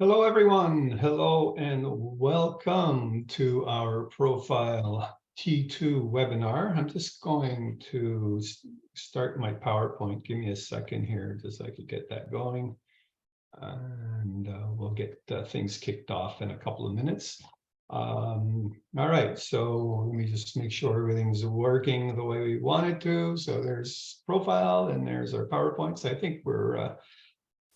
Hello, everyone. Hello and welcome to our Profile T2 webinar. I'm just going to start my PowerPoint. Give me a second here, just so I could get that going. And we'll get things kicked off in a couple of minutes. All right, so let me just make sure everything's working the way we want it to. So there's Profile and there's our PowerPoints. I think we're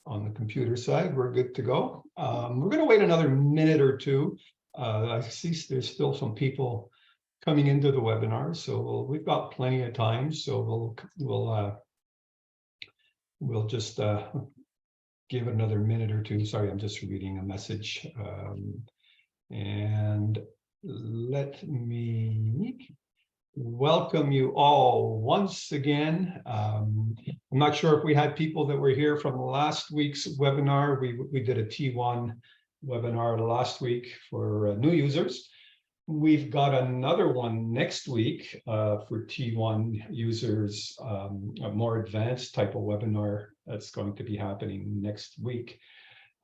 on the computer side, we're good to go. We're going to wait another minute or two. I see there's still some people coming into the webinar, so we've got plenty of time. So we'll just give it another minute or two. Sorry, I'm just reading a message. And let me welcome you all once again. I'm not sure if we had people that were here from last week's webinar. We did a T1 webinar last week for new users. We've got another one next week for T1 users, a more advanced type of webinar that's going to be happening next week.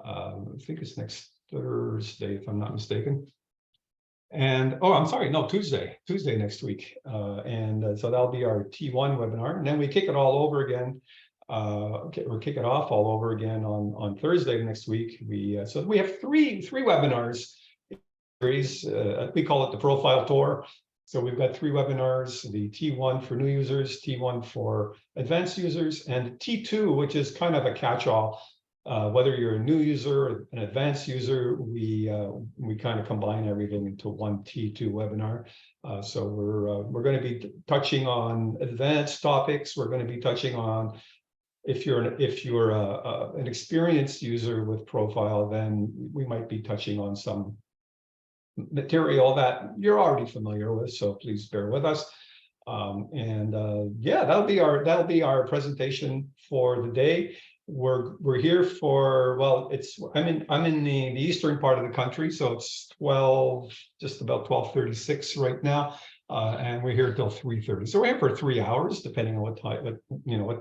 I think it's next Thursday, if I'm not mistaken. And I'm sorry, no, Tuesday next week. So that'll be our T1 webinar. And then we kick it all over again. We'll kick it off all over again on Thursday next week. So we have three webinars. We call it the Profile Tour. So we've got 3 webinars, the T1 for new users, T1 for advanced users, and T2, which is kind of a catch-all. Whether you're a new user or an advanced user, we kind of combine everything into one T2 webinar. So we're going to be touching on advanced topics. We're going to be touching on if you're an experienced user with Profile, then we might be touching on some material that you're already familiar with. So please bear with us. Yeah, that'll be our presentation for the day. We're here for, well, I'm in the eastern part of the country, so it's just about 12:36 right now, and we're here till 3:30. So we're here for 3 hours, depending on what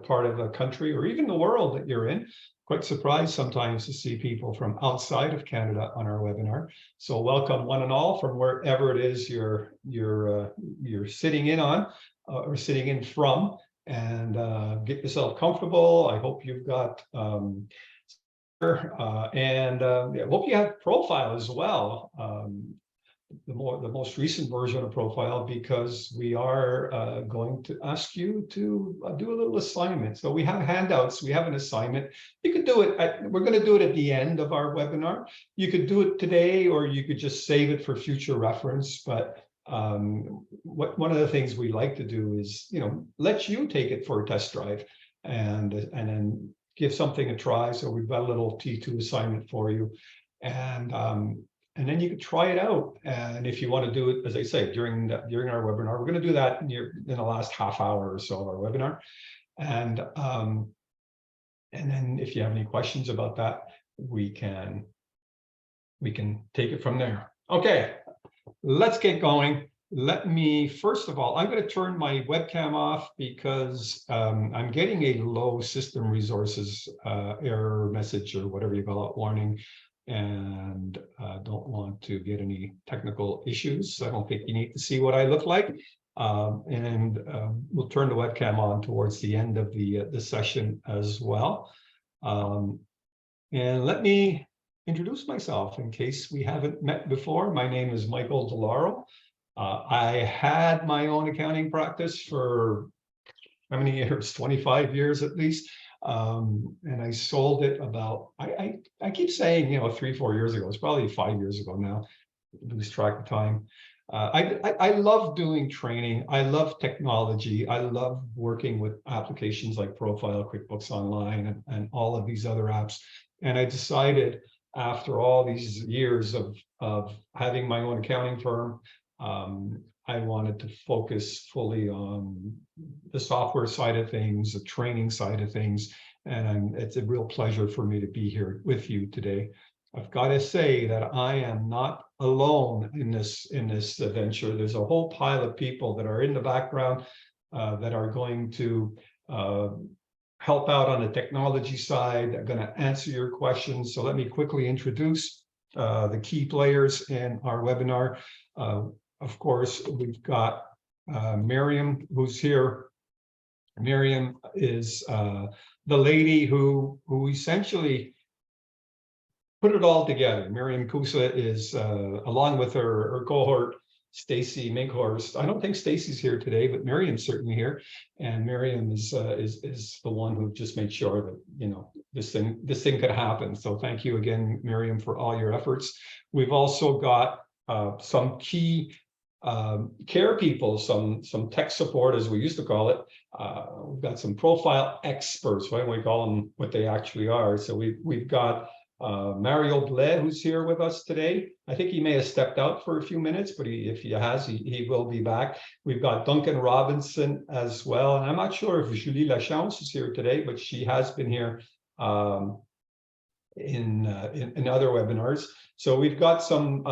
part of the country or even the world that you're in. Quite surprised sometimes to see people from outside of Canada on our webinar. So welcome one and all from wherever it is you're sitting in on or sitting in from. And get yourself comfortable. I hope you've got hope you have Profile as well, the most recent version of Profile, because we are going to ask you to do a little assignment. So we have handouts. We have an assignment. You could do it. We're going to do it at the end of our webinar. You could do it today, or you could just save it for future reference. But one of the things we like to do is, let you take it for a test drive and then give something a try. So we've got a little T2 assignment for you, and then you can try it out. And if you want to do it, as I say, during our webinar, we're going to do that in the last half hour or so of our webinar. And then if you have any questions about that, we can take it from there. Okay. Let's get going. Let me, first of all, I'm going to turn my webcam off because I'm getting a low system resources error message, or whatever you call it, warning, and don't want to get any technical issues. So I don't think you need to see what I look like. We'll turn the webcam on towards the end of the session as well. And let me introduce myself in case we haven't met before. My name is Michael DeLauro. I had my own accounting practice for how many years? 25 years at least. And I sold it about, I keep saying, 3-4 years ago. It's probably 5 years ago now. Lose track of time. I love doing training. I love technology. I love working with applications like Profile, QuickBooks Online, and all of these other apps. And I decided, after all these years of having my own accounting firm, I wanted to focus fully on the software side of things, the training side of things, and it's a real pleasure for me to be here with you today. I've got to say that I am not alone in this venture. There's a whole pile of people that are in the background that are going to help out on the technology side. They're going to answer your questions. So let me quickly introduce the key players in our webinar. Of course, we've got Miriam, who's here. Miriam is the lady who essentially put it all together. Miriam Kusa is, along with her cohort, Stacy Minkhorst. I don't think Stacy's here today, but Miriam's certainly here. And Miriam is the one who just made sure that, you know, this thing could happen. So thank you again, Miriam, for all your efforts. We've also got some key care people, some tech support, as we used to call it. We've got some profile experts. Why don't we call them what they actually are? So we've got Mario Blais, who's here with us today. I think he may have stepped out for a few minutes, but if he has, he will be back. We've got Duncan Robinson as well. And I'm not sure if Julie Lachance is here today, but she has been here in other webinars. So we've got some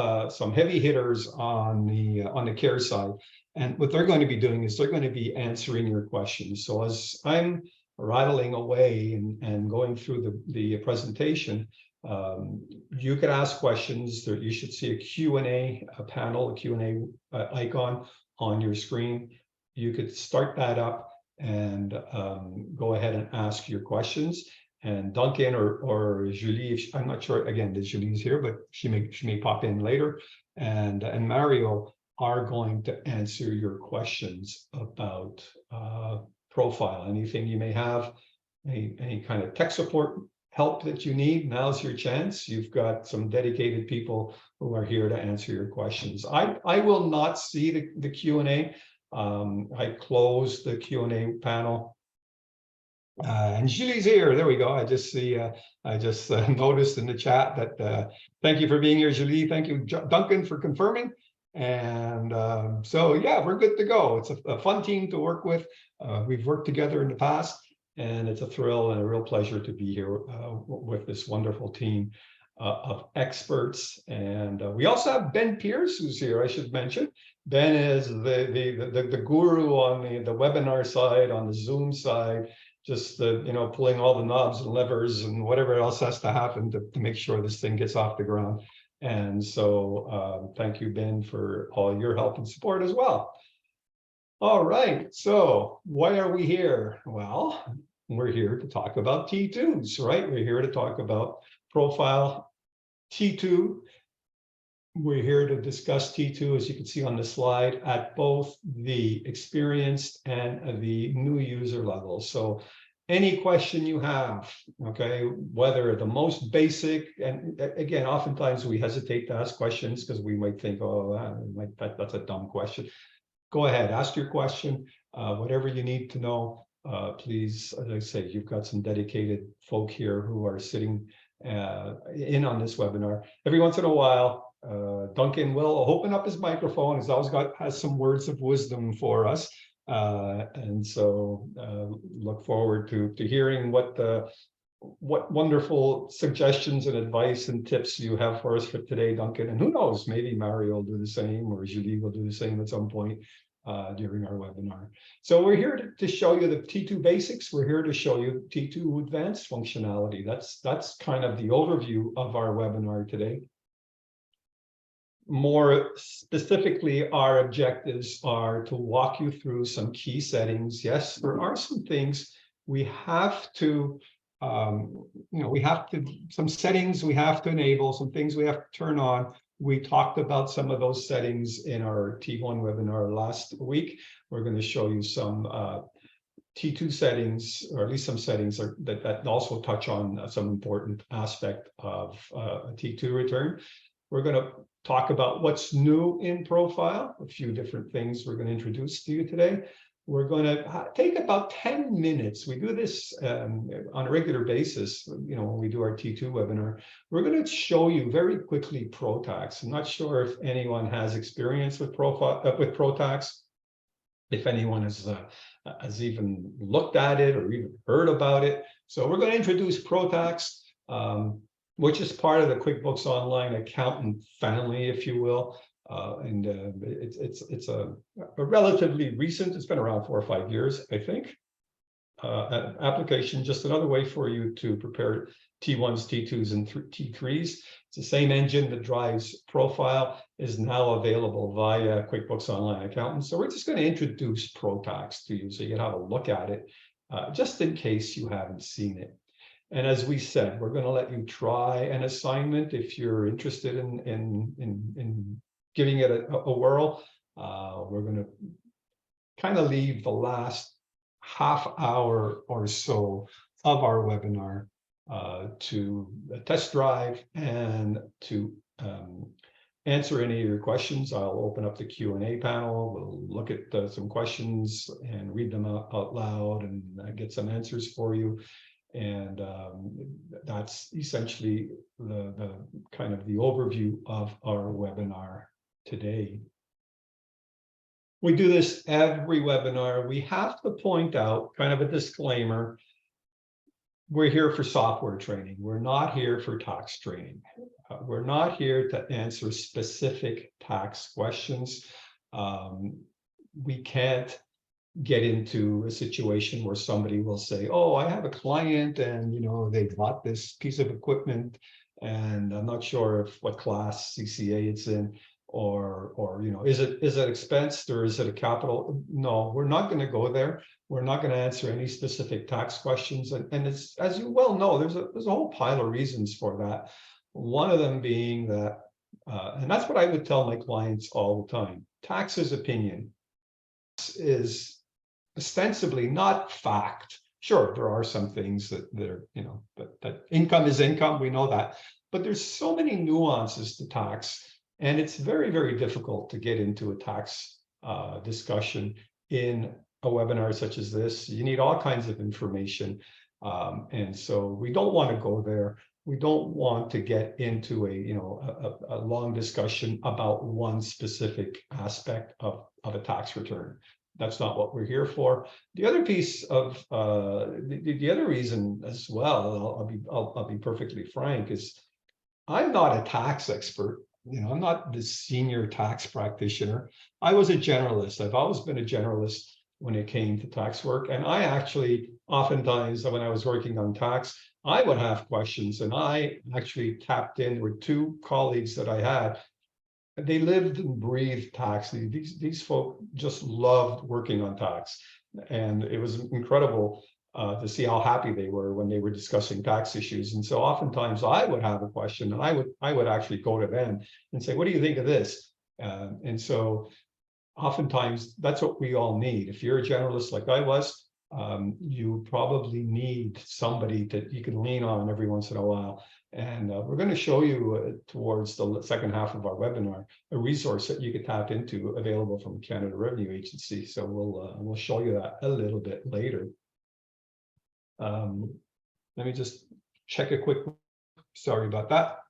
heavy hitters on the care side. And what they're going to be doing is they're going to be answering your questions. So as I'm rattling away and going through the presentation, you could ask questions. You should see a Q&A panel, a Q&A icon on your screen. You could start that up and go ahead and ask your questions. And Duncan or Julie, I'm not sure, again, that Julie's here, but she may pop in later. And Mario are going to answer your questions about ProFile. Anything you may have, any kind of tech support help that you need, now's your chance. You've got some dedicated people who are here to answer your questions. I will not see the Q&A. I closed the Q&A panel. And Julie's here. There we go. I just see. I just noticed in the chat that thank you for being here, Julie. Thank you, Duncan, for confirming. And so yeah, we're good to go. It's a fun team to work with. We've worked together in the past, and it's a thrill and a real pleasure to be here with this wonderful team of experts. And we also have Ben Pierce, who's here. I should mention. Ben is the guru on the webinar side, on the Zoom side. Just pulling all the knobs and levers and whatever else has to happen to make sure this thing gets off the ground. And so thank you, Ben, for all your help and support as well. All right, so why are we here? Well, we're here to talk about T2s, right? We're here to talk about ProFile T2. We're here to discuss T2, as you can see on the slide, at both the experienced and the new user level. So any question you have, okay, whether the most basic, and again, oftentimes we hesitate to ask questions because we might think, oh, that's a dumb question. Go ahead, ask your question, whatever you need to know. Please, as I say, you've got some dedicated folk here who are sitting in on this webinar. Every once in a while, Duncan will open up his microphone. He's always has some words of wisdom for us, and so look forward to hearing what wonderful suggestions and advice and tips you have for us for today, Duncan. And who knows, maybe Mario will do the same, or Julie will do the same at some point during our webinar. So we're here to show you the T2 basics. We're here to show you T2 advanced functionality. That's kind of the overview of our webinar today. More specifically, our objectives are to walk you through some key settings. Yes, there are some things we have to, some settings we have to enable, some things we have to turn on. We talked about some of those settings in our T1 webinar last week. We're going to show you some T2 settings, or at least some settings that also touch on some important aspect of a T2 return. We're going to talk about what's new in ProFile, a few different things we're going to introduce to you today. We're going to take about 10 minutes. We do this on a regular basis, when we do our T2 webinar. We're going to show you very quickly ProTax. I'm not sure if anyone has experience with ProTax, if anyone has even looked at it or even heard about it. So we're going to introduce ProTax, which is part of the QuickBooks Online accountant family, if you will. It's a relatively recent, it's been around 4 or 5 years, I think. application, just another way for you to prepare T1s, T2s, and T3s. It's the same engine that drives ProFile, is now available via QuickBooks Online Accountant. So we're just going to introduce ProTax to you so you can have a look at it, just in case you haven't seen it. And as we said, we're going to let you try an assignment if you're interested in giving it a whirl. We're going to kind of leave the last half hour or so of our webinar to test drive and to answer any of your questions. I'll open up the Q&A panel. We'll look at some questions and read them out loud and get some answers for you. And that's essentially the kind of the overview of our webinar today. We do this every webinar. We have to point out kind of a disclaimer. We're here for software training. We're not here for tax training. We're not here to answer specific tax questions. We can't get into a situation where somebody will say, oh, I have a client and, you know, they bought this piece of equipment and I'm not sure if what class CCA it's in, or you know, is it expensed or is it a capital? No, we're not going to go there. We're not going to answer any specific tax questions. And it's, as you well know, there's a whole pile of reasons for that. One of them being that, and that's what I would tell my clients all the time, tax is opinion. Is ostensibly not fact. Sure, there are some things that are, you know, that income is income, we know that, but there's so many nuances to tax, and it's very, very difficult to get into a tax discussion in a webinar such as this. You need all kinds of information, and so we don't want to go there. We don't want to get into a long discussion about one specific aspect of a tax return. That's not what we're here for. The other piece of the other reason as well, I'll be perfectly frank, is I'm not a tax expert. You know, I'm not the senior tax practitioner. I was a generalist. I've always been a generalist when it came to tax work. And I actually, oftentimes when I was working on tax, I would have questions, and I actually tapped in with two colleagues that I had. They lived and breathed tax. These folk just loved working on tax. And it was incredible to see how happy they were when they were discussing tax issues. And so oftentimes I would have a question and I would actually go to them and say, what do you think of this? And so oftentimes that's what we all need. If you're a generalist like I was, you probably need somebody that you can lean on every once in a while. And we're going to show you towards the second half of our webinar a resource that you could tap into, available from Canada Revenue Agency. So we'll show you that a little bit later. Let me just check a quick. Sorry about that.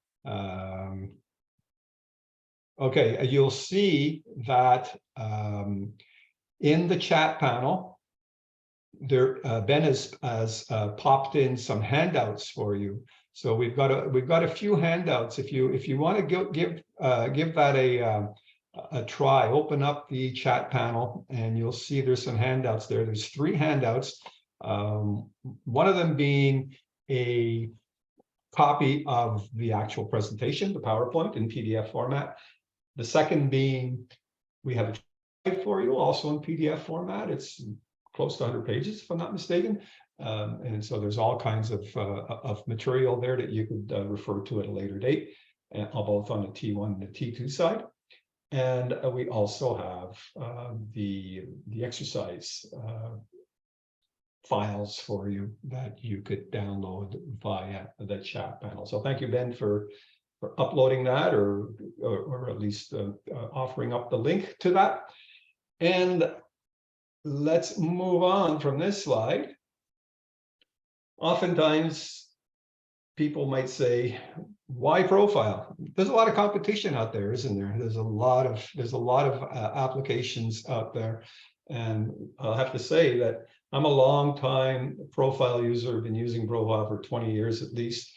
Okay, you'll see that in the chat panel, there Ben has popped in some handouts for you. So we've got a few handouts. If you want to give that a try, open up the chat panel and you'll see there's some handouts there. There's 3 handouts. One of them being a copy of the actual presentation, the PowerPoint in PDF format. The second being, we have a drive for you also in PDF format. It's close to 100 pages, if I'm not mistaken. And so there's all kinds of material there that you could refer to at a later date, both on the T1 and the T2 side. And we also have the exercise files for you that you could download via the chat panel. So thank you, Ben, for uploading that, or at least offering up the link to that. And let's move on from this slide. Oftentimes, people might say, "Why ProFile?" There's a lot of competition out there, isn't there? There's a lot of applications out there, and I'll have to say that I'm a long time ProFile user. I've been using ProFile for 20 years at least,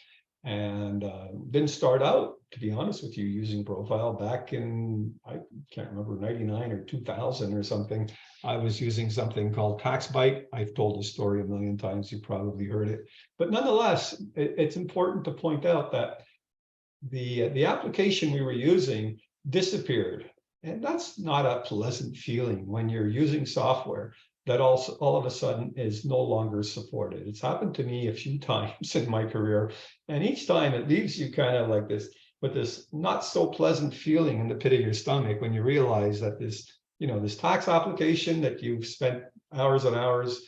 and didn't start out to be honest with you, using ProFile back in, I can't remember, 99 or 2000 or something. I was using something called TaxBite. I've told the story a million times. You probably heard it. But nonetheless, it's important to point out that the application we were using disappeared. And that's not a pleasant feeling when you're using software that also all of a sudden is no longer supported. It's happened to me a few times in my career. And each time it leaves you kind of like this, with this not so pleasant feeling in the pit of your stomach when you realize that this, this tax application that you've spent hours and hours,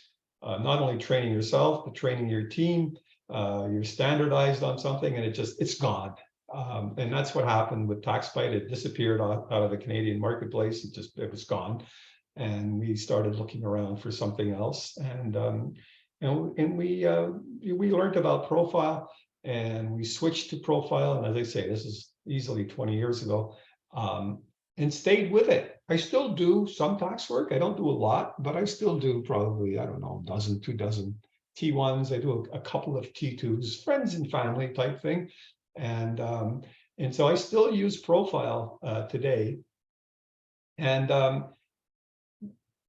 not only training yourself, but training your team, you're standardized on something and it's gone. And that's what happened with TaxBite. It disappeared out of the Canadian marketplace. It was gone. And we started looking around for something else. And we learned about ProFile and we switched to ProFile. And as I say, this is easily 20 years ago, and stayed with it. I still do some tax work. I don't do a lot, but I still do probably, I don't know, a dozen, 2 dozen T1s. I do a couple of T2s, friends and family type thing. And so I still use ProFile today. And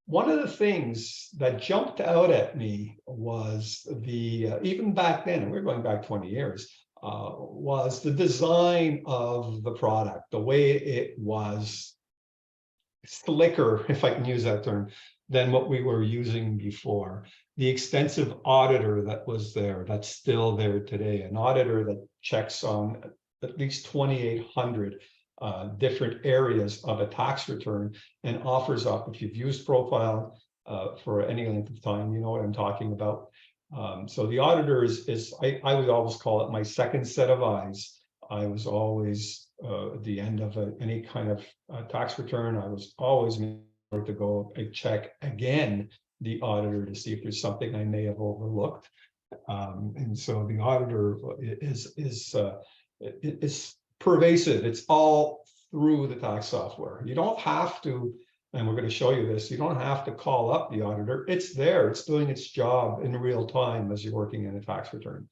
one of the things that jumped out at me was even back then, and we're going back 20 years, was the design of the product, the way it was slicker, if I can use that term, than what we were using before. The extensive auditor that was there, that's still there today, an auditor that checks on at least 2,800 different areas of a tax return and offers up, if you've used ProFile for any length of time, you know what I'm talking about. So the auditor I would always call it my second set of eyes. I was always at the end of any kind of tax return, I was always to go and check again the auditor to see if there's something I may have overlooked. And so the auditor is pervasive. It's all through the tax software. You don't have to, and we're going to show you this, you don't have to call up the auditor. It's there. It's doing its job in real time as you're working in a tax return.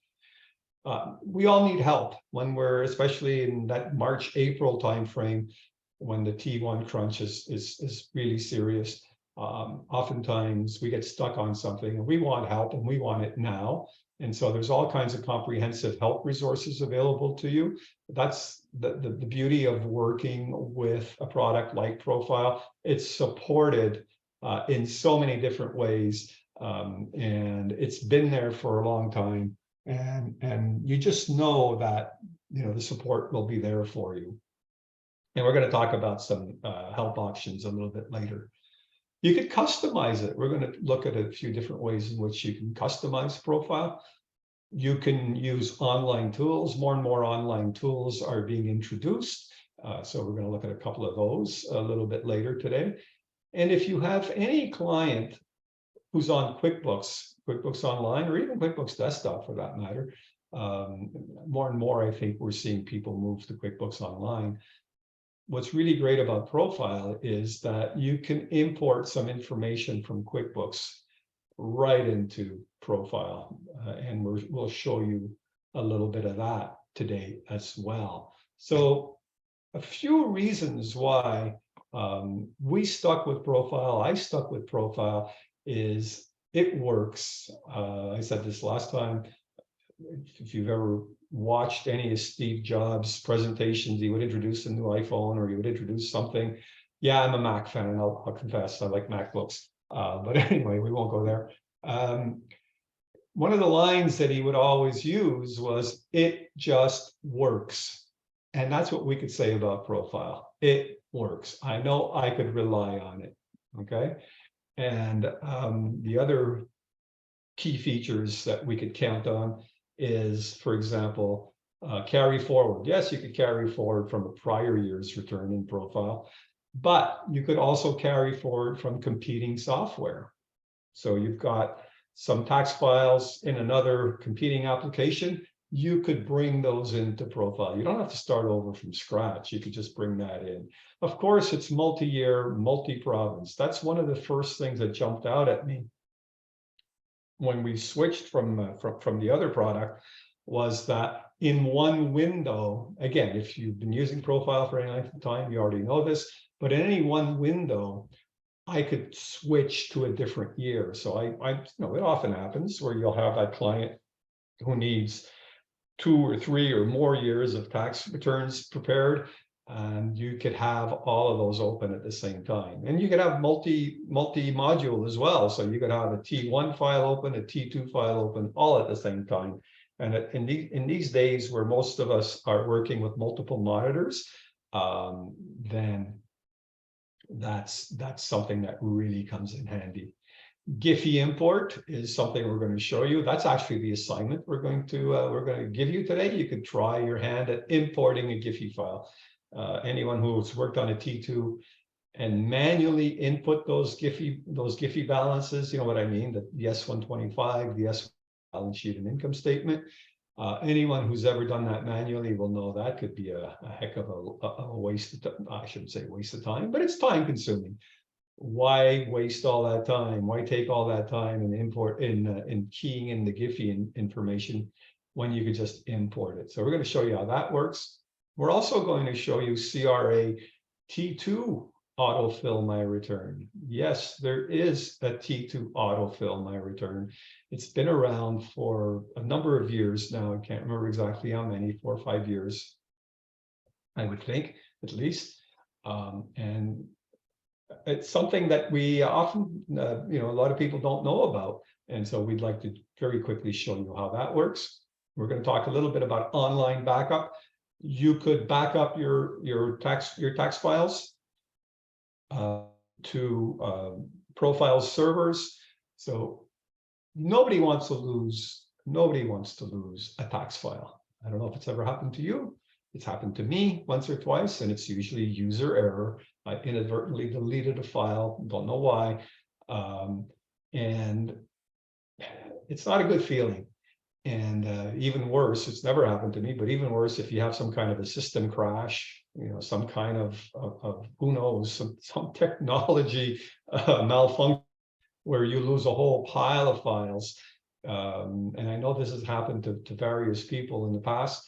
We all need help when we're, especially in that March, April timeframe, when the T1 crunch is really serious. Oftentimes we get stuck on something and we want help and we want it now. And so there's all kinds of comprehensive help resources available to you. That's the beauty of working with a product like ProFile. It's supported in so many different ways, and it's been there for a long time. And you just know that the support will be there for you. And we're going to talk about some help options a little bit later. You could customize it. We're going to look at a few different ways in which you can customize ProFile. You can use online tools. More and more online tools are being introduced. So we're going to look at a couple of those a little bit later today. And if you have any client who's on QuickBooks Online, or even QuickBooks Desktop for that matter, more and more I think we're seeing people move to QuickBooks Online. What's really great about ProFile is that you can import some information from QuickBooks right into ProFile, and we'll show you a little bit of that today as well. So a few reasons why we stuck with ProFile, I stuck with ProFile, is it works. I said this last time, if you've ever watched any of Steve Jobs' presentations, he would introduce a new iPhone or he would introduce something. Yeah, I'm a Mac fan, I'll confess, I like MacBooks. But anyway, we won't go there. One of the lines that he would always use was, "It just works." And that's what we could say about ProFile. It works. I know I could rely on it, okay? And the other key features that we could count on is, for example, carry forward. Yes, you could carry forward from a prior year's return in ProFile, but you could also carry forward from competing software. So you've got some tax files in another competing application, you could bring those into ProFile. You don't have to start over from scratch. You could just bring that in. Of course, it's multi-year, multi-province. That's one of the first things that jumped out at me when we switched from the other product, was that in one window, again, if you've been using ProFile for any length of time, you already know this, but in any one window, I could switch to a different year. So it often happens where you'll have that client who needs 2 or 3 or more years of tax returns prepared, and you could have all of those open at the same time. And you could have multi-module as well. So you could have a T1 file open, a T2 file open, all at the same time. And in these days where most of us are working with multiple monitors, then that's something that really comes in handy. Giphy import is something we're going to show you. That's actually the assignment we're going to give you today. You could try your hand at importing a Giphy file. Anyone who's worked on a T2 and manually input those Giphy balances, you know what I mean, the S125, the S balance sheet and income statement. Anyone who's ever done that manually will know that could be a heck of a waste of time. I shouldn't say waste of time, but it's time consuming. Why waste all that time? Why take all that time and import in keying in the Giphy information when you could just import it? So we're going to show you how that works. We're also going to show you CRA T2 autofill my return. Yes, there is a T2 autofill my return. It's been around for a number of years now. I can't remember exactly how many, 4 or 5 years, I would think, at least. And it's something that we often, a lot of people don't know about. And so we'd like to very quickly show you how that works. We're going to talk a little bit about online backup. You could back up your tax files to ProFile servers. So nobody wants to lose a tax file. I don't know if it's ever happened to you. It's happened to me once or twice, and it's usually user error. I inadvertently deleted a file, don't know why. And it's not a good feeling. And even worse, it's never happened to me, but even worse, if you have some kind of a system crash, some kind of who knows, some technology malfunction where you lose a whole pile of files. And I know this has happened to various people in the past.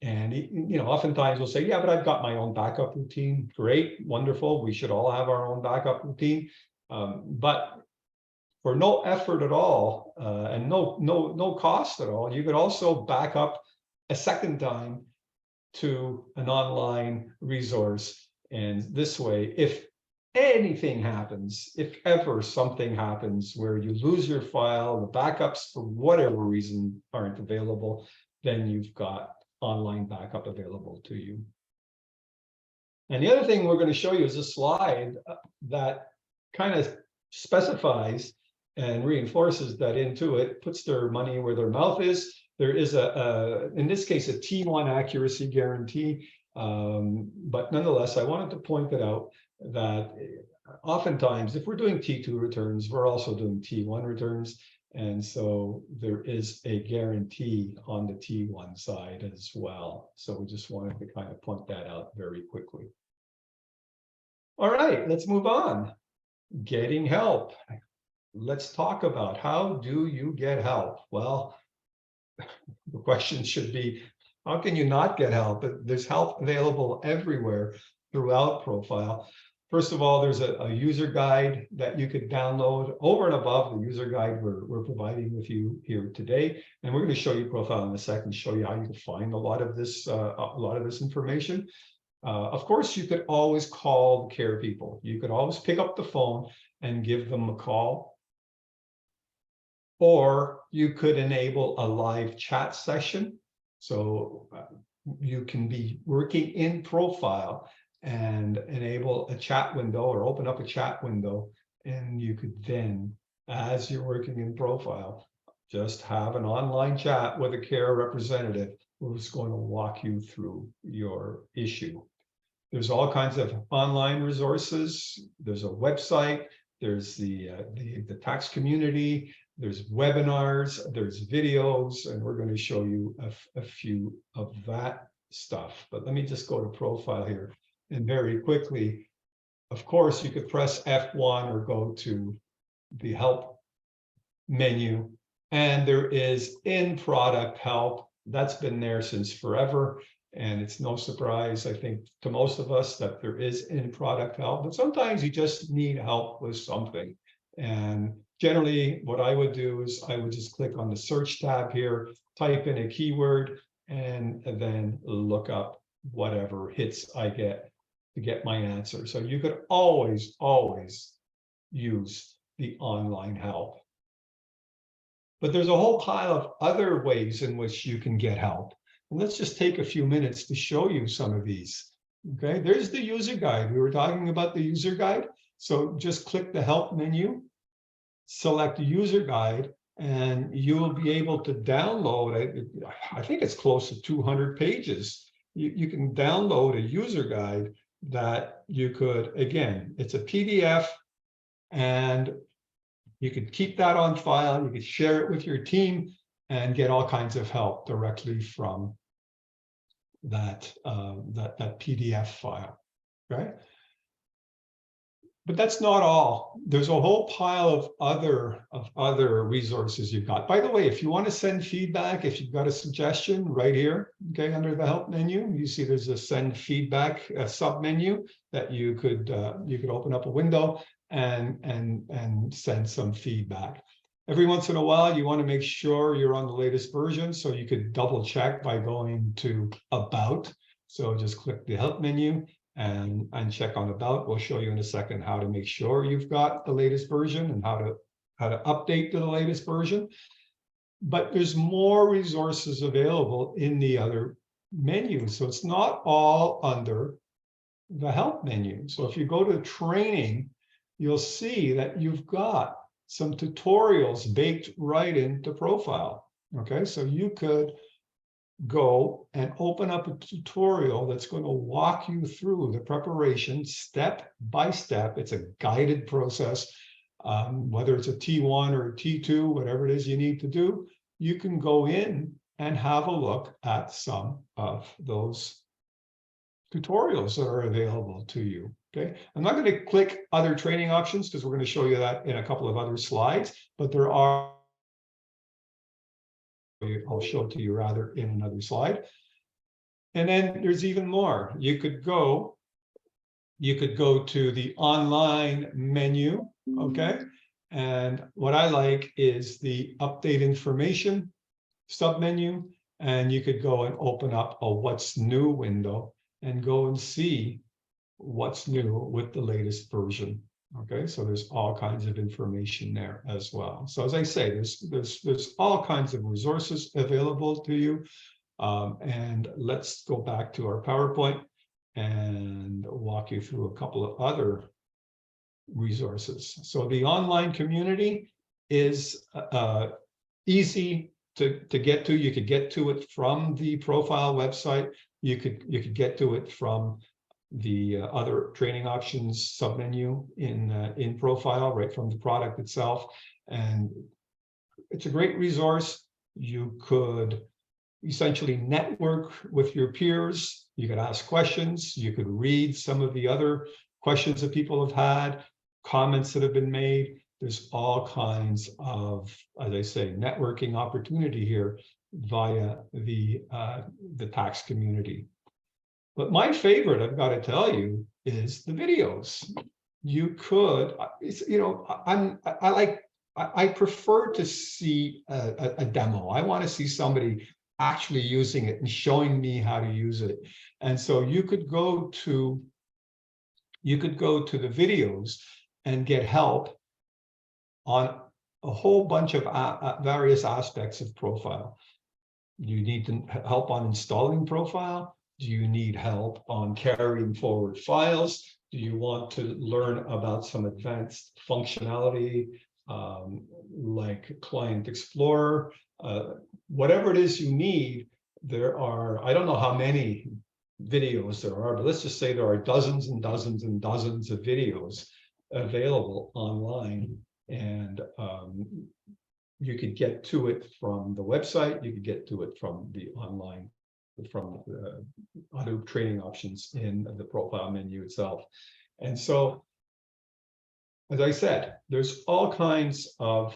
And oftentimes we'll say, yeah, but I've got my own backup routine. Great, wonderful. We should all have our own backup routine. But for no effort at all and no cost at all, you could also back up a second time to an online resource. And this way, if anything happens, if ever something happens where you lose your file, the backups for whatever reason aren't available, then you've got online backup available to you. And the other thing we're going to show you is a slide that kind of specifies and reinforces that Intuit puts their money where their mouth is. There is in this case, a T1 accuracy guarantee. But nonetheless, I wanted to point it out that oftentimes, if we're doing T2 returns, we're also doing T1 returns. And so there is a guarantee on the T1 side as well. So we just wanted to kind of point that out very quickly. All right, let's move on. Getting help. Let's talk about how do you get help? Well, the question should be, how can you not get help? There's help available everywhere throughout ProFile. First of all, there's a user guide that you could download over and above the user guide we're providing with you here today. And we're going to show you ProFile in a second, show you how you can find a lot of this information. Of course, you could always call the care people. You could always pick up the phone and give them a call. Or you could enable a live chat session. So you can be working in ProFile and enable a chat window or open up a chat window. And you could then, as you're working in ProFile, just have an online chat with a care representative who's going to walk you through your issue. There's all kinds of online resources. There's a website. There's the tax community. There's webinars, there's videos, and we're going to show you a few of that stuff. But let me just go to ProFile here. And very quickly, of course, you could press F1 or go to the help menu. And there is in product help That's been there since forever. And it's no surprise, I think, to most of us that there is in-product help, but sometimes you just need help with something. And generally, what I would do is I would just click on the search tab here, type in a keyword, and then look up whatever hits I get to get my answer. So you could always, always use the online help. But there's a whole pile of other ways in which you can get help. And let's just take a few minutes to show you some of these. Okay, there's the user guide. We were talking about the user guide. So just click the help menu, select user guide, and you will be able to download it. I think it's close to 200 pages. You can download a user guide that you could, again, it's a PDF, and you could keep that on file. You could share it with your team and get all kinds of help directly from that PDF file, right? But that's not all. There's a whole pile of other resources you've got. By the way, if you want to send feedback, if you've got a suggestion right here, okay, under the help menu, you see there's a send feedback sub menu that you could open up a window and send some feedback. Every once in a while, you want to make sure you're on the latest version, so you could double check by going to About. So just click the help menu and check on About. We'll show you in a second how to make sure you've got the latest version and how to update to the latest version. But there's more resources available in the other menus, so it's not all under the help menu. So if you go to training, you'll see that you've got some tutorials baked right into ProFile. Okay, so you could go and open up a tutorial that's going to walk you through the preparation step by step. It's a guided process. Whether it's a T1 or a T2, whatever it is you need to do, you can go in and have a look at some of those tutorials that are available to you. Okay, I'm not going to click other training options because we're going to show you that in a couple of other slides, but there are, I'll show it to you rather in another slide. And then there's even more. You could go to the online menu, okay? And what I like is the update information submenu, and you could go and open up a what's new window and go and see what's new with the latest version. Okay, so there's all kinds of information there as well. So as I say, there's all kinds of resources available to you. And let's go back to our PowerPoint and walk you through a couple of other resources. So the online community is easy to get to. You could get to it from the ProFile website. You could get to it from the other training options submenu in ProFile, right from the product itself. And it's a great resource. You could essentially network with your peers. You could ask questions. You could read some of the other questions that people have had, comments that have been made. There's all kinds of, as I say, networking opportunity here via the tax community. But my favorite, I've got to tell you, is the videos. You could, you know, I prefer to see a demo. I want to see somebody actually using it and showing me how to use it. And so you could go to the videos and get help on a whole bunch of various aspects of ProFile. You need help on installing ProFile. Do you need help on carrying forward files? Do you want to learn about some advanced functionality like Client Explorer? Whatever it is you need, there are, I don't know how many videos there are, but let's just say there are dozens and dozens and dozens of videos available online. And you could get to it from the website, you could get to it from the online, from the other training options in the ProFile menu itself. And so, as I said, there's all kinds of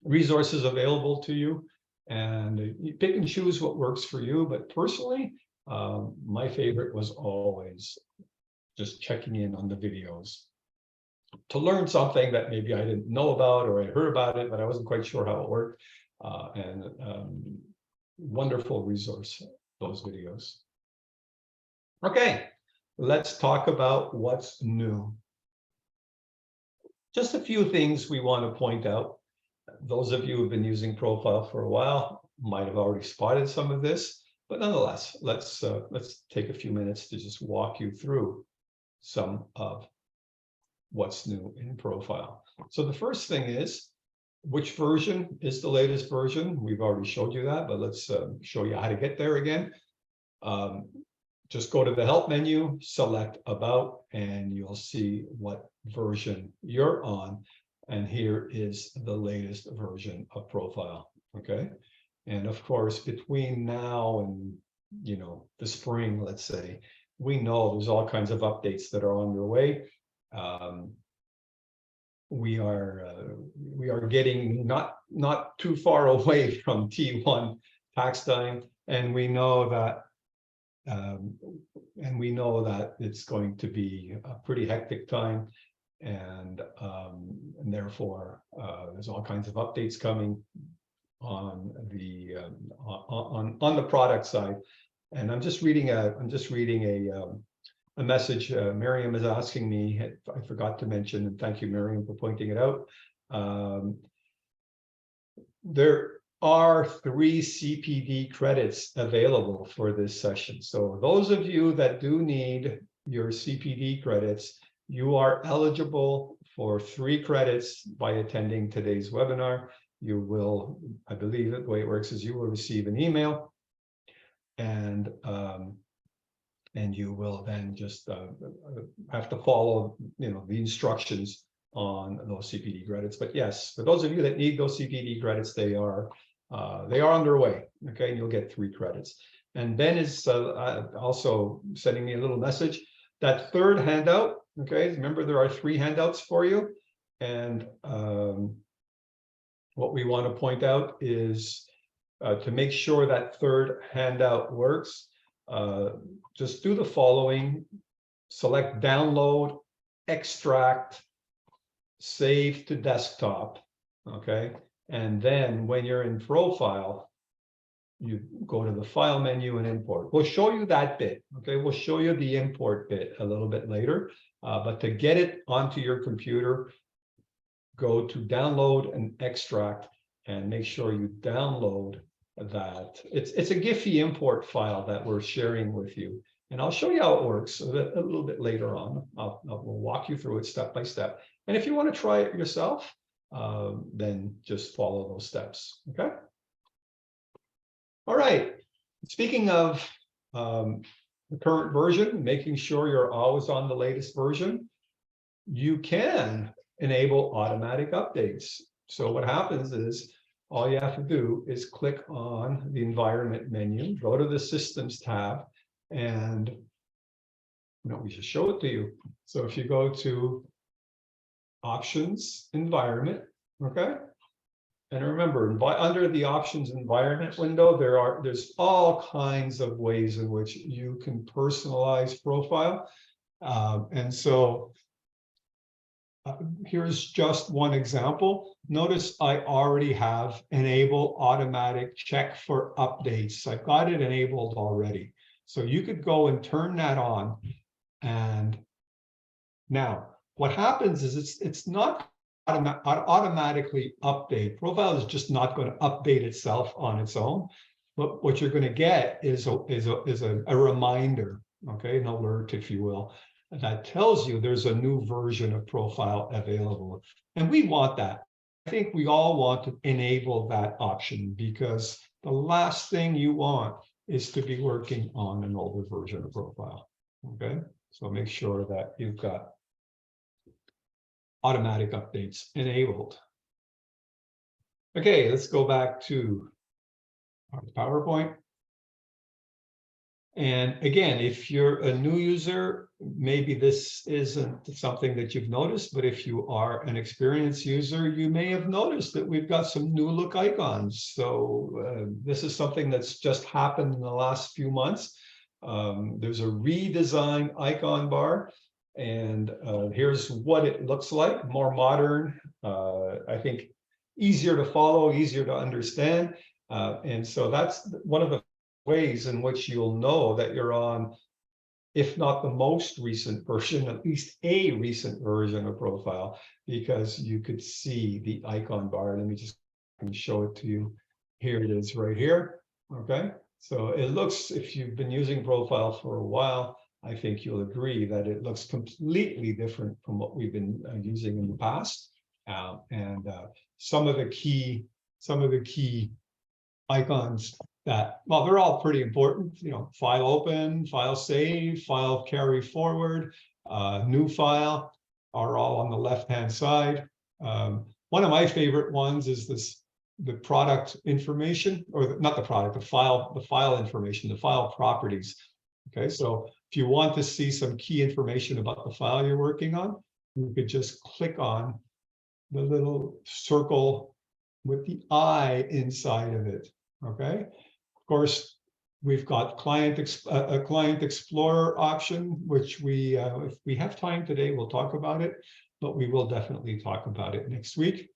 resources available to you. and you pick and choose what works for you. But personally, my favorite was always just checking in on the videos to learn something that maybe I didn't know about, or I heard about it, but I wasn't quite sure how it worked. Wonderful resource, those videos. Okay, let's talk about what's new. Just a few things we want to point out. Those of you who've been using ProFile for a while might have already spotted some of this, but nonetheless, let's take a few minutes to just walk you through some of what's new in ProFile. So the first thing is, which version is the latest version? We've already showed you that, but let's show you how to get there again. Just go to the help menu, select about, and you'll see what version you're on. And here is the latest version of ProFile. Okay. And of course, between now and, the spring, let's say, we know there's all kinds of updates that are on your way. We are getting not too far away from T1 tax time, and we know that it's going to be a pretty hectic time, and therefore there's all kinds of updates coming on the product side. And I'm just reading a message Miriam is asking me. I forgot to mention, and thank you, Miriam, for pointing it out. There are 3 CPD credits available for this session. So those of you that do need your CPD credits, you are eligible for 3 credits by attending today's webinar. You will, I believe the way it works is you will receive an email, and you will then just have to follow, the instructions on those CPD credits. But yes, for those of you that need those CPD credits, they are underway. Okay, and you'll get 3 credits. And Ben is also sending me a little message. That third handout. Okay, remember there are 3 handouts for you, and what we want to point out is to make sure that third handout works. Just do the following: select download, extract, save to desktop. Okay, and then when you're in ProFile, you go to the file menu and import. We'll show you that bit. Okay, we'll show you the import bit a little bit later, but to get it onto your computer, go to download and extract, and make sure you download that. It's a Giphy import file that we're sharing with you, and I'll show you how it works a little bit later on. We'll walk you through it step by step, and if you want to try it yourself, then just follow those steps. Okay. All right. Speaking of the current version, making sure you're always on the latest version, you can enable automatic updates. So what happens is, all you have to do is click on the environment menu, go to the systems tab, and we should show it to you. So if you go to options environment, okay, and remember, under the options environment window, there's all kinds of ways in which you can personalize ProFile, and so here's just one example. Notice I already have enable automatic check for updates. I've got it enabled already. So you could go and turn that on. And now what happens is it's not automatically update. ProFile is just not going to update itself on its own. But what you're going to get is a reminder, okay, an alert, if you will, that tells you there's a new version of ProFile available. And we want that. I think we all want to enable that option, because the last thing you want is to be working on an older version of ProFile. Okay, so make sure that you've got automatic updates enabled. Okay, let's go back to our PowerPoint. And again, if you're a new user, maybe this isn't something that you've noticed, but if you are an experienced user, you may have noticed that we've got some new look icons. So this is something that's just happened in the last few months. There's a redesigned icon bar, and here's what it looks like, more modern, I think easier to follow, easier to understand. And so that's one of the ways in which you'll know that you're on, if not the most recent version, at least a recent version of ProFile, because you could see the icon bar. Let me just show it to you. Here it is right here. Okay, so it looks, if you've been using ProFile for a while, I think you'll agree that it looks completely different from what we've been using in the past. Some of the key icons that, well, they're all pretty important, you know, file open, file save, file carry forward, new file are all on the left-hand side. One of my favorite ones is the product information, or not the product, the file information, the file properties. Okay, so if you want to see some key information about the file you're working on, you could just click on the little circle with the eye inside of it. Okay, of course, we've got a client explorer option, which we, if we have time today, we'll talk about it, but we will definitely talk about it next week.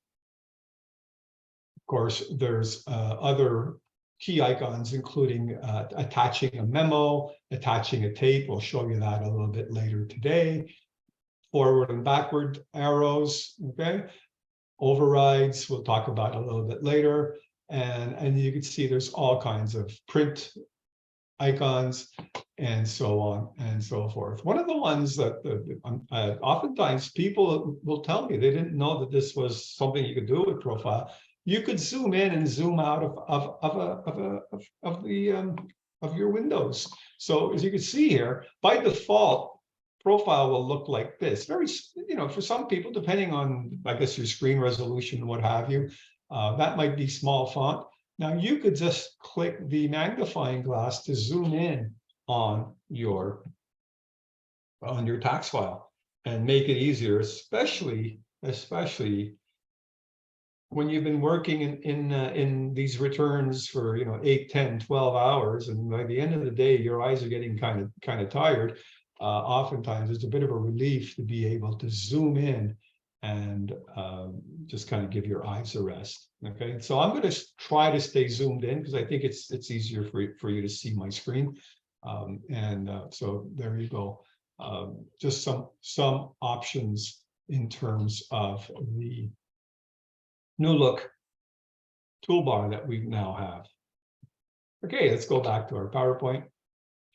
Of course, there's other key icons, including attaching a memo, attaching a tape. We'll show you that a little bit later today. Forward and backward arrows, okay? Overrides, we'll talk about a little bit later. And you can see there's all kinds of print icons and so on and so forth. One of the ones that oftentimes people will tell me they didn't know that this was something you could do with ProFile. You could zoom in and zoom out of your windows. So as you can see here, by default, ProFile will look like this. Very, you know, for some people, depending on, I guess, your screen resolution and what have you, that might be small font. Now you could just click the magnifying glass to zoom in on your tax file and make it easier, especially when you've been working in these returns for, you know, 8, 10, 12 hours, and by the end of the day, your eyes are getting kind of tired. Oftentimes, it's a bit of a relief to be able to zoom in and just kind of give your eyes a rest. Okay, so I'm going to try to stay zoomed in because I think it's easier for you to see my screen. So there you go. Just some options in terms of the new look toolbar that we now have. Okay, let's go back to our PowerPoint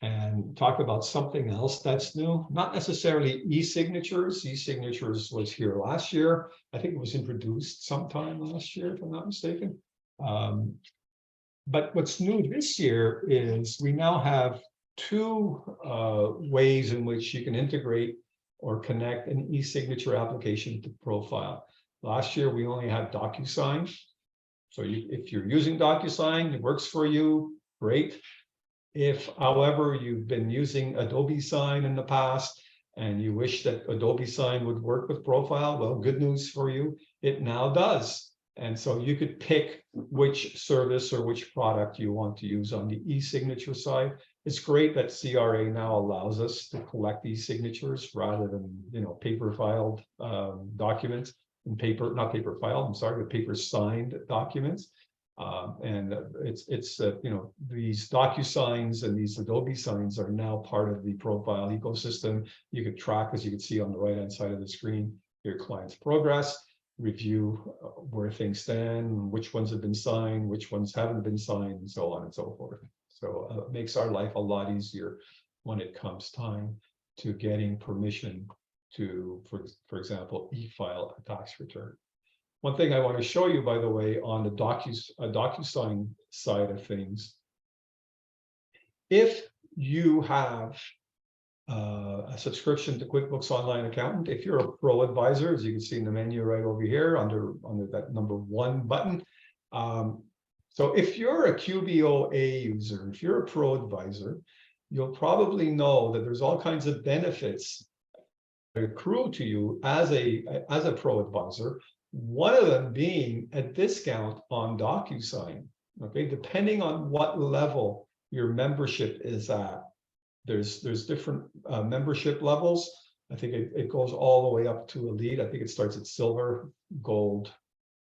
and talk about something else that's new. Not necessarily e-signatures. E-signatures was here last year. I think it was introduced sometime last year, if I'm not mistaken. But what's new this year is we now have two ways in which you can integrate or connect an e-signature application to ProFile. Last year, we only had DocuSign. So if you're using DocuSign, it works for you, great. If, however, you've been using Adobe Sign in the past and you wish that Adobe Sign would work with ProFile, well, good news for you, it now does. And so you could pick which service or which product you want to use on the e-signature side. It's great that CRA now allows us to collect e-signatures rather than, you know, paper filed documents and paper signed documents. You know, these DocuSigns and these Adobe signs are now part of the ProFile ecosystem. You could track, as you can see on the right-hand side of the screen, your client's progress, review where things stand, which ones have been signed, which ones haven't been signed, and so on and so forth. So it makes our life a lot easier when it comes time to getting permission to, for example, e-file a tax return. One thing I want to show you, by the way, on the DocuSign side of things, if you have a subscription to QuickBooks Online Accountant, if you're a pro advisor, as you can see in the menu right over here under that number 1 button. So if you're a QBOA user, if you're a pro advisor, you'll probably know that there's all kinds of benefits that accrue to you as a pro advisor. One of them being a discount on DocuSign. Okay, depending on what level your membership is at, there's different membership levels. I think it goes all the way up to elite. I think it starts at silver, gold,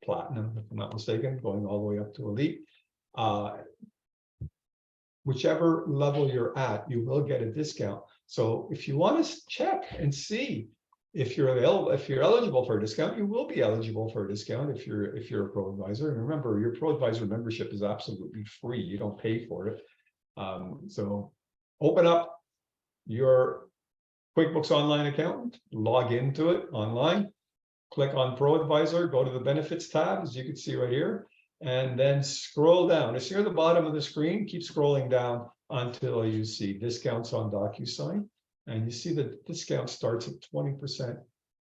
platinum, if I'm not mistaken, going all the way up to elite. Whichever level you're at, you will get a discount. So if you want to check and see if you're eligible for a discount, you will be eligible for a discount if you're a pro advisor. And remember, your pro advisor membership is absolutely free. You don't pay for it. So open up your QuickBooks Online account, log into it online, click on Pro Advisor, go to the Benefits tab, as you can see right here, and then scroll down. It's near the bottom of the screen. Keep scrolling down until you see discounts on DocuSign. And you see the discount starts at 20%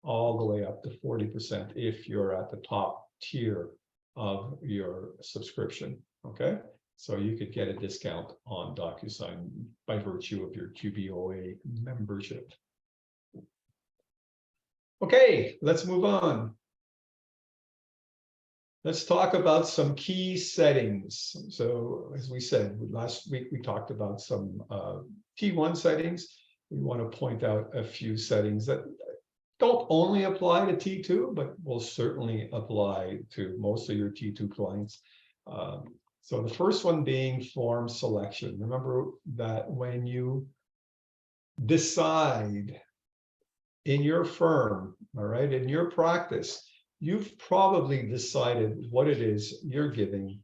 all the way up to 40% if you're at the top tier of your subscription. Okay, so you could get a discount on DocuSign by virtue of your QBOA membership. Okay, let's move on. Let's talk about some key settings. So as we said, last week we talked about some T1 settings. We want to point out a few settings that don't only apply to T2, but will certainly apply to most of your T2 clients. So the first one being form selection. Remember that when you decide in your firm, all right, in your practice, you've probably decided what it is you're giving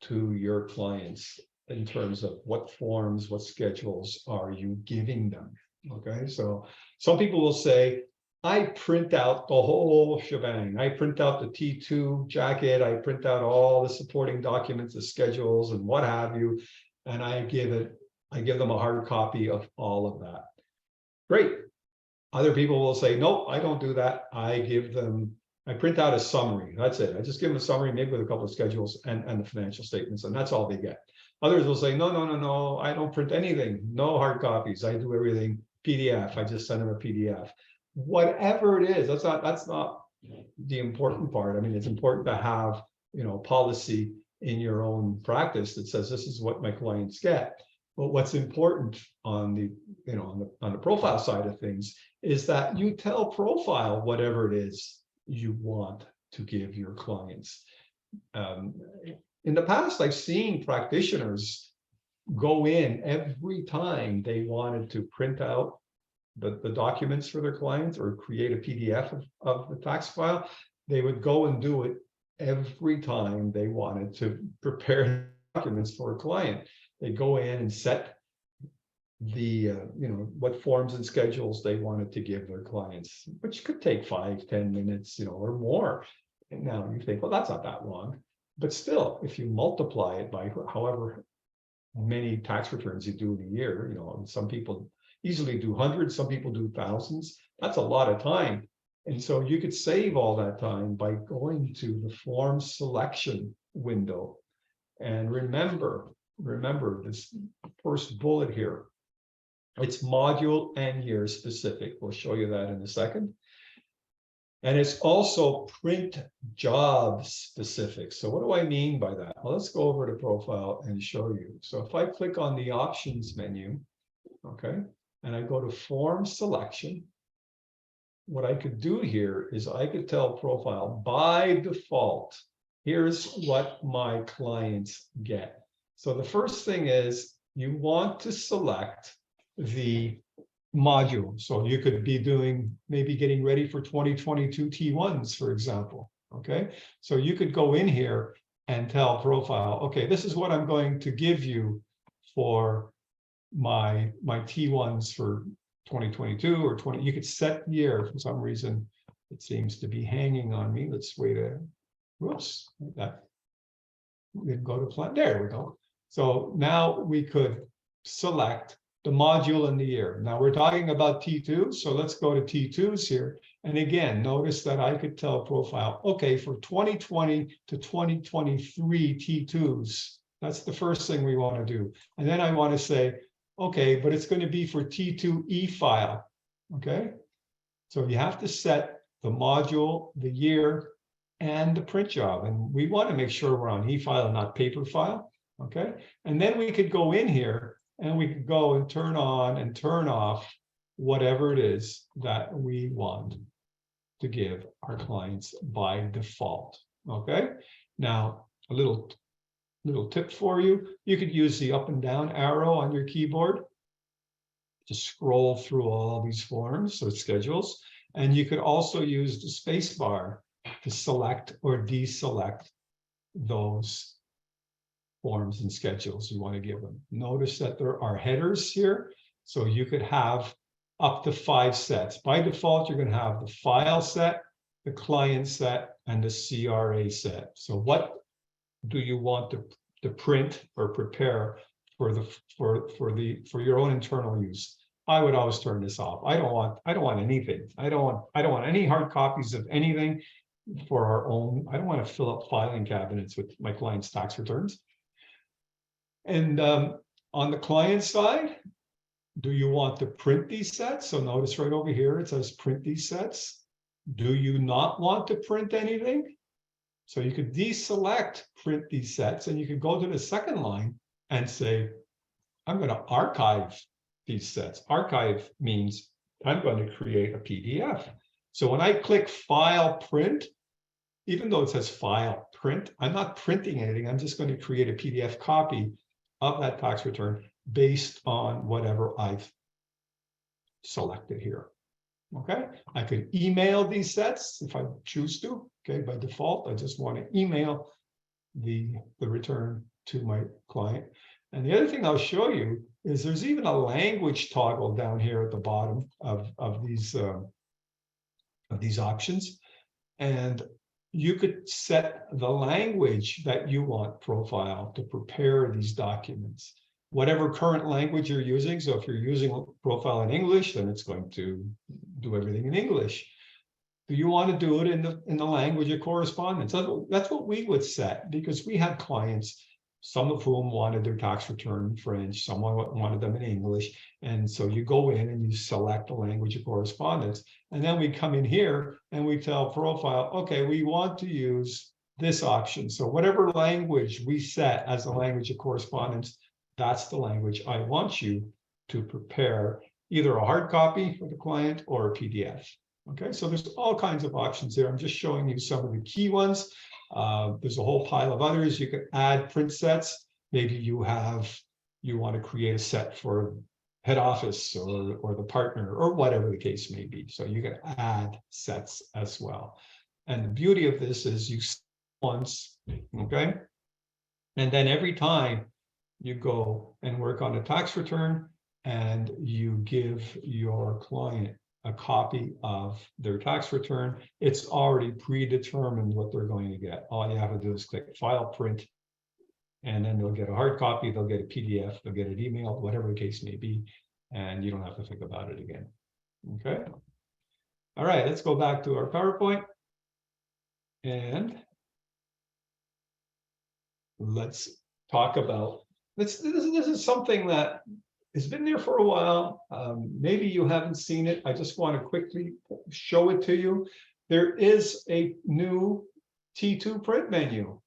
to your clients in terms of what forms, what schedules are you giving them. Okay, so some people will say, I print out the whole shebang. I print out the T2 jacket. I print out all the supporting documents, the schedules and what have you. And I give them a hard copy of all of that. Great. Other people will say, nope, I don't do that. I print out a summary. That's it. I just give them a summary, maybe with a couple of schedules and the financial statements, and that's all they get. Others will say, no, I don't print anything. No hard copies. I do everything PDF. I just send them a PDF. Whatever it is, that's not the important part. I mean, it's important to have, policy in your own practice that says this is what my clients get. But what's important on the, on the profile side of things is that you tell ProFile whatever it is you want to give your clients. In the past, I've seen practitioners go in every time they wanted to print out the documents for their clients or create a PDF of the tax file. They would go and do it every time they wanted to prepare documents for a client. They go in and set the what forms and schedules they wanted to give their clients, which could take 5-10 minutes, or more. And now you think, well, that's not that long, but still, if you multiply it by however many tax returns you do in a year, some people easily do hundreds, some people do thousands. That's a lot of time. And so you could save all that time by going to the form selection window. And remember this first bullet here. It's module and year specific. We'll show you that in a second. And it's also print job specific. So what do I mean by that? Well, let's go over to ProFile and show you. So if I click on the options menu, okay, and I go to form selection, what I could do here is I could tell ProFile by default, here's what my clients get. So the first thing is you want to select the module. So you could be maybe getting ready for 2022 T1s, for example. Okay, so you could go in here and tell ProFile, okay, this is what I'm going to give you for my T1s for 2022 or 20. You could set the year. For some reason it seems to be hanging on me. Let's wait whoops, that didn't go to plan. There we go. So now we could select the module and the year. Now we're talking about T2, so let's go to T2s here. And again, notice that I could tell ProFile, okay, for 2020 to 2023 T2s, that's the first thing we want to do. And then I want to say, Okay, but it's going to be for T2E file. Okay, so you have to set the module, the year, and the print job. And we want to make sure we're on e-file and not paper file. Okay, and then we could go in here and we could go and turn on and turn off whatever it is that we want to give our clients by default. Okay, now a little tip for you. You could use the up and down arrow on your keyboard to scroll through all these forms or schedules. And you could also use the space bar to select or deselect those forms and schedules you want to give them. Notice that there are headers here. So you could have up to 5 sets. By default, you're going to have the file set, the client set, and the CRA set. So what do you want to print or prepare for your own internal use? I would always turn this off. I don't want anything. I don't want any hard copies of anything for our own. I don't want to fill up filing cabinets with my client's tax returns. And on the client side, do you want to print these sets? So notice right over here, it says print these sets. Do you not want to print anything? So you could deselect print these sets, and you could go to the second line and say, I'm going to archive these sets. Archive means I'm going to create a PDF. So when I click File Print, even though it says File Print, I'm not printing anything. I'm just going to create a PDF copy of that tax return based on whatever I've selected here. Okay, I could email these sets if I choose to. Okay, by default, I just want to email the return to my client. And the other thing I'll show you is there's even a language toggle down here at the bottom of these options. And you could set the language that you want ProFile to prepare these documents, whatever current language you're using. So if you're using ProFile in English, then it's going to do everything in English. Do you want to do it in the language of correspondence? That's what we would set, because we had clients, some of whom wanted their tax return in French, some wanted them in English. And so you go in and you select the language of correspondence. And then we come in here and we tell ProFile, okay, we want to use this option. So whatever language we set as the language of correspondence, that's the language I want you to prepare either a hard copy for the client or a PDF. Okay, so there's all kinds of options there. I'm just showing you some of the key ones. There's a whole pile of others. You can add print sets. Maybe you want to create a set for head office or the partner or whatever the case may be. So you can add sets as well. And the beauty of this is you once, okay? And then every time you go and work on a tax return and you give your client a copy of their tax return, it's already predetermined what they're going to get. All you have to do is click File Print, and then they'll get a hard copy, they'll get a PDF, they'll get an email, whatever the case may be, and you don't have to think about it again. Okay. All right, let's go back to our PowerPoint. And let's talk about this. This is something that has been there for a while. Maybe you haven't seen it. I just want to quickly show it to you. There is a new T2 print menu.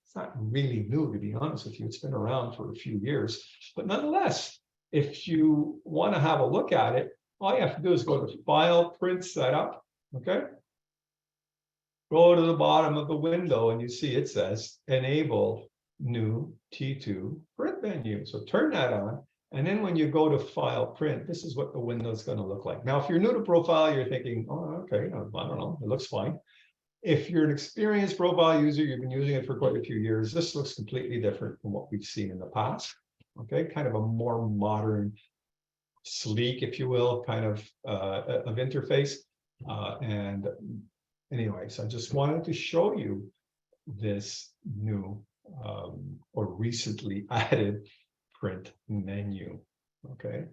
It's not really new, to be honest with you. It's been around for a few years, but nonetheless, if you want to have a look at it, all you have to do is go to File, Print Setup. Okay. Go to the bottom of the window and you see it says Enable New T2 Print Menu. So turn that on. And then when you go to File Print, this is what the window is going to look like. Now, if you're new to ProFile, you're thinking, oh, okay, I don't know, it looks fine. If you're an experienced ProFile user, you've been using it for quite a few years, this looks completely different from what we've seen in the past. Okay, kind of a more modern, sleek, if you will, kind of interface. And anyways, I just wanted to show you this new or recently added print menu. Okay.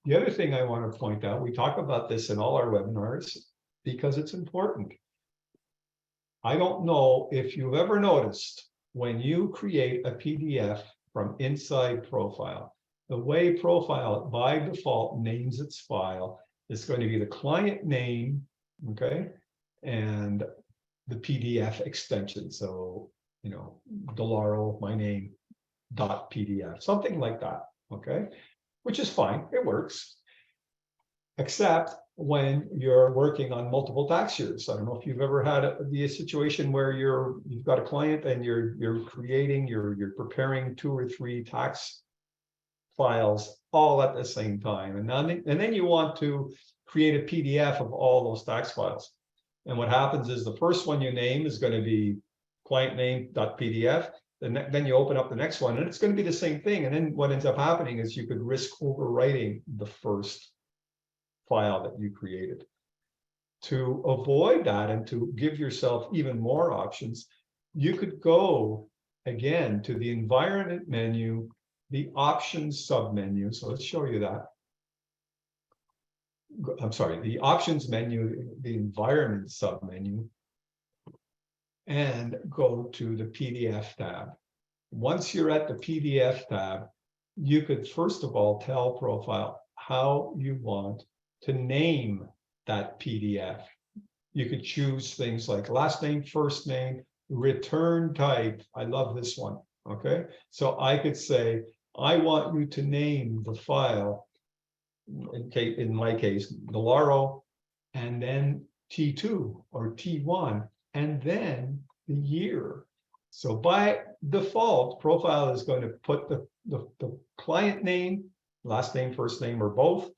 The other thing I want to point out, we talk about this in all our webinars because it's important. I don't know if you've ever noticed when you create a PDF from inside ProFile, the way ProFile by default names its file is going to be the client name, okay, and the PDF extension. So, Delaro, my name, .pdf, something like that, okay, which is fine, it works, except when you're working on multiple tax years. I don't know if you've ever had a situation where you've got a client and you're preparing 2 or 3 tax files all at the same time, and then you want to create a PDF of all those tax files. And what happens is the first one you name is going to be client name.pdf. Then you open up the next one and it's going to be the same thing. And then what ends up happening is you could risk overwriting the first file that you created. To avoid that and to give yourself even more options, you could go again to the environment menu, the options submenu. So let's show you that. I'm sorry, the options menu, the environment submenu, and go to the PDF tab. Once you're at the PDF tab, you could first of all tell ProFile how you want to name that PDF. You could choose things like last name, first name, return type. I love this one, okay? So I could say, I want you to name the file, in my case, Delaro, and then T2 or T1, and then the year. So by default, ProFile is going to put the client name, last name, first name, or both.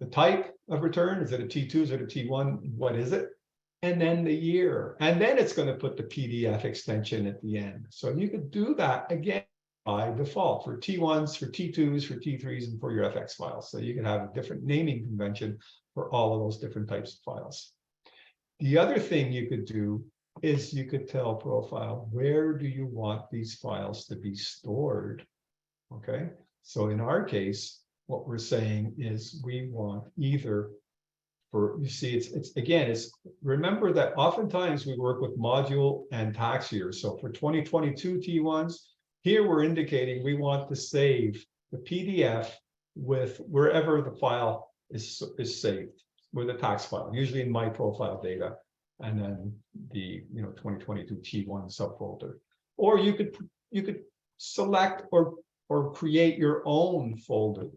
The type of return, is it a T2, is it a T1, what is it? And then the year. And then it's going to put the PDF extension at the end. So you could do that again by default for T1s, for T2s, for T3s, and for your FX files. So you can have a different naming convention for all of those different types of files. The other thing you could do is you could tell ProFile, where do you want these files to be stored? Okay, so in our case, what we're saying is we want either for, you see, it's remember that oftentimes we work with module and tax years. So for 2022 T1s, here we're indicating we want to save the PDF with wherever the file is saved, with a tax file, usually in my ProFile data, and then the 2022 T1 subfolder. Or you could select or create your own folder. In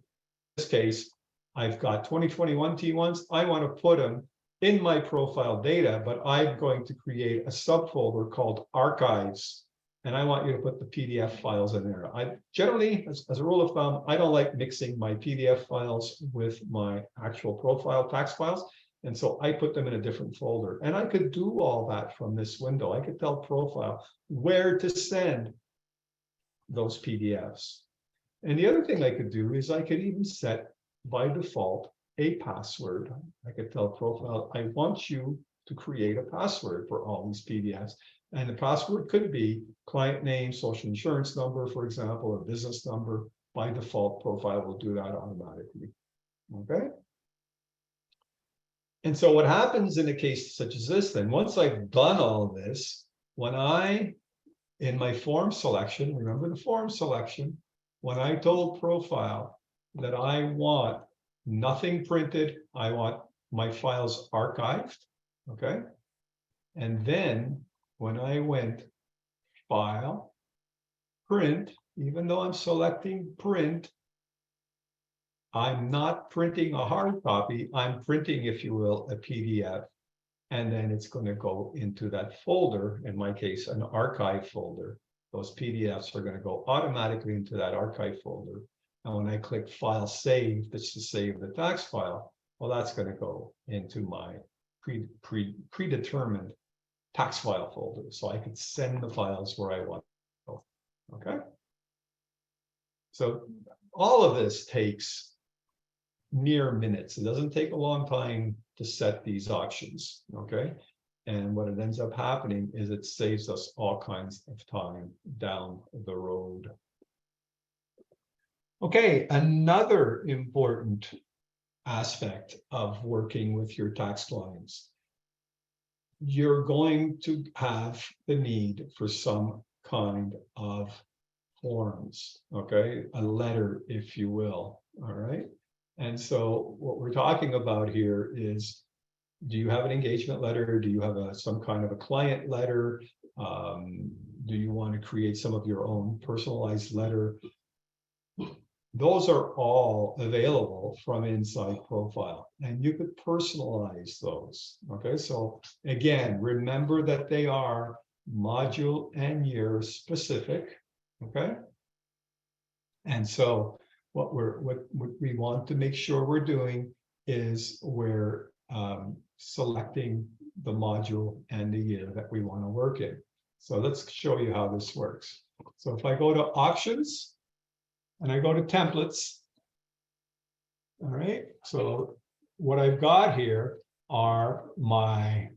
this case, I've got 2021 T1s. I want to put them in my ProFile data, but I'm going to create a subfolder called archives. And I want you to put the PDF files in there. I generally, as a rule of thumb, I don't like mixing my PDF files with my actual ProFile tax files. And so I put them in a different folder. And I could do all that from this window. I could tell ProFile where to send those PDFs. And the other thing I could do is I could even set by default a password. I could tell ProFile, I want you to create a password for all these PDFs. And the password could be client name, social insurance number, for example, or business number. By default, ProFile will do that automatically. Okay. And so what happens in a case such as this, then once I've done all this, when in my form selection, remember the form selection, when I told ProFile that I want nothing printed, I want my files archived, okay? And then when I went File, Print, even though I'm selecting Print, I'm not printing a hard copy, I'm printing, if you will, a PDF. And then it's going to go into that folder, in my case, an archive folder. Those PDFs are going to go automatically into that archive folder. And when I click File Save, that's to save the tax file, well, that's going to go into my predetermined tax file folder. So I could send the files where I want to go. Okay. So all of this takes near minutes. It doesn't take a long time to set these options, okay? And what it ends up happening is it saves us all kinds of time down the road. Okay, another important aspect of working with your tax clients. You're going to have the need for some kind of forms, okay? A letter, if you will, all right? And so what we're talking about here is, do you have an engagement letter? Do you have some kind of a client letter? Do you want to create some of your own personalized letter? Those are all available from inside ProFile, and you could personalize those. Okay, so again, remember that they are module and year specific. Okay, and so what we want to make sure we're doing is we're selecting the module and the year that we want to work in. So let's show you how this works. So if I go to options and I go to templates, all right, so what I've got here are my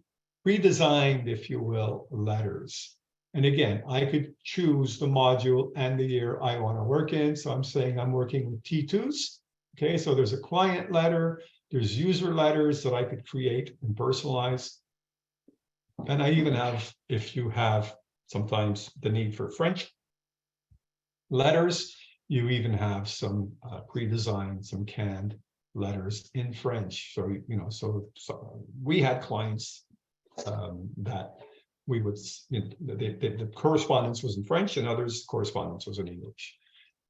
pre-designed, if you will, letters. And again, I could choose the module and the year I want to work in. So I'm saying I'm working with T2s. Okay, so there's a client letter, there's user letters that I could create and personalize. And I even have, if you have sometimes the need for French letters, you even have some pre-designed, some canned letters in French. So, you know, so we had clients that we would, you know, the correspondence was in French and others correspondence was in English.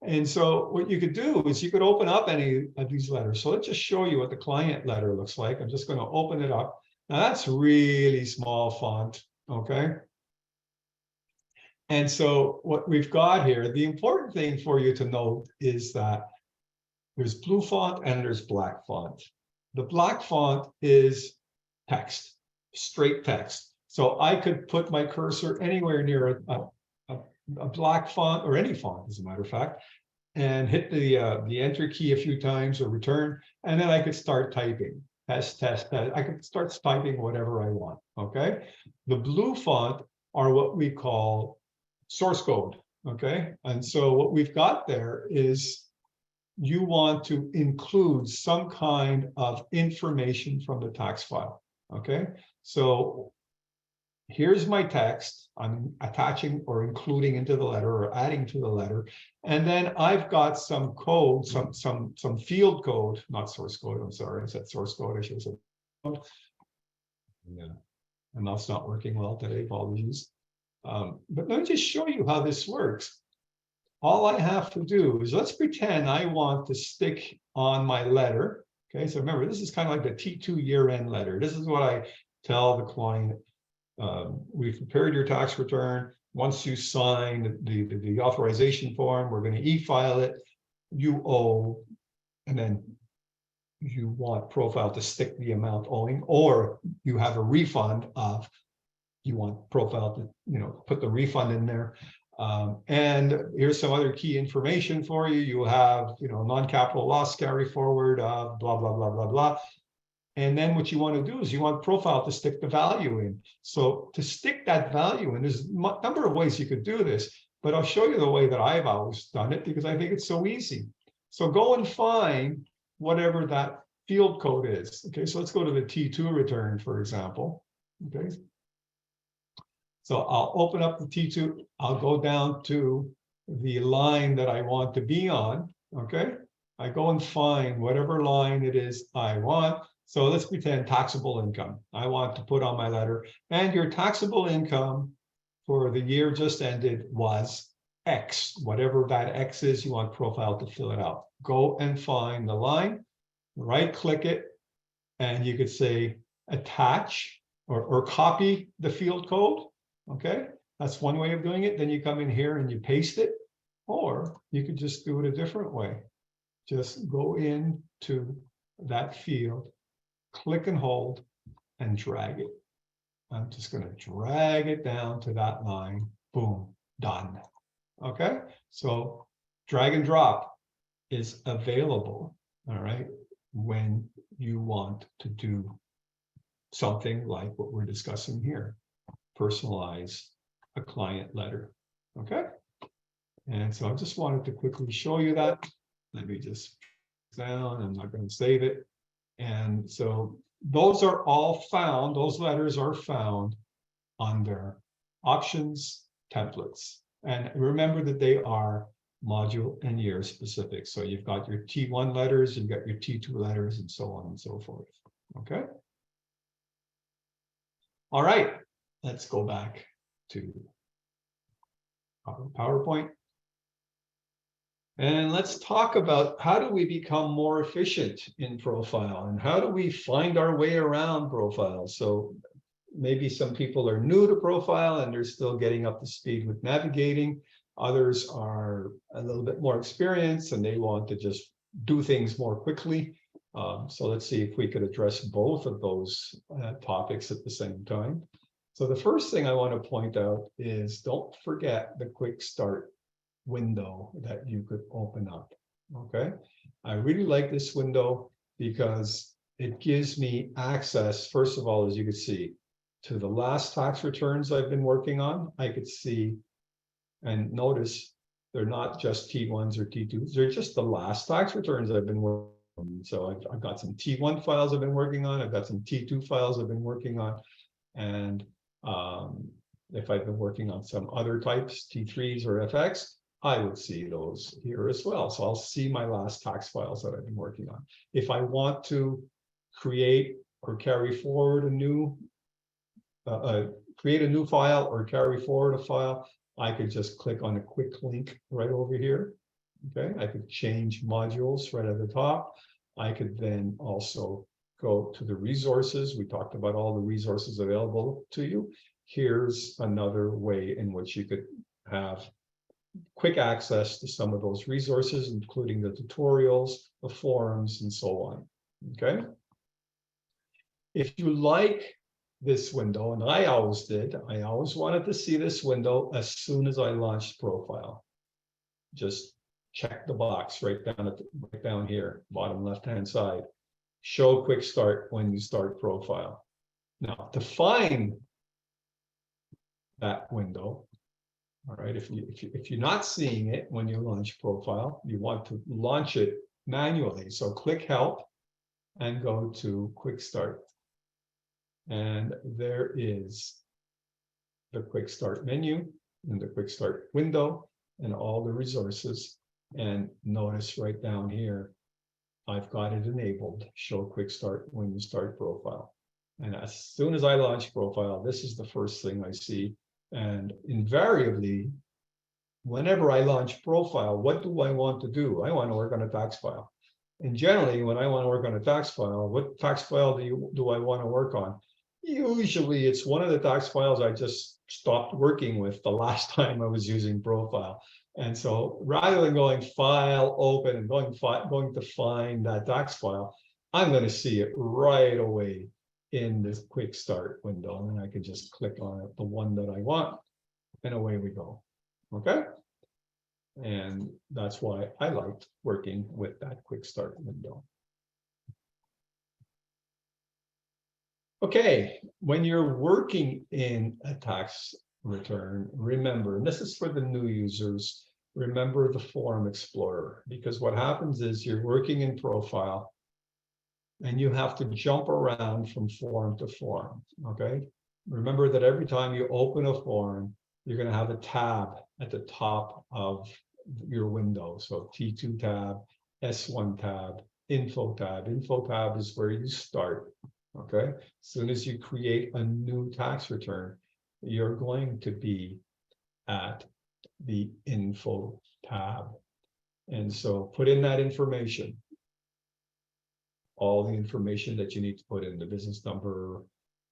And so what you could do is you could open up any of these letters. So let's just show you what the client letter looks like. I'm just going to open it up. Now that's really small font, okay? And so what we've got here, the important thing for you to note is that there's blue font and there's black font. The black font is text, straight text. So I could put my cursor anywhere near a black font, or any font, as a matter of fact, and hit the enter key a few times or return, and then I could start typing. Test. I could start typing whatever I want. Okay. The blue font are what we call source code. Okay. And so what we've got there is you want to include some kind of information from the tax file. Okay. So here's my text I'm attaching or including into the letter or adding to the letter. And then I've got some code, some field code, not source code. I'm sorry, I said source code. I should have said code. Yeah, and that's not working well today. Apologies. But let me just show you how this works. All I have to do is, let's pretend I want to stick on my letter. Okay, so remember, this is kind of like the T2 year-end letter. This is what I tell the client. We've prepared your tax return. Once you sign the authorization form, we're going to e-file it. You owe, and then you want ProFile to stick the amount owing, or you have a refund of, you want ProFile to, you know, put the refund in there. And here's some other key information for you. You have, you know, non-capital loss carry forward of blah, blah, blah, blah, blah. And then what you want to do is you want ProFile to stick the value in. So to stick that value in, there's a number of ways you could do this, but I'll show you the way that I've always done it because I think it's so easy. So go and find whatever that field code is. Okay, so let's go to the T2 return, for example. Okay. So I'll open up the T2. I'll go down to the line that I want to be on. Okay. I go and find whatever line it is I want. So let's pretend taxable income. I want to put on my letter, and your taxable income for the year just ended was X. Whatever that X is, you want ProFile to fill it out. Go and find the line, right click it, and you could say attach or copy the field code. Okay, that's one way of doing it. Then you come in here and you paste it, or you could just do it a different way. Just go into that field, click and hold, and drag it. I'm just going to drag it down to that line. Boom, done. Okay, so drag and drop is available, all right, when you want to do something like what we're discussing here, personalize a client letter. Okay, and so I just wanted to quickly show you that. Let me just down. I'm not going to save it. And so those are all found, those letters are found under options, templates. And remember that they are module and year specific. So you've got your T1 letters, you've got your T2 letters, and so on and so forth. Okay. All right, let's go back to our PowerPoint. And let's talk about how do we become more efficient in ProFile and how do we find our way around ProFile. So maybe some people are new to ProFile and they're still getting up to speed with navigating. Others are a little bit more experienced and they want to just do things more quickly. So let's see if we could address both of those topics at the same time. So the first thing I want to point out is don't forget the quick start window that you could open up. Okay, I really like this window because it gives me access, first of all, as you can see, to the last tax returns I've been working on. I could see and notice they're not just T1s or T2s, they're just the last tax returns I've been working on. So I've got some T1 files I've been working on, I've got some T2 files I've been working on, and if I've been working on some other types, T3s or FX, I would see those here as well. So I'll see my last tax files that I've been working on. If I want to create or carry forward a new, create a new file or carry forward a file, I could just click on a quick link right over here. Okay, I could change modules right at the top. I could then also go to the resources. We talked about all the resources available to you. Here's another way in which you could have quick access to some of those resources, including the tutorials, the forums, and so on. Okay. If you like this window, and I always did, I always wanted to see this window as soon as I launched ProFile. Just check the box right down here, bottom left-hand side. Show quick start when you start ProFile. Now, to find that window, all right, if you're not seeing it when you launch ProFile, you want to launch it manually. So click Help and go to Quick Start. And there is the Quick Start menu and the Quick Start window and all the resources. And notice right down here, I've got it enabled, show quick start when you start ProFile. And as soon as I launch ProFile, this is the first thing I see. And invariably, whenever I launch ProFile, what do I want to do? I want to work on a tax file. And generally, when I want to work on a tax file, what tax file do I want to work on? Usually it's one of the tax files I just stopped working with the last time I was using ProFile. And so rather than going file, open, and going to find that tax file, I'm going to see it right away in this quick start window. And I can just click on it, the one that I want, and away we go. Okay. And that's why I liked working with that quick start window. Okay, when you're working in a tax return, remember, and this is for the new users, remember the Form Explorer, because what happens is you're working in ProFile and you have to jump around from form to form, okay? Remember that every time you open a form, you're gonna have a tab at the top of your window. So T2 tab, S1 tab, Info tab. Info tab is where you start. Okay, as soon as you create a new tax return, you're going to be at the Info tab. And so put in that information, all the information that you need to put in, the business number,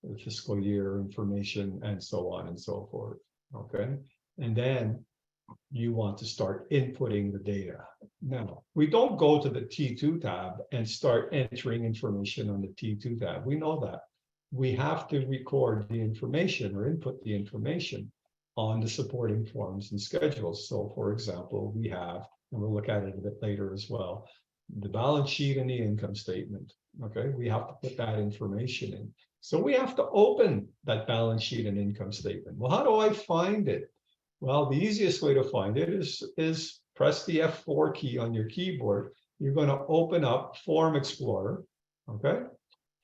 the fiscal year information, and so on and so forth. Okay, and then you want to start inputting the data. Now, we don't go to the T2 tab and start entering information on the T2 tab. We know that. We have to record the information or input the information on the supporting forms and schedules. So for example, we have, and we'll look at it a bit later as well, the balance sheet and the income statement. Okay, we have to put that information in. So we have to open that balance sheet and income statement. Well, how do I find it? Well, the easiest way to find it is press the F4 key on your keyboard. You're going to open up Form Explorer. Okay.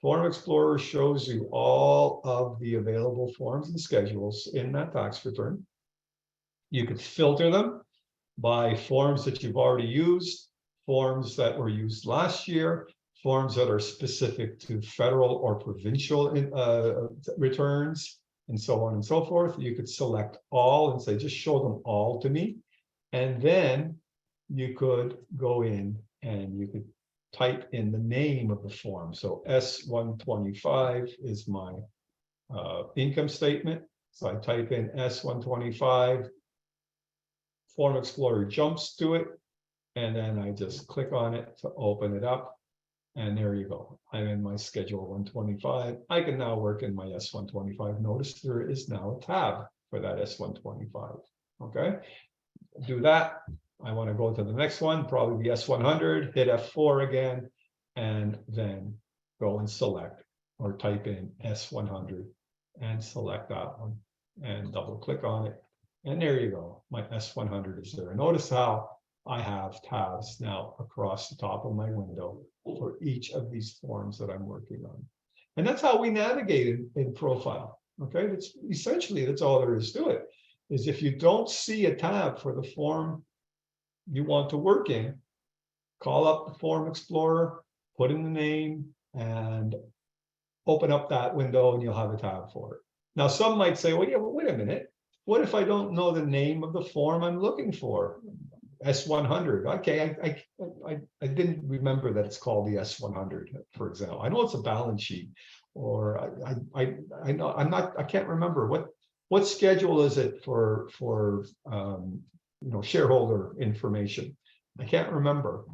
Form Explorer shows you all of the available forms and schedules in that tax return. You could filter them by forms that you've already used, forms that were used last year, forms that are specific to federal or provincial returns, and so on and so forth. You could select all and say, just show them all to me. And then you could go in and you could type in the name of the form. So S125 is my income statement. So I type in S125, Form Explorer jumps to it, and then I just click on it to open it up. And there you go. I'm in my Schedule 125. I can now work in my S125. Notice there is now a tab for that S125. Okay, do that. I want to go to the next one, probably the S100, hit F4 again, and then go and select or type in S100 and select that one and double click on it. And there you go. My S100 is there. Notice how I have tabs now across the top of my window for each of these forms that I'm working on. And that's how we navigate in ProFile. Okay, that's essentially, that's all there is to it. Is if you don't see a tab for the form you want to work in, call up the Form Explorer, put in the name, and open up that window, and you'll have a tab for it. Now, some might say, well, yeah, but wait a minute. What if I don't know the name of the form I'm looking for? S100. Okay, I didn't remember that it's called the S100, for example. I know it's a balance sheet, or I know I can't remember what schedule is it for shareholder information. I can't remember.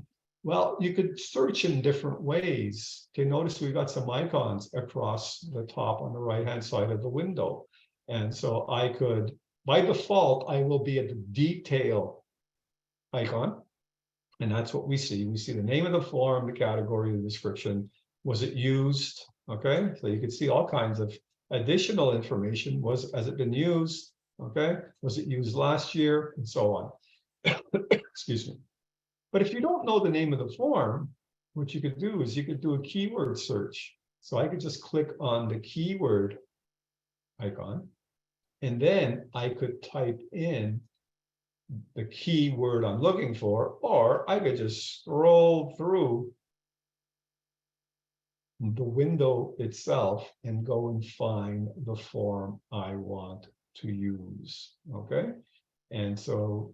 Well, you could search in different ways. Okay, notice we've got some icons across the top on the right-hand side of the window. And so I could, by default, I will be at the detail icon. And that's what we see. We see the name of the form, the category, the description. Was it used? Okay, so you can see all kinds of additional information. Has it been used? Okay, was it used last year? And so on. Excuse me. But if you don't know the name of the form, what you could do is you could do a keyword search. So I could just click on the keyword icon, and then I could type in the keyword I'm looking for, or I could just scroll through the window itself and go and find the form I want to use. Okay, and so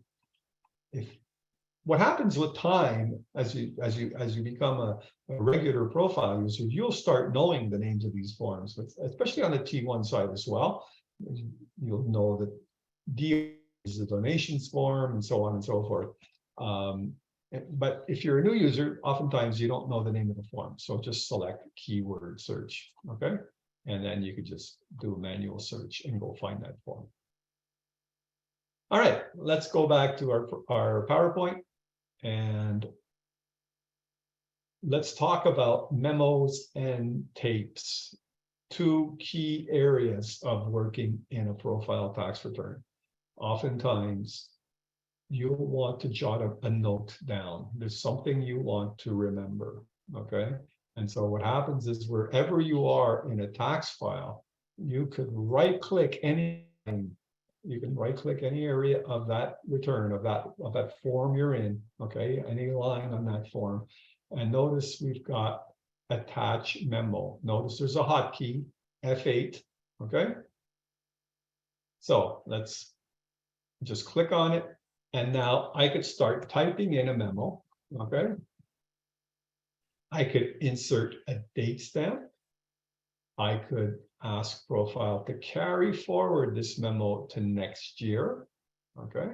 what happens with time, as you become a regular profile user, you'll start knowing the names of these forms, but especially on the T1 side as well. You'll know that D is the donations form, and so on and so forth. But if you're a new user, oftentimes you don't know the name of the form. So just select keyword search, okay? And then you could just do a manual search and go find that form. All right, let's go back to our PowerPoint, and let's talk about memos and tapes, two key areas of working in a profile tax return. Oftentimes, you'll want to jot a note down. There's something you want to remember, okay? And so what happens is wherever you are in a tax file, you could right-click any area of that return, of that form you're in, okay? Any line on that form. And notice we've got attach memo. Notice there's a hotkey, F8, okay? So let's just click on it. And now I could start typing in a memo, okay? I could insert a date stamp. I could ask ProFile to carry forward this memo to next year, okay?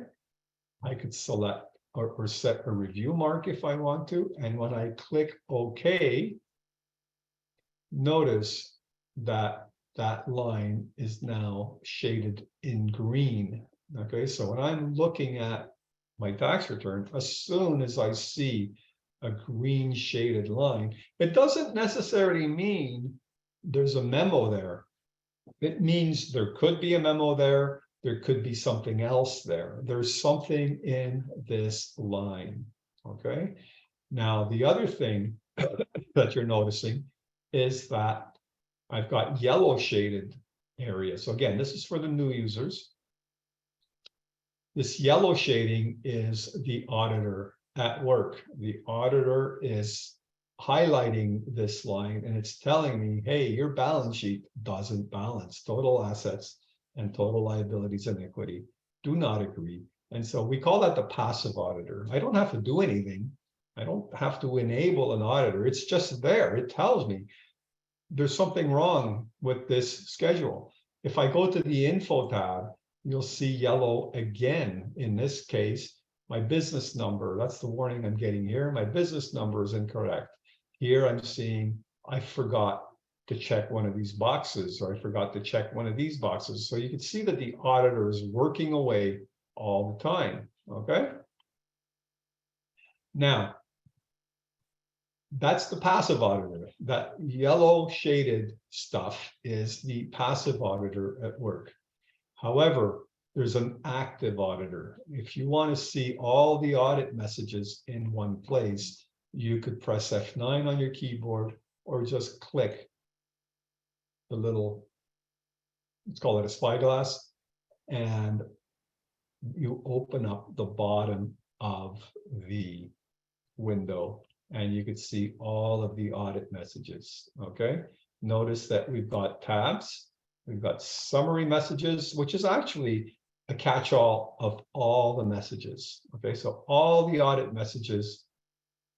I could select or set a review mark if I want to. And when I click OK, notice that that line is now shaded in green. Okay, so when I'm looking at my tax return, as soon as I see a green shaded line, it doesn't necessarily mean there's a memo there. It means there could be a memo there. There could be something else there. There's something in this line. Okay, now the other thing that you're noticing is that I've got yellow shaded areas. So again, this is for the new users. This yellow shading is the auditor at work. The auditor is highlighting this line and it's telling me, hey, your balance sheet doesn't balance. Total assets and total liabilities and equity do not agree. And so we call that the passive auditor. I don't have to do anything. I don't have to enable an auditor. It's just there. It tells me there's something wrong with this schedule. If I go to the info tab, you'll see yellow again. In this case, my business number, that's the warning I'm getting here. My business number is incorrect. Here I'm seeing I forgot to check one of these boxes, or I forgot to check one of these boxes. So you can see that the auditor is working away all the time, okay? Now, that's the passive auditor. That yellow shaded stuff is the passive auditor at work. However, there's an active auditor. If you want to see all the audit messages in one place, you could press F9 on your keyboard or just click the little, let's call it a spyglass, and you open up the bottom of the window and you could see all of the audit messages, okay? Notice that we've got tabs, we've got summary messages, which is actually a catch-all of all the messages, okay? So all the audit messages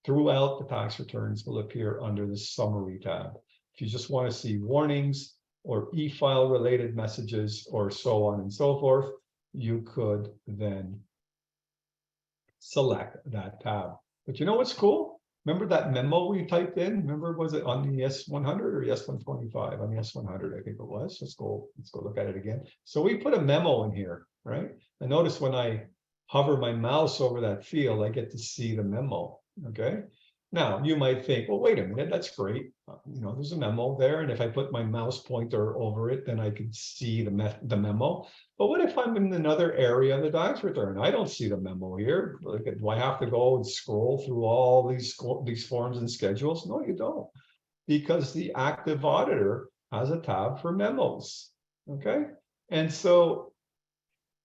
throughout the tax returns will appear under the summary tab. If you just want to see warnings or e-file related messages or so on and so forth, you could then select that tab. But you know what's cool? Remember that memo we typed in? Remember, was it on the S100 or the S125? On the S100, I think it was. Let's go look at it again. So we put a memo in here, right? And notice when I hover my mouse over that field, I get to see the memo, okay? Now, you might think, well, wait a minute, that's great. You know, there's a memo there, and if I put my mouse pointer over it, then I can see the memo. But what if I'm in another area of the tax return? I don't see the memo here. Like, do I have to go and scroll through all these forms and schedules? No, you don't, because the active auditor has a tab for memos, okay? And so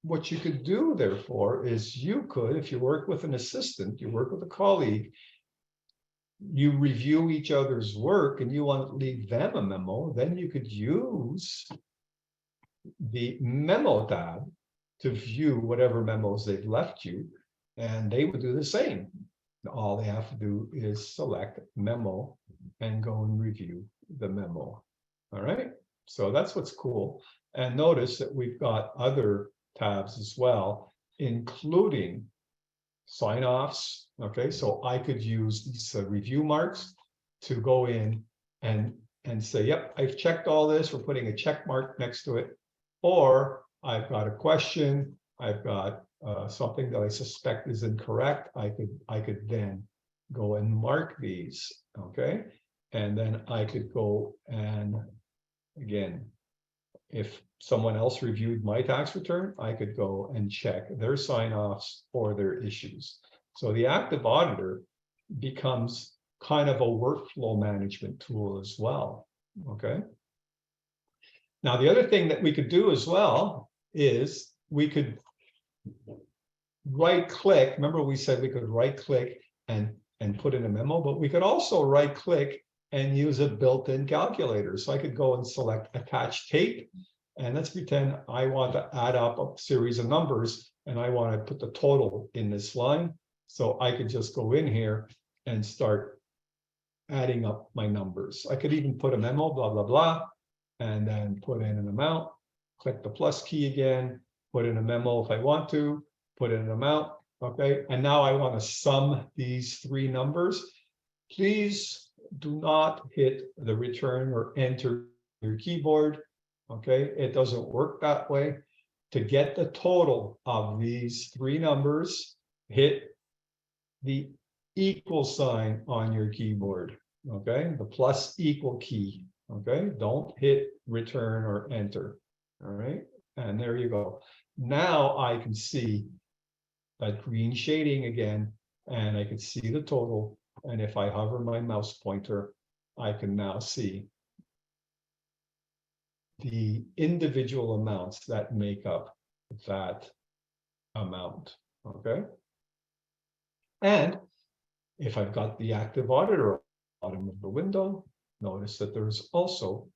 what you could do, therefore, is you could, if you work with an assistant, you work with a colleague, you review each other's work and you want to leave them a memo, then you could use the memo tab to view whatever memos they've left you, and they would do the same. All they have to do is select memo and go and review the memo. All right, so that's what's cool. And notice that we've got other tabs as well, including sign-offs. Okay, so I could use these review marks to go in and say, yep, I've checked all this. We're putting a check mark next to it. Or I've got a question, I've got something that I suspect is incorrect. I could then go and mark these, okay? And then I could go and, again, if someone else reviewed my tax return, I could go and check their sign-offs or their issues. So the active auditor becomes kind of a workflow management tool as well, okay? Now, the other thing that we could do as well is we could right-click. Remember, we said we could right-click and put in a memo, but we could also right-click and use a built-in calculator. So I could go and select attach tape, and let's pretend I want to add up a series of numbers, and I want to put the total in this line. So I could just go in here and start adding up my numbers. I could even put a memo, blah, blah, blah, and then put in an amount, click the plus key again, put in a memo if I want to, put in an amount, okay? And now I want to sum these three numbers. Please do not hit the return or enter your keyboard, okay? It doesn't work that way. To get the total of these three numbers, hit the equal sign on your keyboard, okay? The plus equal key. Okay, don't hit return or enter. All right, and there you go. Now I can see that green shading again, and I can see the total. And if I hover my mouse pointer, I can now see the individual amounts that make up that amount, okay? And if I've got the active auditor at the bottom of the window, notice that there's also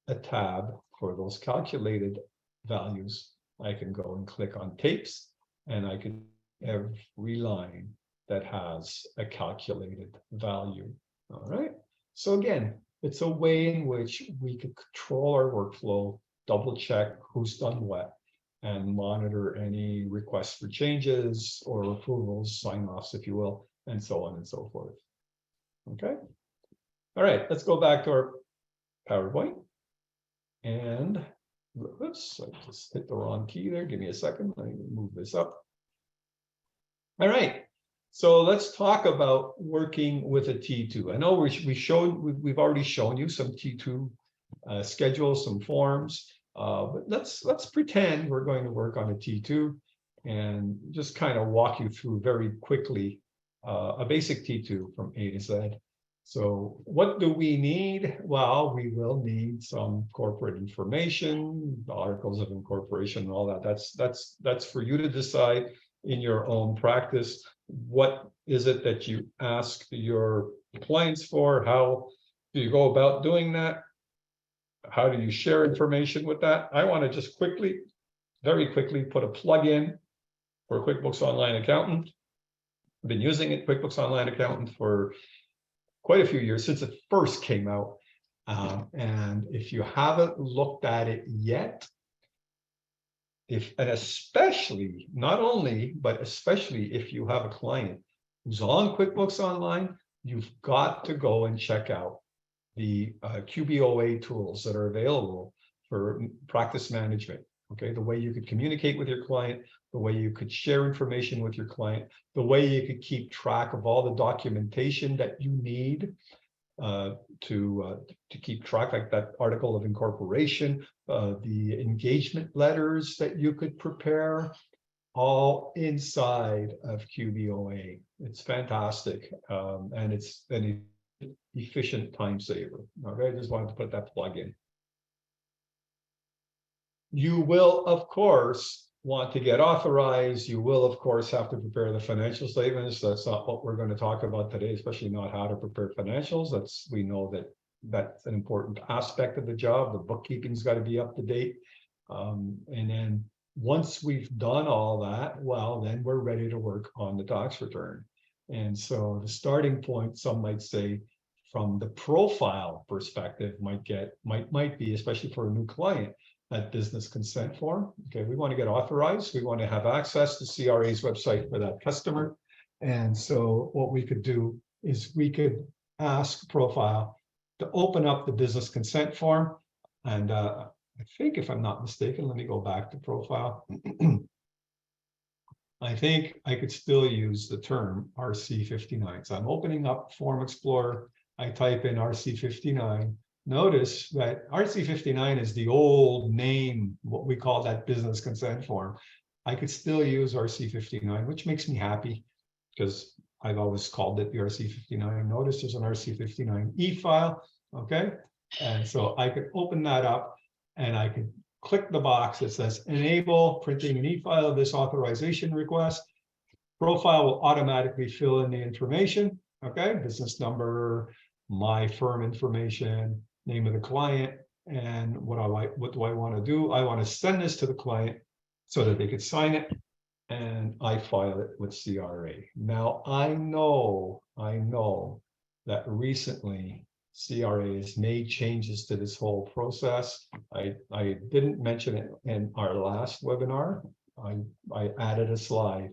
a tab for those calculated values. I can go and click on tapes, and I can every line that has a calculated value. All right. So again, it's a way in which we could control our workflow, double check who's done what, and monitor any requests for changes or approvals, sign-offs, if you will, and so on and so forth. Okay. All right, let's go back to our PowerPoint. And oops, I just hit the wrong key there. Give me a second. Let me move this up. All right. So let's talk about working with a T2. I know we've already shown you some T2 schedules, some forms, but let's pretend we're going to work on a T2 and just kind of walk you through very quickly a basic T2 from A to Z. So what do we need? Well, we will need some corporate information, articles of incorporation, and all that. That's for you to decide in your own practice. What is it that you ask your clients for? How do you go about doing that? How do you share information with that? I want to just quickly, very quickly, put a plug-in for QuickBooks Online Accountant. I've been using it, QuickBooks Online Accountant, for quite a few years, since it first came out. And if you haven't looked at it yet, and especially, not only, but especially if you have a client who's on QuickBooks Online, you've got to go and check out the QBOA tools that are available for practice management. Okay, the way you could communicate with your client, the way you could share information with your client, the way you could keep track of all the documentation that you need to keep track, like that article of incorporation, the engagement letters that you could prepare, all inside of QBOA. It's fantastic, and it's an efficient time saver. Okay, I just wanted to put that plug in. You will, of course, want to get authorized. You will, of course, have to prepare the financial statements. That's not what we're going to talk about today, especially not how to prepare financials. We know that that's an important aspect of the job. The bookkeeping's got to be up to date. And then once we've done all that, well, then we're ready to work on the tax return. And so the starting point, some might say, from the profile perspective, might be, especially for a new client, that business consent form. Okay, we want to get authorized. We want to have access to CRA's website for that customer. And so what we could do is we could ask ProFile to open up the business consent form. And I think, if I'm not mistaken, let me go back to ProFile. I think I could still use the term RC59. So I'm opening up Form Explorer. I type in RC59. Notice that RC59 is the old name, what we call that business consent form. I could still use RC59, which makes me happy because I've always called it the RC59. Notice there's an RC59 e-file, okay? And so I could open that up and I could click the box that says enable printing an e-file of this authorization request. ProFile will automatically fill in the information, okay? Business number, my firm information, name of the client, and what do I want to do? I want to send this to the client so that they could sign it, and I file it with CRA. Now I know that recently CRA has made changes to this whole process. I didn't mention it in our last webinar. I added a slide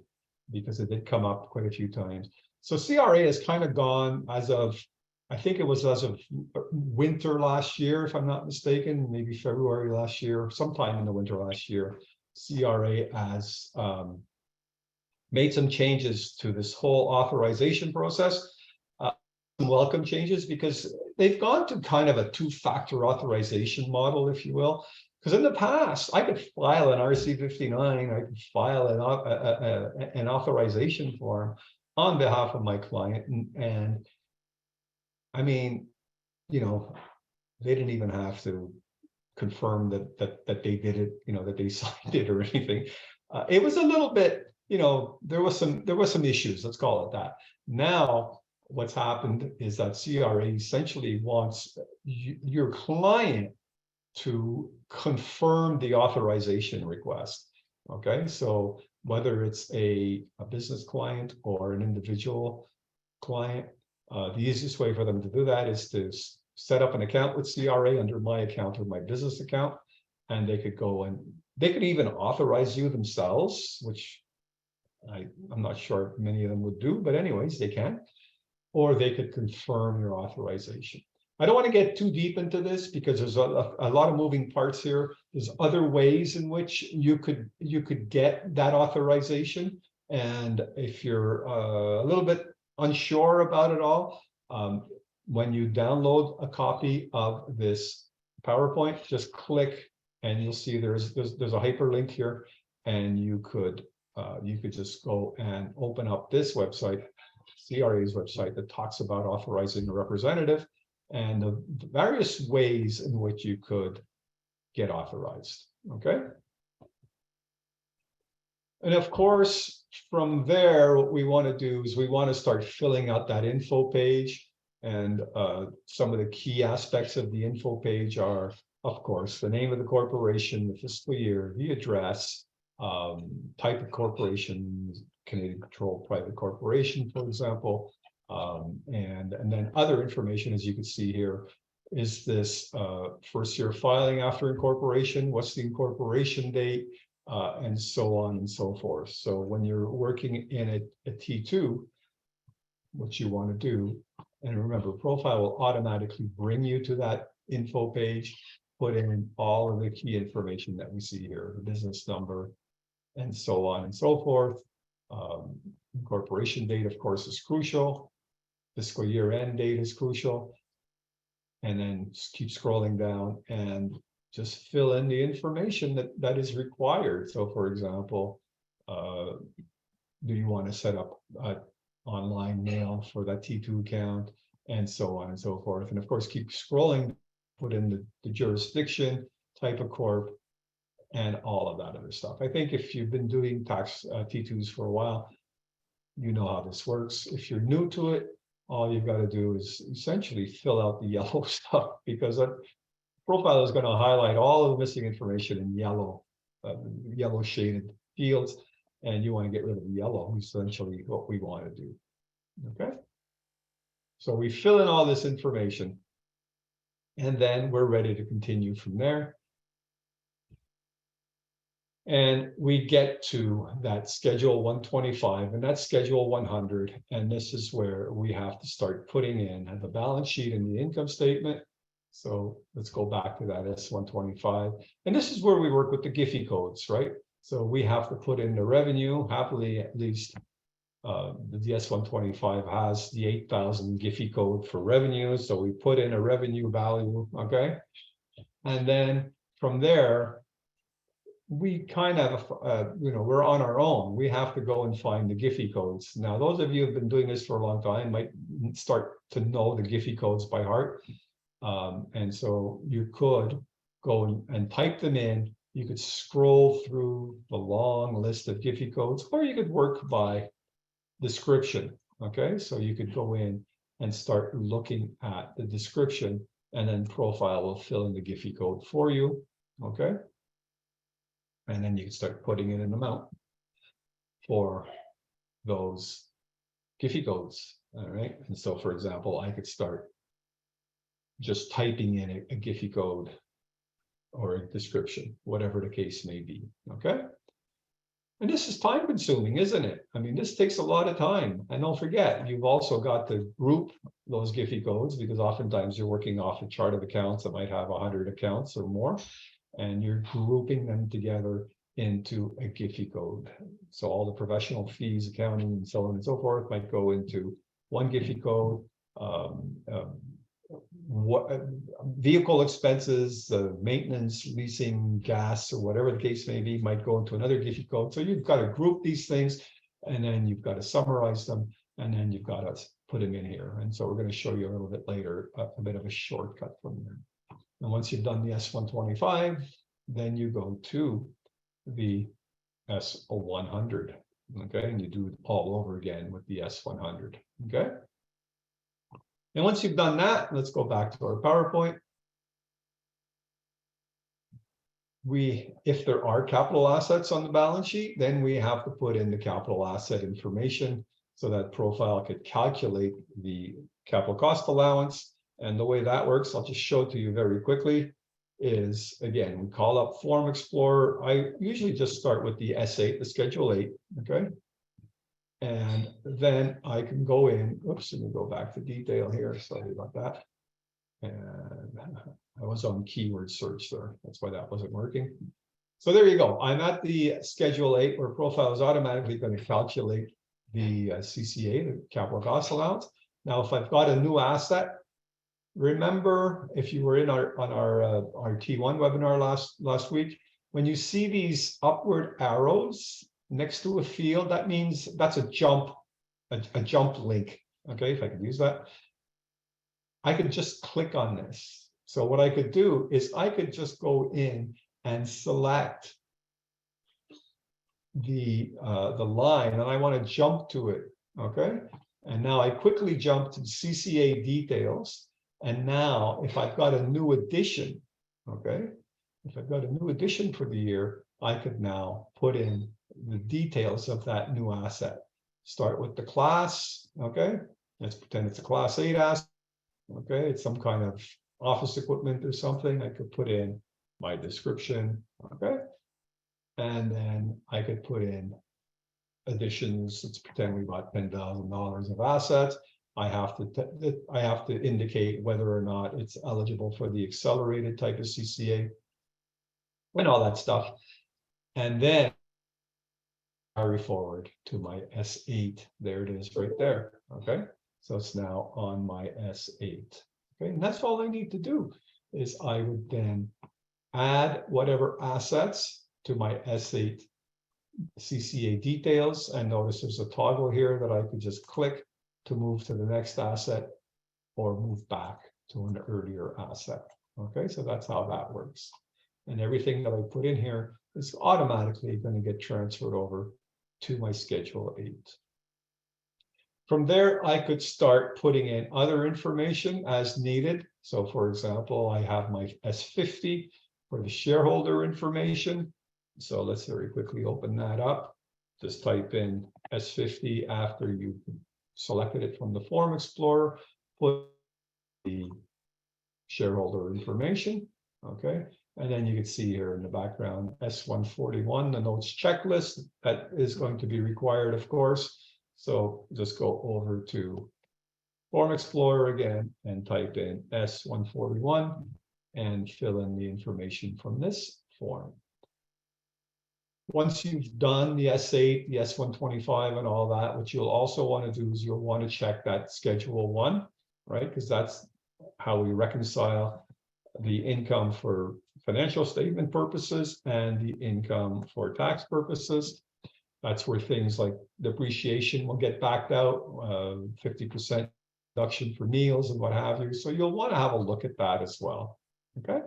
because it did come up quite a few times. So CRA has kind of gone as of, I think it was as of winter last year, if I'm not mistaken, maybe February last year, sometime in the winter last year, CRA has made some changes to this whole authorization process. Some welcome changes, because they've gone to kind of a two-factor authorization model, if you will. Because in the past, I could file an RC59, I could file an authorization form on behalf of my client, and I mean, you know, they didn't even have to confirm that they did it, you know, that they signed it or anything. It was a little bit, there was some issues, let's call it that. Now, what's happened is that CRA essentially wants your client to confirm the authorization request. Okay, so whether it's a business client or an individual client, the easiest way for them to do that is to set up an account with CRA under my account or my business account, and they could go and they could even authorize you themselves, which I'm not sure many of them would do, but anyways, they can, or they could confirm your authorization. I don't want to get too deep into this because there's a lot of moving parts here. There's other ways in which you could get that authorization. And if you're a little bit unsure about it all, when you download a copy of this PowerPoint, just click and you'll see there's a hyperlink here, and you could just go and open up this website, CRA's website, that talks about authorizing a representative and the various ways in which you could get authorized. Okay. And of course, from there, what we want to do is we want to start filling out that info page. And some of the key aspects of the info page are, of course, the name of the corporation, the fiscal year, the address, type of corporation, Canadian controlled private corporation, for example, and then other information, as you can see here. Is this first year filing after incorporation? What's the incorporation date? And so on and so forth. So when you're working in a T2, what you want to do, and remember, ProFile will automatically bring you to that info page, put in all of the key information that we see here, the business number, and so on and so forth. Incorporation date, of course, is crucial. Fiscal year end date is crucial. And then just keep scrolling down and just fill in the information that is required. So for example, do you want to set up online mail for that T2 account, and so on and so forth. And of course, keep scrolling, put in the jurisdiction, type of corp, and all of that other stuff. I think if you've been doing tax T2s for a while, you know how this works. If you're new to it, all you've got to do is essentially fill out the yellow stuff, because that ProFile is going to highlight all of the missing information in yellow, yellow shaded fields, and you want to get rid of the yellow, essentially what we want to do. Okay. So we fill in all this information, and then we're ready to continue from there. And we get to that schedule 125, and that's schedule 100. And this is where we have to start putting in the balance sheet and the income statement. So let's go back to that S125. And this is where we work with the Giphy codes, right? So we have to put in the revenue. Happily, at least the S125 has the 8,000 Giphy code for revenue. So we put in a revenue value, okay? And then from there, we kind of, we're on our own. We have to go and find the Giphy codes. Now, those of you who have been doing this for a long time might start to know the Giphy codes by heart. And so you could go and type them in. You could scroll through the long list of Giphy codes, or you could work by description. Okay, so you could go in and start looking at the description, and then ProFile will fill in the Giphy code for you. Okay. And then you can start putting in an amount for those Giphy codes. All right. And so, for example, I could start just typing in a Giphy code or a description, whatever the case may be. Okay. And this is time consuming, isn't it? I mean, this takes a lot of time. And don't forget, you've also got to group those Giphy codes, because oftentimes you're working off a chart of accounts that might have 100 accounts or more, and you're grouping them together into a Giphy code. So all the professional fees, accounting, and so on and so forth might go into one Giphy code. Vehicle expenses, maintenance, leasing, gas, or whatever the case may be, might go into another Giphy code. So you've got to group these things, and then you've got to summarize them, and then you've got to put them in here. And so we're going to show you a little bit later a bit of a shortcut from there. And once you've done the S125, then you go to the S100. Okay, and you do it all over again with the S100. Okay. And once you've done that, let's go back to our PowerPoint. If there are capital assets on the balance sheet, then we have to put in the capital asset information so that ProFile could calculate the capital cost allowance. And the way that works, I'll just show it to you very quickly, is again, we call up Form Explorer. I usually just start with the S8, the Schedule 8, okay? And then I can go in, oops, let me go back to detail here, sorry about that. And I was on keyword search there, that's why that wasn't working. So there you go, I'm at the Schedule 8 where ProFile is automatically going to calculate the CCA, the capital cost allowance. Now, if I've got a new asset, remember, if you were in our T1 webinar last week, when you see these upward arrows next to a field, that means that's a jump link. Okay, if I could use that, I could just click on this. So what I could do is I could just go in and select the line, and I want to jump to it. Okay, and now I quickly jump to CCA details. And now, if I've got a new addition, okay, if I've got a new addition for the year, I could now put in the details of that new asset. Start with the class, okay? Let's pretend it's a Class 8 asset, okay? It's some kind of office equipment or something. I could put in my description, okay? And then I could put in additions. Let's pretend we bought $10,000 of assets. I have to indicate whether or not it's eligible for the accelerated type of CCA and all that stuff. And then carry forward to my S8. There it is right there. Okay. So it's now on my S8. Okay. And that's all I need to do is I would then add whatever assets to my S8 CCA details. And notice there's a toggle here that I could just click to move to the next asset or move back to an earlier asset. Okay, so that's how that works. And everything that I put in here is automatically going to get transferred over to my Schedule 8. From there, I could start putting in other information as needed. So for example, I have my S50 for the shareholder information. So let's very quickly open that up. Just type in S50 after you selected it from the Form Explorer, put the shareholder information, okay? And then you can see here in the background, S141, the notes checklist, that is going to be required, of course. So just go over to Form Explorer again and type in S141 and fill in the information from this form. Once you've done the S8, the S125 and all that, what you'll also want to do is you'll want to check that Schedule 1, right? Because that's how we reconcile the income for financial statement purposes and the income for tax purposes. That's where things like depreciation will get backed out, 50% deduction for meals and what have you. So you'll want to have a look at that as well, okay?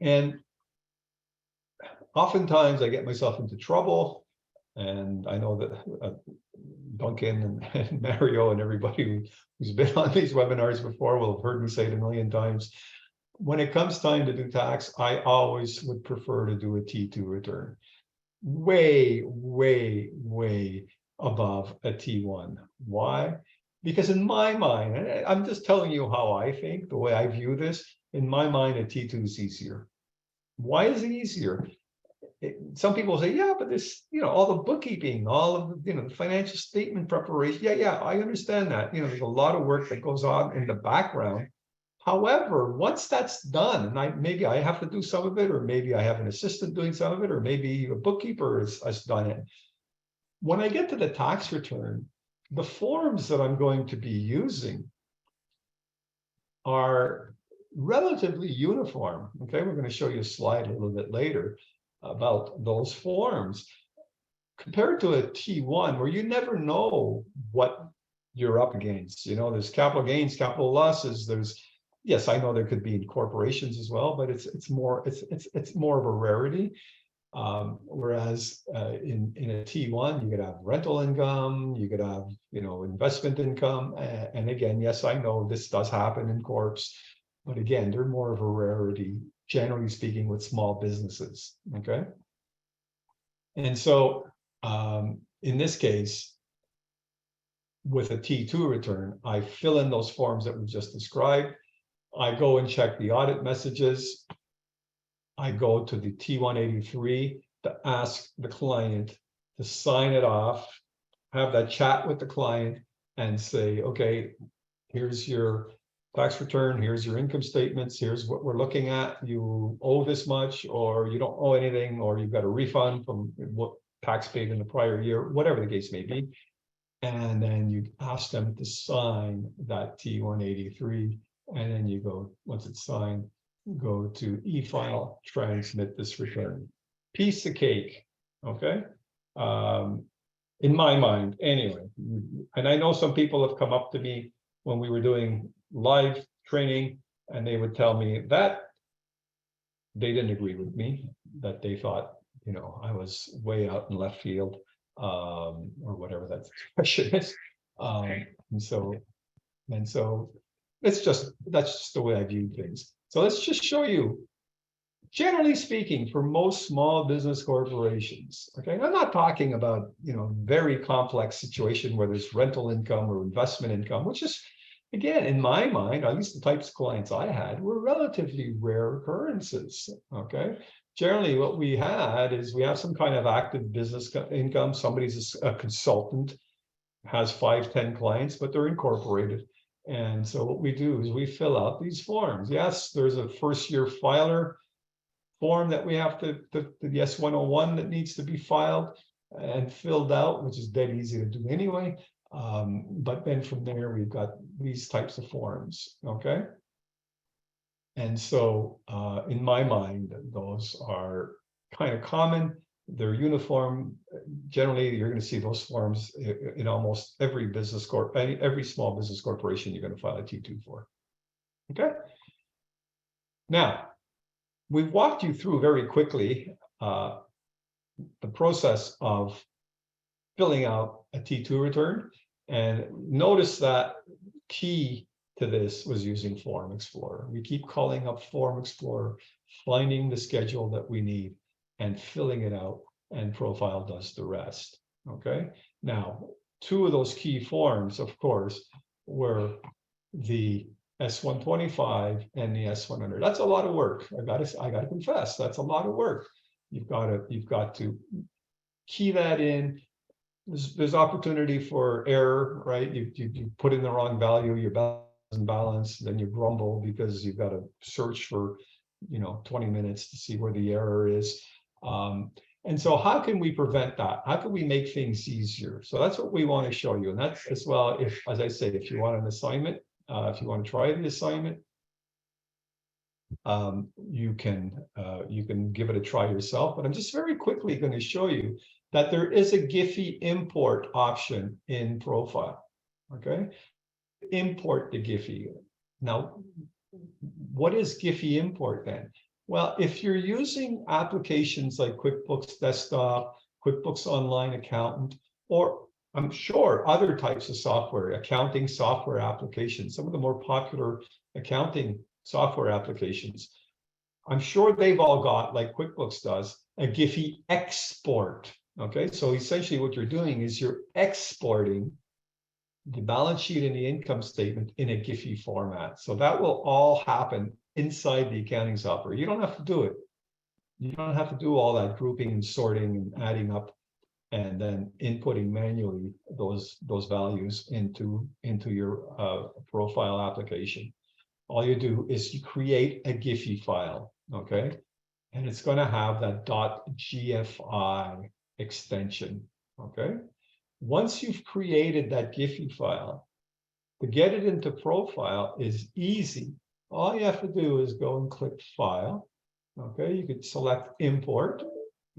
And oftentimes I get myself into trouble, and I know that Duncan and Mario and everybody who's been on these webinars before will have heard me say it a million times. When it comes time to do tax, I always would prefer to do a T2 return. Way, way, way above a T1. Why? Because in my mind, and I'm just telling you how I think, the way I view this, in my mind, a T2 is easier. Why is it easier? Some people say, yeah, but this, all the bookkeeping, all of the, the financial statement preparation. Yeah, I understand that. There's a lot of work that goes on in the background. However, once that's done, and maybe I have to do some of it, or maybe I have an assistant doing some of it, or maybe a bookkeeper has done it. When I get to the tax return, the forms that I'm going to be using are relatively uniform. Okay, we're going to show you a slide a little bit later about those forms compared to a T1 where you never know what you're up against. There's capital gains, capital losses. Yes, I know there could be in corporations as well, but it's more of a rarity. Whereas in a T1, you could have rental income, you could have, investment income. And again, yes, I know this does happen in corps, but again, they're more of a rarity, generally speaking, with small businesses. Okay. And so in this case, with a T2 return, I fill in those forms that we just described. I go and check the audit messages. I go to the T183 to ask the client to sign it off, have that chat with the client and say, okay, here's your tax return, here's your income statements, here's what we're looking at. You owe this much, or you don't owe anything, or you've got a refund from what tax paid in the prior year, whatever the case may be. And then you ask them to sign that T183. And then you go, once it's signed, go to e-file, transmit this return. Piece of cake, okay? In my mind, anyway. And I know some people have come up to me when we were doing live training, and they would tell me that they didn't agree with me, that they thought, I was way out in left field, or whatever that expression is. And so that's just the way I view things. So let's just show you, generally speaking, for most small business corporations, okay, I'm not talking about, very complex situation where there's rental income or investment income, which is, again, in my mind, at least the types of clients I had, were relatively rare occurrences, okay? Generally, what we had is we have some kind of active business income. Somebody's a consultant, has 5-10 clients, but they're incorporated. And so what we do is we fill out these forms. Yes, there's a first-year filer form that we have to, the S101 that needs to be filed and filled out, which is dead easy to do anyway. But then from there, we've got these types of forms, okay? And so in my mind, those are kind of common. They're uniform. Generally, you're going to see those forms in almost every business every small business corporation you're going to file a T2 for. Okay. Now, we've walked you through very quickly the process of filling out a T2 return, and notice that key to this was using Form Explorer. We keep calling up Form Explorer, finding the schedule that we need and filling it out, and ProFile does the rest. Okay. Now, two of those key forms, of course, were the S125 and the S100. That's a lot of work. I gotta confess, that's a lot of work. You've got to key that in. There's opportunity for error, right? You put in the wrong value, your balance, then you grumble because you've got to search for 20 minutes to see where the error is. And so how can we prevent that? How can we make things easier? So that's what we want to show you. And that's as well, if, as I say, if you want an assignment, if you want to try the assignment, you can give it a try yourself. But I'm just very quickly going to show you that there is a Giphy import option in ProFile. Okay, import the Giphy. Now, what is Giphy import then? Well, if you're using applications like QuickBooks Desktop, QuickBooks Online Accountant, or I'm sure other types of software, accounting software applications, some of the more popular accounting software applications, I'm sure they've all got, like QuickBooks does, a Giphy export. Okay, so essentially what you're doing is you're exporting the balance sheet and the income statement in a Giphy format. So that will all happen inside the accounting software. You don't have to do it. You don't have to do all that grouping and sorting and adding up and then inputting manually those values into your ProFile application. All you do is you create a Giphy file, okay? And it's going to have that .gfi extension, okay? Once you've created that Giphy file, to get it into ProFile is easy. All you have to do is go and click File. Okay, you could select Import.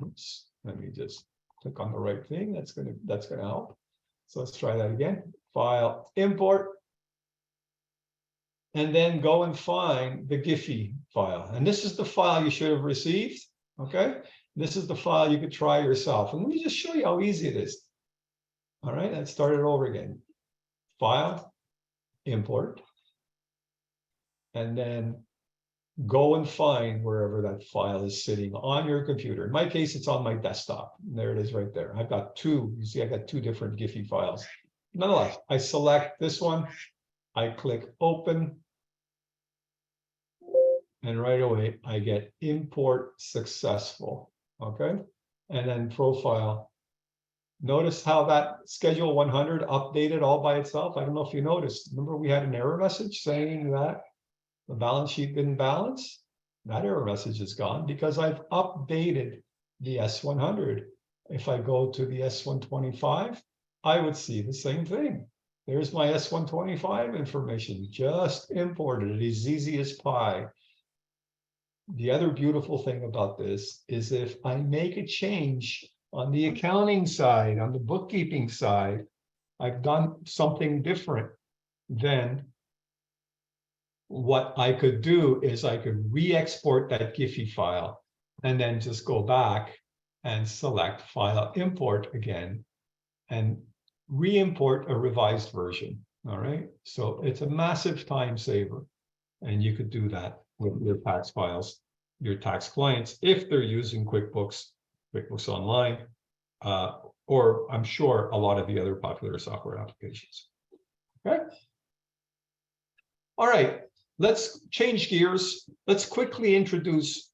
Oops, let me just click on the right thing. That's gonna help. So let's try that again. File, Import, and then go and find the Giphy file. And this is the file you should have received. Okay, This is the file you could try yourself. And let me just show you how easy it is. All right, let's start it over again. File, import, and then go and find wherever that file is sitting on your computer. In my case, it's on my desktop. There it is right there. I've got two. You see, I got two different Giphy files. Nonetheless, I select this one. I click open. And right away, I get import successful. Okay. And then profile. Notice how that schedule 100 updated all by itself. I don't know if you noticed. Remember, we had an error message saying that the balance sheet didn't balance. That error message is gone because I've updated the S100. If I go to the S125, I would see the same thing. There's my S125 information, just imported. It is easy as pie. The other beautiful thing about this is if I make a change on the accounting side, on the bookkeeping side, I've done something different than what I could do is I could re-export that Giphy file and then just go back and select File Import again and re-import a revised version. All right, so it's a massive time saver, and you could do that with your tax files, your tax clients, if they're using QuickBooks, QuickBooks Online, or I'm sure a lot of the other popular software applications. Okay. All right, let's change gears. Let's quickly introduce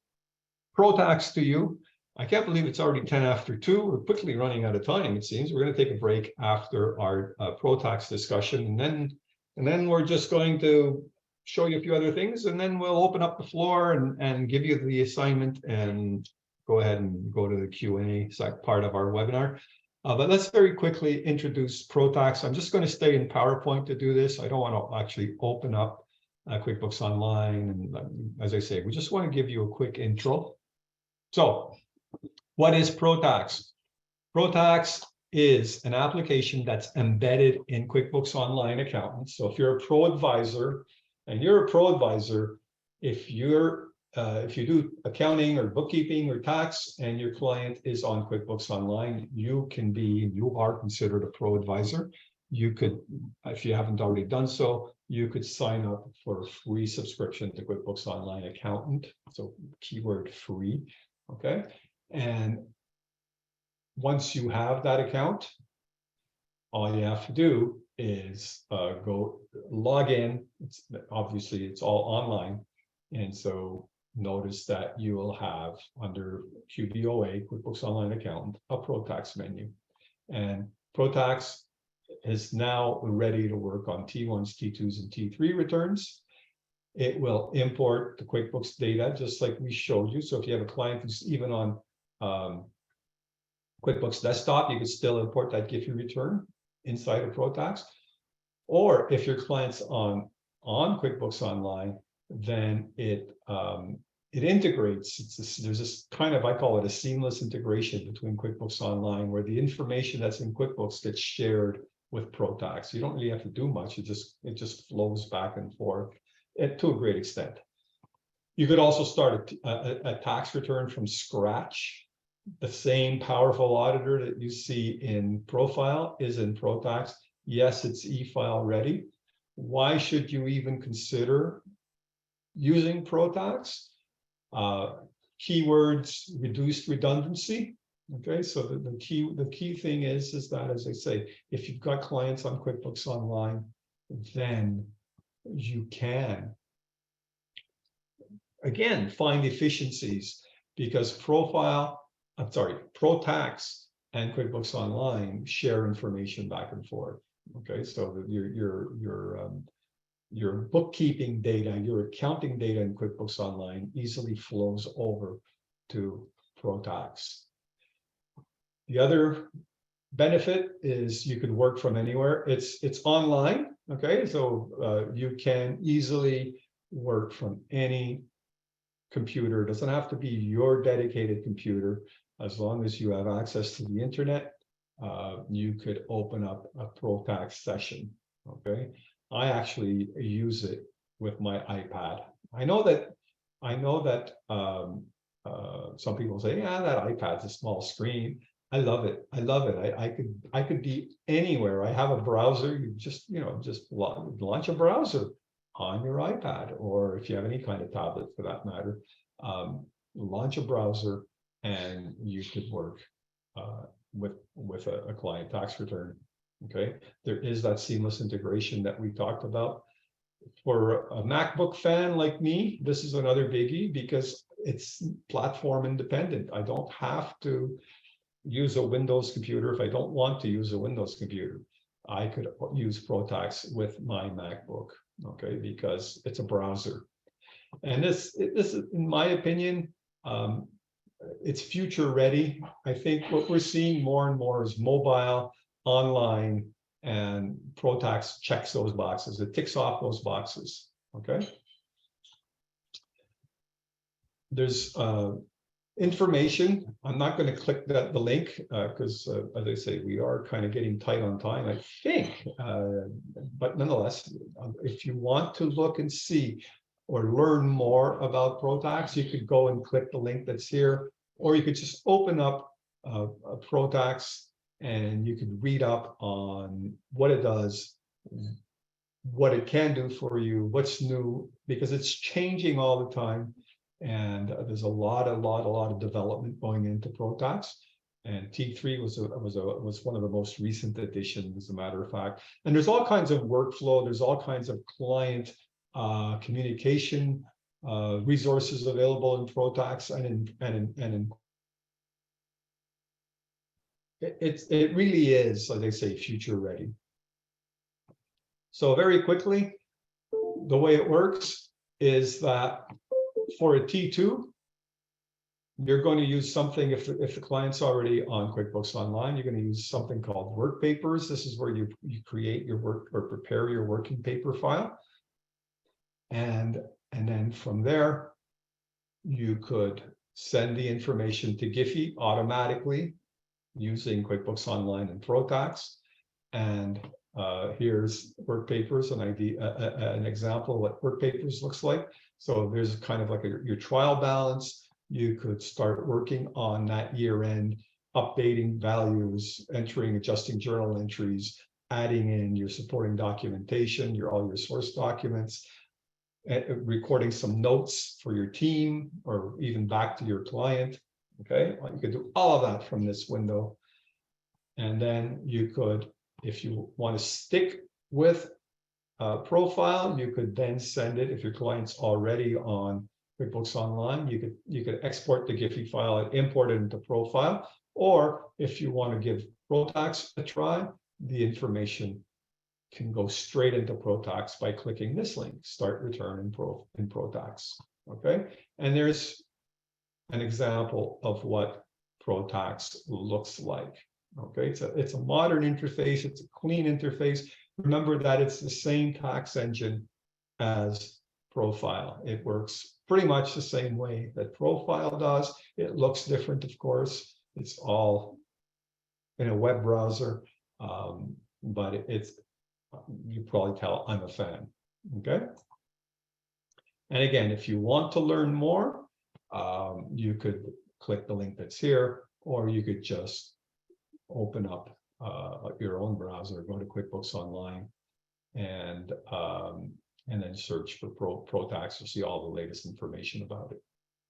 ProTax to you. I can't believe it's already 10 after 2. We're quickly running out of time, it seems. We're going to take a break after our ProTax discussion, and then we're just going to show you a few other things, and then we'll open up the floor and give you the assignment and go ahead and go to the Q&A part of our webinar. But let's very quickly introduce ProTax. I'm just going to stay in PowerPoint to do this. I don't want to actually open up QuickBooks Online. And as I say, we just want to give you a quick intro. So what is ProTax? ProTax is an application that's embedded in QuickBooks Online Accountant. So if you're a pro advisor, and you're a pro advisor, if you do accounting or bookkeeping or tax and your client is on QuickBooks Online, you are considered a pro advisor. You could, if you haven't already done so, you could sign up for a free subscription to QuickBooks Online Accountant. So keyword free, okay? And once you have that account, all you have to do is go log in. Obviously, it's all online. And so notice that you will have under QBOA, QuickBooks Online Accountant, a ProTax menu. And ProTax is now ready to work on T1s, T2s, and T3 returns. It will import the QuickBooks data, just like we showed you. So if you have a client who's even on QuickBooks Desktop, you can still import that Giphy return inside of ProTax. Or if your client's on QuickBooks Online, then it integrates. There's this kind of, I call it a seamless integration between QuickBooks Online, where the information that's in QuickBooks gets shared with ProTax. You don't really have to do much. It just flows back and forth to a great extent. You could also start a tax return from scratch. The same powerful auditor that you see in ProFile is in ProTax. Yes, it's e-file ready. Why should you even consider using ProTax? Keywords, reduced redundancy. Okay, so the key thing is that, as I say, if you've got clients on QuickBooks Online, then you can again find efficiencies, because ProTax and QuickBooks Online share information back and forth. Okay, so that your bookkeeping data, your accounting data in QuickBooks Online easily flows over to ProTax. The other benefit is you can work from anywhere. It's online. Okay, so you can easily work from any computer. It doesn't have to be your dedicated computer. As long as you have access to the internet, you could open up a ProTax session. Okay, I actually use it with my iPad. I know that some people say, yeah, that iPad's a small screen. I love it. I love it. I could be anywhere. I have a browser. You just, just launch a browser on your iPad, or if you have any kind of tablet for that matter, launch a browser and you could work with a client tax return. Okay, there is that seamless integration that we talked about. For a MacBook fan like me, this is another biggie because it's platform independent. I don't have to use a Windows computer if I don't want to use a Windows computer. I could use ProTax with my MacBook, okay, because it's a browser. And this is, in my opinion, it's future ready. I think what we're seeing more and more is mobile, online, and ProTax checks those boxes. It ticks off those boxes, okay? There's information. I'm not going to click the link because, as I say, we are kind of getting tight on time, I think. But nonetheless, if you want to look and see or learn more about ProTax, you could go and click the link that's here, or you could just open up a ProTax and you could read up on what it does, what it can do for you, what's new, because it's changing all the time. And there's a lot of development going into ProTax. And T3 was one of the most recent additions, as a matter of fact. And there's all kinds of workflow. There's all kinds of client communication resources available in ProTax it really is, as they say, future ready. So very quickly, the way it works is that for a T2, you're going to use something, if the client's already on QuickBooks Online, you're going to use something called work papers. This is where you create your work or prepare your working paper file. And then from there, you could send the information to Giphy automatically using QuickBooks Online and ProTax. And here's work papers, an example of what work papers looks like. So there's kind of like your trial balance. You could start working on that year end, updating values, entering, adjusting journal entries, adding in your supporting documentation, all your source documents, recording some notes for your team or even back to your client. Okay, well, you could do all of that from this window. And then you could, if you want to stick with ProFile, you could then send it, if your client's already on QuickBooks Online, you could export the Giphy file and import it into ProFile. Or if you want to give ProTax a try, the information can go straight into ProTax by clicking this link, Start Return in ProTax. Okay, and there's an example of what ProTax looks like. Okay, it's a modern interface, it's a clean interface. Remember that it's the same tax engine as ProFile. It works pretty much the same way that ProFile does. It looks different, of course. It's all in a web browser, but you probably tell I'm a fan. Okay. And again, if you want to learn more, you could click the link that's here, or you could just open up your own browser, go to QuickBooks Online, and then search for ProTax to see all the latest information about it.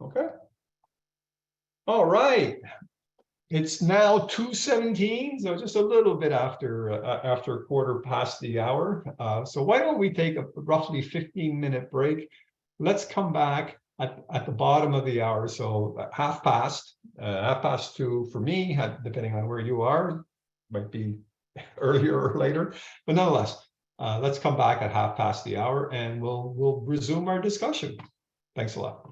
Okay. All right. It's now 2:17, so just a little bit after a quarter past the hour. So why don't we take a roughly 15-minute break? Let's come back at the bottom of the hour, so half past 2 for me, depending on where you are, might be earlier or later, but nonetheless, let's come back at half past the hour and we'll resume our discussion. Thanks a lot.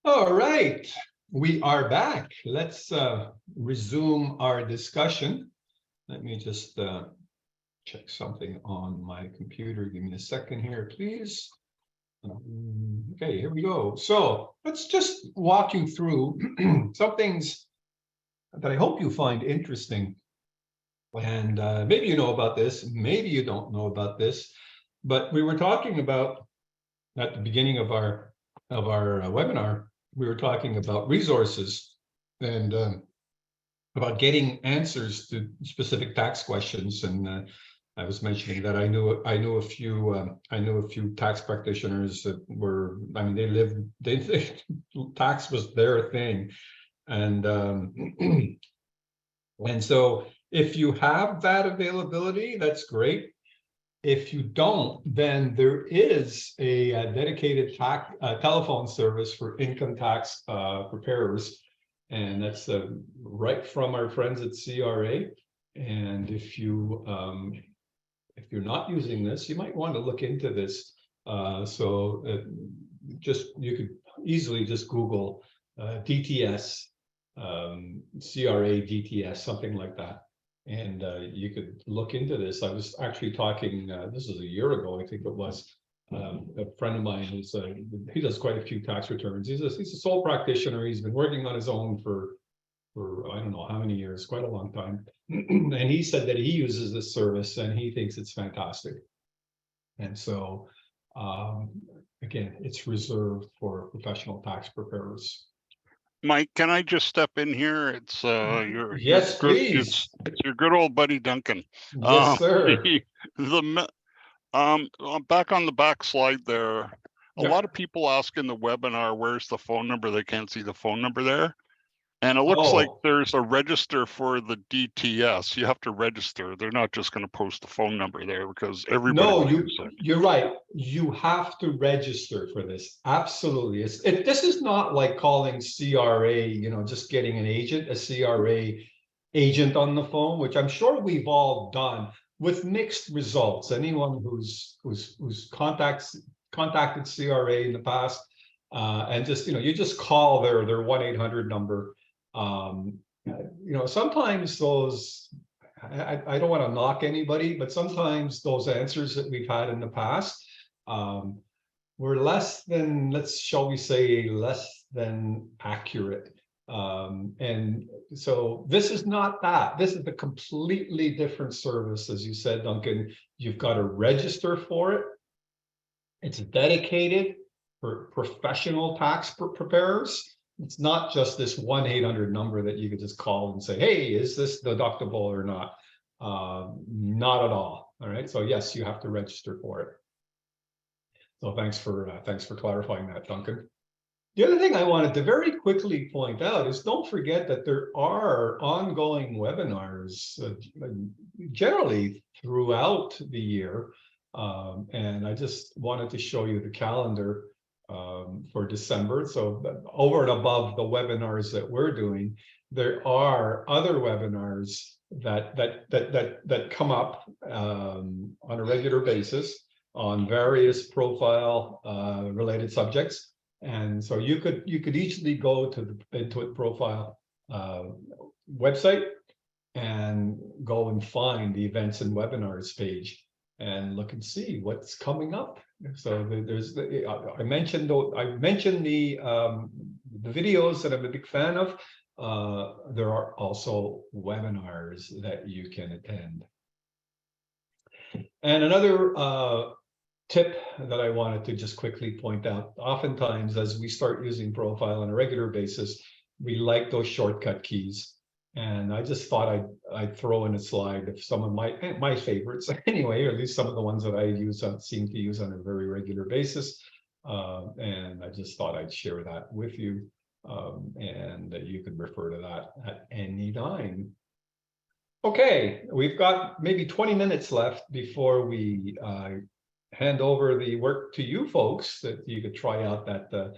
All right, we are back. Let's resume our discussion. Let me just check something on my computer. Give me a second here, please. Okay, here we go. So let's just walk you through some things that I hope you find interesting. And maybe you know about this, maybe you don't know about this, but we were talking about at the beginning of our webinar, we were talking about resources and about getting answers to specific tax questions. And I was mentioning that I knew a few tax practitioners that were, I mean, they tax was their thing, and and so if you have that availability, that's great. If you don't, then there is a dedicated telephone service for income tax preparers, and that's right from our friends at CRA. And if you're not using this, you might want to look into this. You could easily just Google DTS, CRA DTS, something like that. And you could look into this. I was actually talking, this was a year ago, I think it was, a friend of mine who's, he does quite a few tax returns. He's a sole practitioner. He's been working on his own for I don't know how many years, quite a long time. And he said that he uses this service and he thinks it's fantastic. And so, again, it's reserved for professional tax preparers. Mike, can I just step in here? It's yes, please. It's your good old buddy Duncan. Yes, sir. Back on the back slide there, Yep. a lot of people ask in the webinar, where's the phone number? They can't see the phone number there. And it looks like there's a register for the DTS. You have to register. They're not just going to post the phone number there because everybody. No, you're right. You have to register for this. Absolutely. This is not like calling CRA, just getting an agent, a CRA agent on the phone, which I'm sure we've all done with mixed results. Anyone who's contacted CRA in the past, and just, you just call their 1-800 number. Sometimes those, I don't want to knock anybody, but sometimes those answers that we've had in the past were less than, shall we say, less than accurate. And so this is not that. This is a completely different service. As you said, Duncan, you've got to register for it. It's dedicated for professional tax preparers. It's not just this 1-800 number that you could just call and say, hey, is this deductible or not? Not at all. All right. So yes, you have to register for it. So thanks for clarifying that, Duncan. The other thing I wanted to very quickly point out is don't forget that there are ongoing webinars generally throughout the year. And I just wanted to show you the calendar for December. So over and above the webinars that we're doing, there are other webinars that come up on a regular basis on various profile related subjects. And so you could easily go to the Intuit Profile website and go and find the events and webinars page and look and see what's coming up. So there's I mentioned the videos that I'm a big fan of. There are also webinars that you can attend. And another tip that I wanted to just quickly point out, oftentimes as we start using ProFile on a regular basis, we like those shortcut keys. And I just thought I'd throw in a slide of some of my favorites anyway, or at least some of the ones that I seem to use on a very regular basis. And I just thought I'd share that with you, and that you can refer to that at any time. Okay, we've got maybe 20 minutes left before we hand over the work to you folks, that you could try out that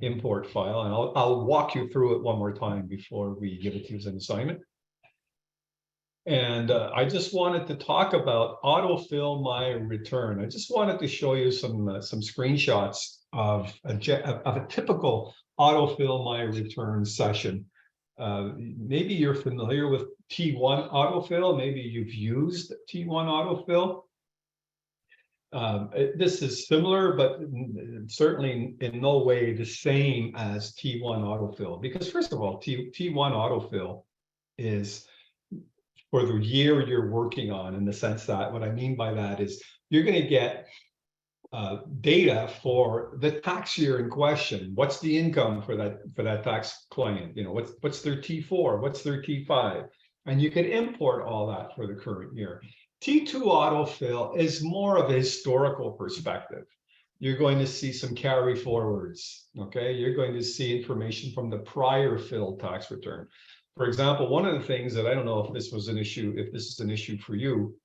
import file, and I'll walk you through it one more time before we give it to you as an assignment. And I just wanted to talk about autofill my return. I just wanted to show you some screenshots of a typical autofill my return session. Maybe you're familiar with T1 autofill. Maybe you've used T1 autofill. This is similar, but certainly in no way the same as T1 autofill. Because first of all, T1 autofill is for the year you're working on, in the sense that what I mean by that is you're going to get data for the tax year in question. What's the income for that tax client? You know, what's their T4? What's their T5? And you can import all that for the current year. T2 autofill is more of a historical perspective. You're going to see some carry forwards. Okay, you're going to see information from the prior filled tax return. For example, one of the things that I don't know if this was an issue, if this is an issue for you,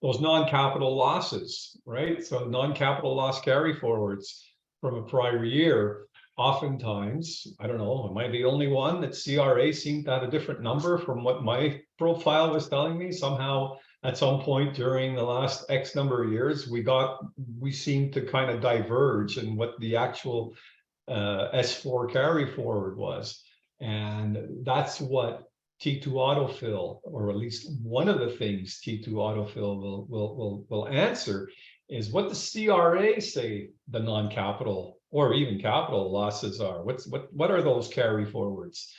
those non-capital losses, right? So non-capital loss carry forwards from a prior year. Oftentimes, I don't know, am I the only one that CRA seemed to have a different number from what my profile was telling me? Somehow, at some point during the last X number of years, we seemed to kind of diverge in what the actual S4 carry forward was. And that's what T2 autofill, or at least one of the things T2 autofill will answer, is what the CRA say the non-capital or even capital losses are. What are those carry forwards?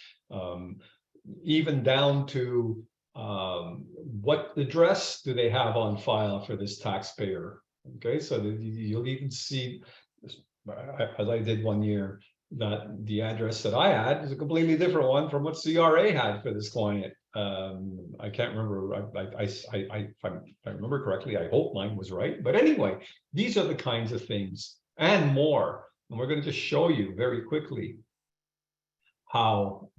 Even down to what address do they have on file for this taxpayer? Okay, so you'll even see, as I did one year, that the address that I had is a completely different one from what CRA had for this client. I can't remember. If I remember correctly, I hope mine was right. But anyway, these are the kinds of things and more. And we're going to just show you very quickly how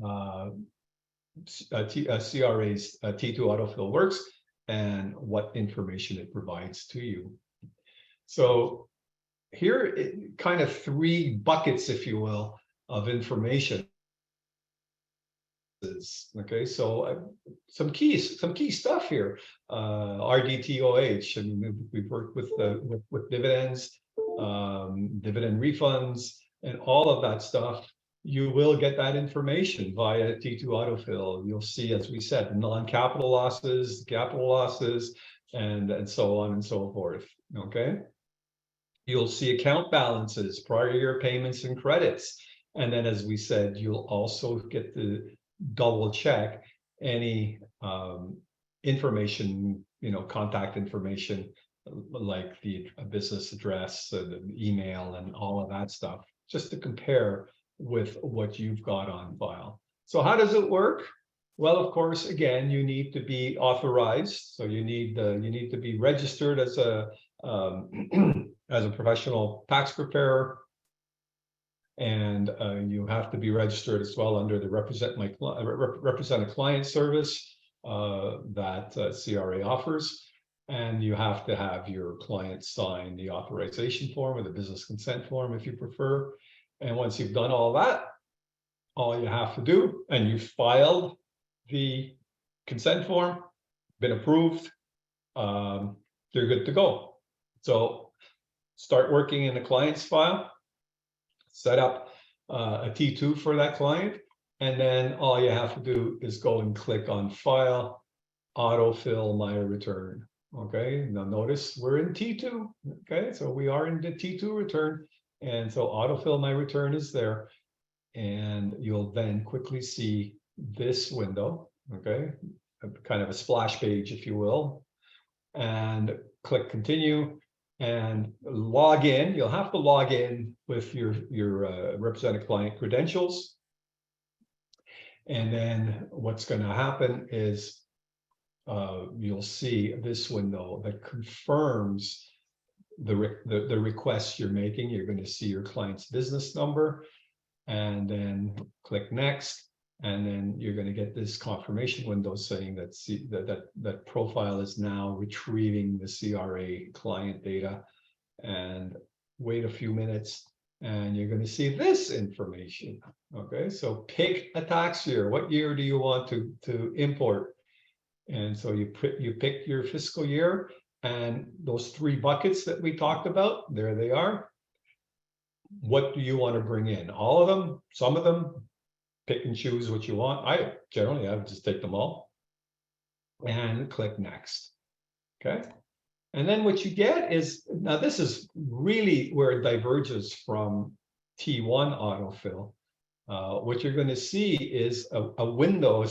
CRA's T2 autofill works and what information it provides to you. So here, kind of three buckets, if you will, of information. Okay, so some key stuff here. RDTOH, and we've worked with dividends, dividend refunds, and all of that stuff. You will get that information via T2 autofill. You'll see, as we said, non-capital losses, capital losses, and so on and so forth. Okay. You'll see account balances, prior year payments and credits. And then, as we said, you'll also get to double check any information, contact information, like the business address, the email, and all of that stuff, just to compare with what you've got on file. So how does it work? Well, of course, again, you need to be authorized. So you need to be registered as a professional tax preparer, and you have to be registered as well under the represent a client service that CRA offers, and you have to have your client sign the authorization form or the business consent form if you prefer. And once you've done all that, all you have to do, and you filed the consent form, been approved, you're good to go. So start working in the client's file, set up a T2 for that client, and then all you have to do is go and click on File, Autofill My Return. Okay, now notice we're in T2. Okay, so we are in the T2 return, and so Autofill My Return is there, and you'll then quickly see this window. Okay, kind of a splash page, if you will, and click Continue. And log in. You'll have to log in with your represented client credentials. And then what's going to happen is you'll see this window that confirms the request you're making. You're going to see your client's business number, and then click Next. And then you're going to get this confirmation window saying that ProFile is now retrieving the CRA client data, and wait a few minutes and you're going to see this information. Okay, so pick a tax year. What year do you want to import? And so you pick your fiscal year, And those 3 buckets that we talked about, there they are. What do you want to bring in? All of them, some of them, pick and choose what you want. I would just take them all and click next. Okay. And then what you get is, now this is really where it diverges from T1 autofill. What you're going to see is a window.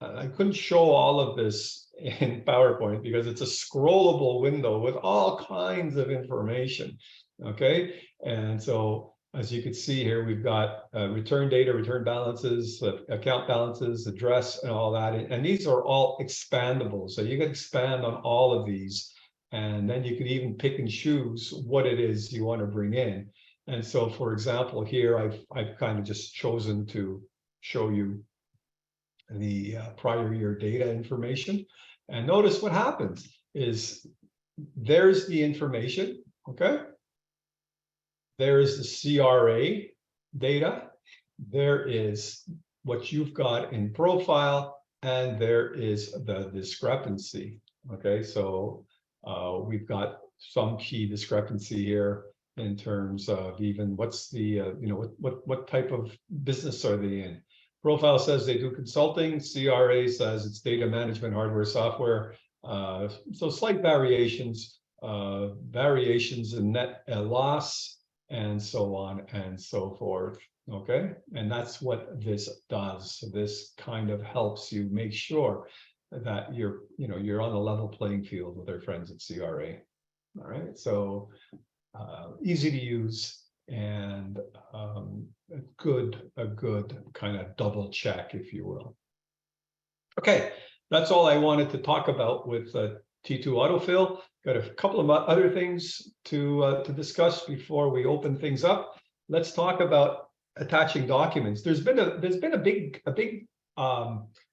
I couldn't show all of this in PowerPoint because it's a scrollable window with all kinds of information. Okay, and so as you can see here, we've got return data, return balances, account balances, address, and all that. And these are all expandable. So you can expand on all of these. And then you can even pick and choose what it is you want to bring in. And so, for example, here I've kind of just chosen to show you the prior year data information. And notice what happens is there's the information, okay? There's the CRA data. There is what you've got in ProFile, and there is the discrepancy, okay? So we've got some key discrepancy here in terms of even what's the, what type of business are they in? ProFile says they do consulting. CRA says it's data management, hardware, software. So slight variations in net loss, and so on and so forth. Okay, and that's what this does. This kind of helps you make sure that you're on a level playing field with our friends at CRA. All right, so easy to use and a good kind of double check, if you will. Okay, that's all I wanted to talk about with T2 autofill. Got a couple of other things to discuss before we open things up. Let's talk about attaching documents. There's been a big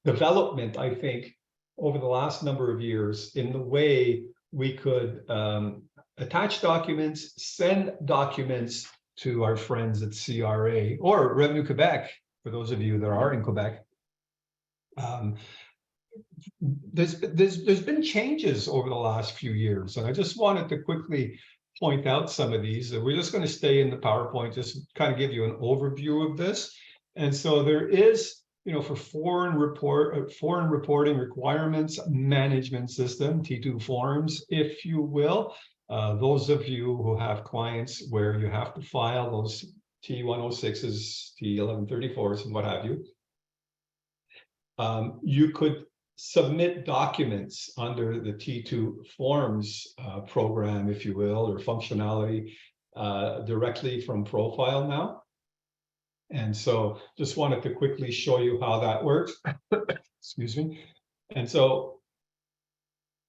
development, I think, over the last number of years in the way we could attach documents, send documents to our friends at CRA or Revenue Quebec, for those of you that are in Quebec. There's been changes over the last few years, and I just wanted to quickly point out some of these. We're just going to stay in the PowerPoint, just kind of give you an overview of this. And so there is, for foreign reporting requirements management system, T2 forms, if you will. Those of you who have clients where you have to file those T106s, T1134s, and what have you, you could submit documents under the T2 forms program, if you will, or functionality directly from ProFile now. And so just wanted to quickly show you how that works. Excuse me. And so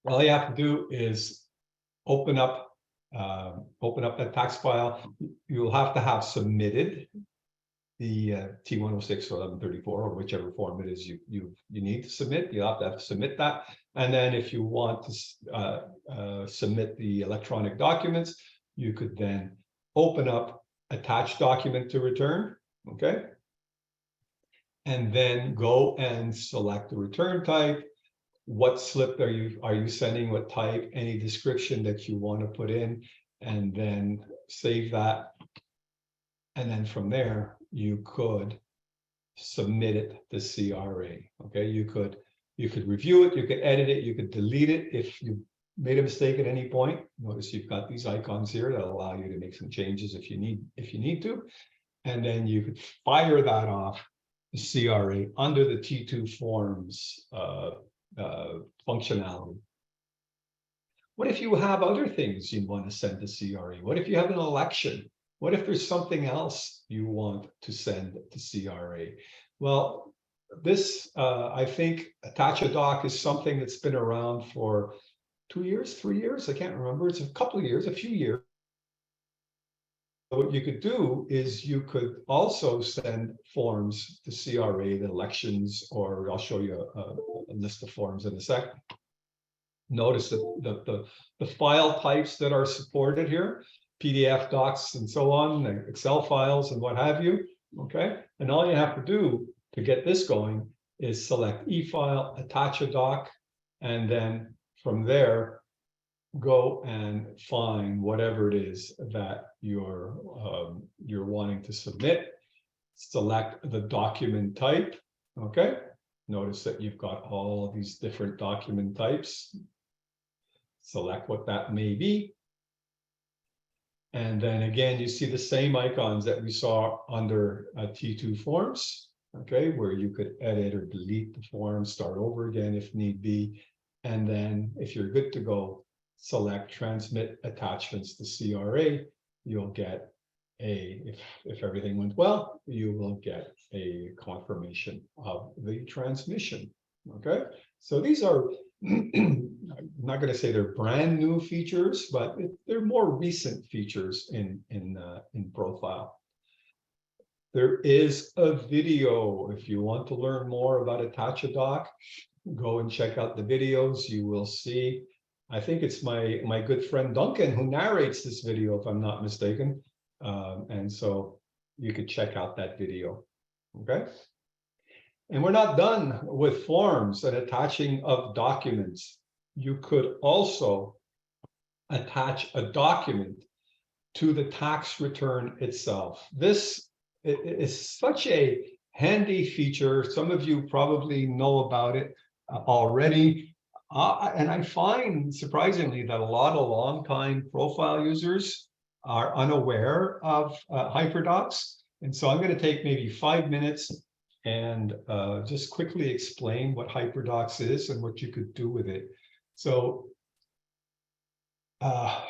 all you have to do is open up that tax file. You'll have to have submitted the T106 or 1134 or whichever form it is you need to submit. You have to submit that. And then if you want to submit the electronic documents, you could then open up attach document to return. Okay. And then go and select the return type. What slip are you sending, what type, any description that you want to put in, and then save that. And then from there, you could submit it to CRA. Okay, you could review it, you could edit it, you could delete it if you made a mistake at any point. Notice you've got these icons here that allow you to make some changes if you need to. And then you could fire that off to CRA under the T2 forms functionality. What if you have other things you want to send to CRA? What if you have an election? What if there's something else you want to send to CRA? Well, this, I think, attach a doc is something that's been around for 2 years, 3 years. I can't remember. It's a couple of years, a few years. What you could do is you could also send forms to CRA, the elections, or I'll show you a list of forms in a sec. Notice that the file types that are supported here, PDF docs and so on, Excel files and what have you, okay? And all you have to do to get this going is select e-file, attach a doc, and then from there, go and find whatever it is that you're wanting to submit. Select the document type. Okay. Notice that you've got all of these different document types. Select what that may be. And then again, you see the same icons that we saw under T2 forms, okay, where you could edit or delete the form, start over again if need be. And then if you're good to go, select transmit attachments to CRA. You'll get if everything went well, you will get a confirmation of the transmission. Okay, so these are I'm not going to say they're brand new features, but they're more recent features in ProFile. There is a video. If you want to learn more about Attach a Doc, go and check out the videos. You will see. I think it's my good friend Duncan who narrates this video, if I'm not mistaken. And so you could check out that video. Okay. And we're not done with forms and attaching of documents. You could also attach a document to the tax return itself. This is such a handy feature. Some of you probably know about it already. And I find, surprisingly, that a lot of longtime ProFile users are unaware of HyperDocs. And so I'm going to take maybe 5 minutes and just quickly explain what HyperDocs is and what you could do with it. So I'll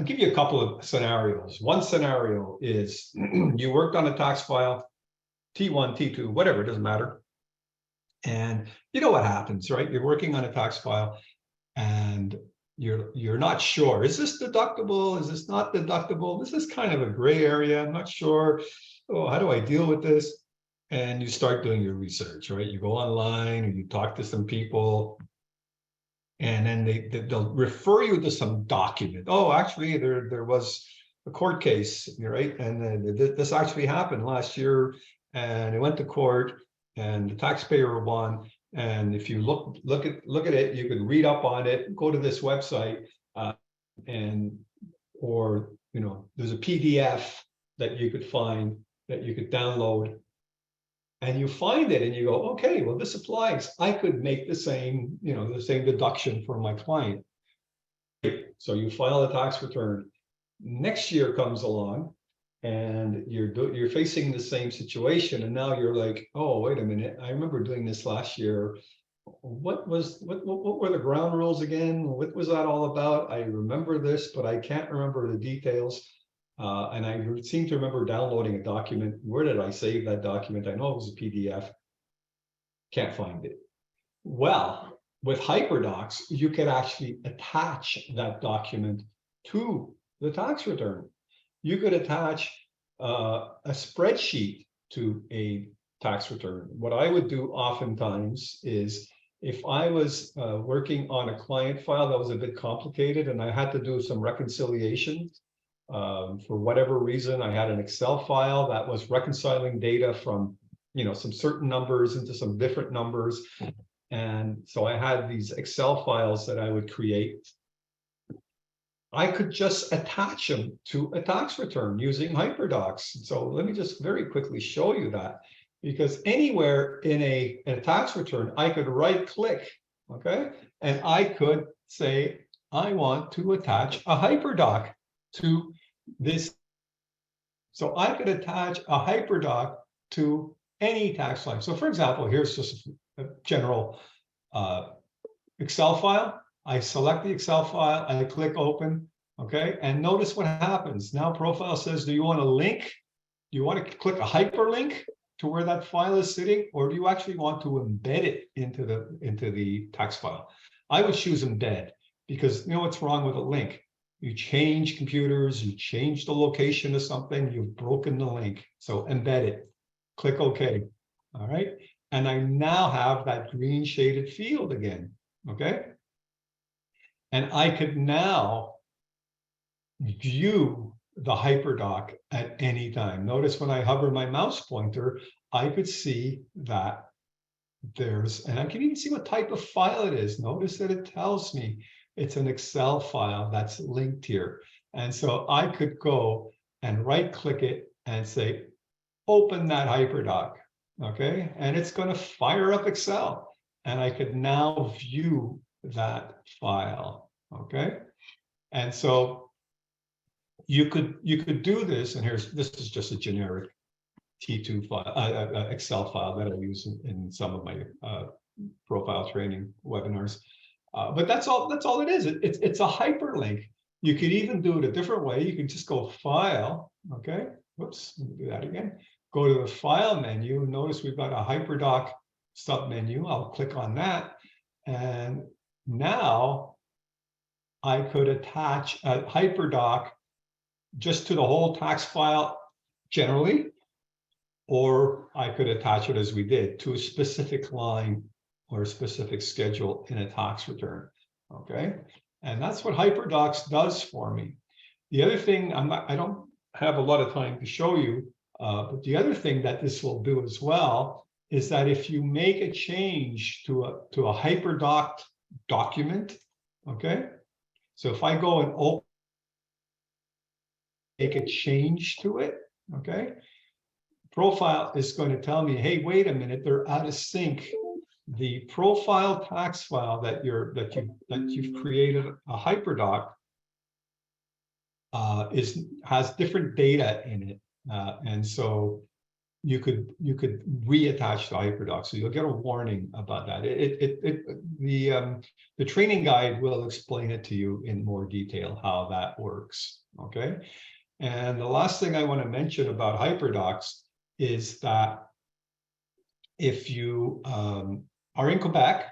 give you a couple of scenarios. One scenario is you worked on a tax file, T1, T2, whatever, it doesn't matter. And you know what happens, right? You're working on a tax file and you're not sure. Is this deductible? Is this not deductible? This is kind of a gray area. I'm not sure. Oh, how do I deal with this? And you start doing your research, right? You go online or you talk to some people, and then they'll refer you to some document. Oh, actually, there was a court case, right? And this actually happened last year, and it went to court, and the taxpayer won. And if you look at it, you can read up on it. Go to this website, or there's a PDF that you could find that you could download. And you find it and you go, okay, well, this applies. I could make the same deduction for my client. So you file a tax return. Next year comes along and you're facing the same situation. And now you're like, oh, wait a minute. I remember doing this last year. What were the ground rules again? What was that all about? I remember this, but I can't remember the details. And I seem to remember downloading a document. Where did I save that document? I know it was a PDF. Can't find it. Well, with HyperDocs, you can actually attach that document to the tax return. You could attach a spreadsheet to a tax return. What I would do oftentimes is if I was working on a client file that was a bit complicated and I had to do some reconciliation, for whatever reason, I had an Excel file that was reconciling data from, some certain numbers into some different numbers. And so I had these Excel files that I would create. I could just attach them to a tax return using HyperDocs. So let me just very quickly show you that, because anywhere in a tax return, I could right click, okay? And I could say, I want to attach a HyperDoc to this. So I could attach a HyperDoc to any tax line. So for example, here's just a general Excel file. I select the Excel file, I click open, okay? And notice what happens. Now ProFile says, do you want a link? Do you want to click a hyperlink to where that file is sitting? Or do you actually want to embed it into the tax file? I would choose embed, because you know what's wrong with a link? You change computers, you change the location of something, you've broken the link. So embed it, click OK, all right? And I now have that green shaded field again, okay? And I could now view the HyperDoc at any time. Notice when I hover my mouse pointer, I could see that and I can even see what type of file it is. Notice that it tells me It's an Excel file that's linked here. And so I could go and right click it and say, open that hyperdoc. Okay. And it's going to fire up Excel. And I could now view that file. Okay. And so you could do this. And this is just a generic T2 file, Excel file that I use in some of my profile training webinars. But that's all it is. It's a hyperlink. You could even do it a different way. You can just go file. Okay. Whoops, let me do that again. Go to the file menu. Notice we've got a hyperdoc submenu. I'll click on that. And now I could attach a hyperdoc just to the whole tax file generally, or I could attach it as we did to a specific line or a specific schedule in a tax return. Okay. And that's what HyperDocs does for me. The other thing, I don't have a lot of time to show you, but the other thing that this will do as well is that if you make a change to a HyperDoc document, okay, so if I go and make a change to it, okay, ProFile is going to tell me, hey, wait a minute, they're out of sync. The ProFile tax file that you've created a HyperDoc has different data in it, and so you could reattach the HyperDoc. So you'll get a warning about that. The training guide will explain it to you in more detail how that works. Okay, and the last thing I want to mention about HyperDocs is that if you are in Quebec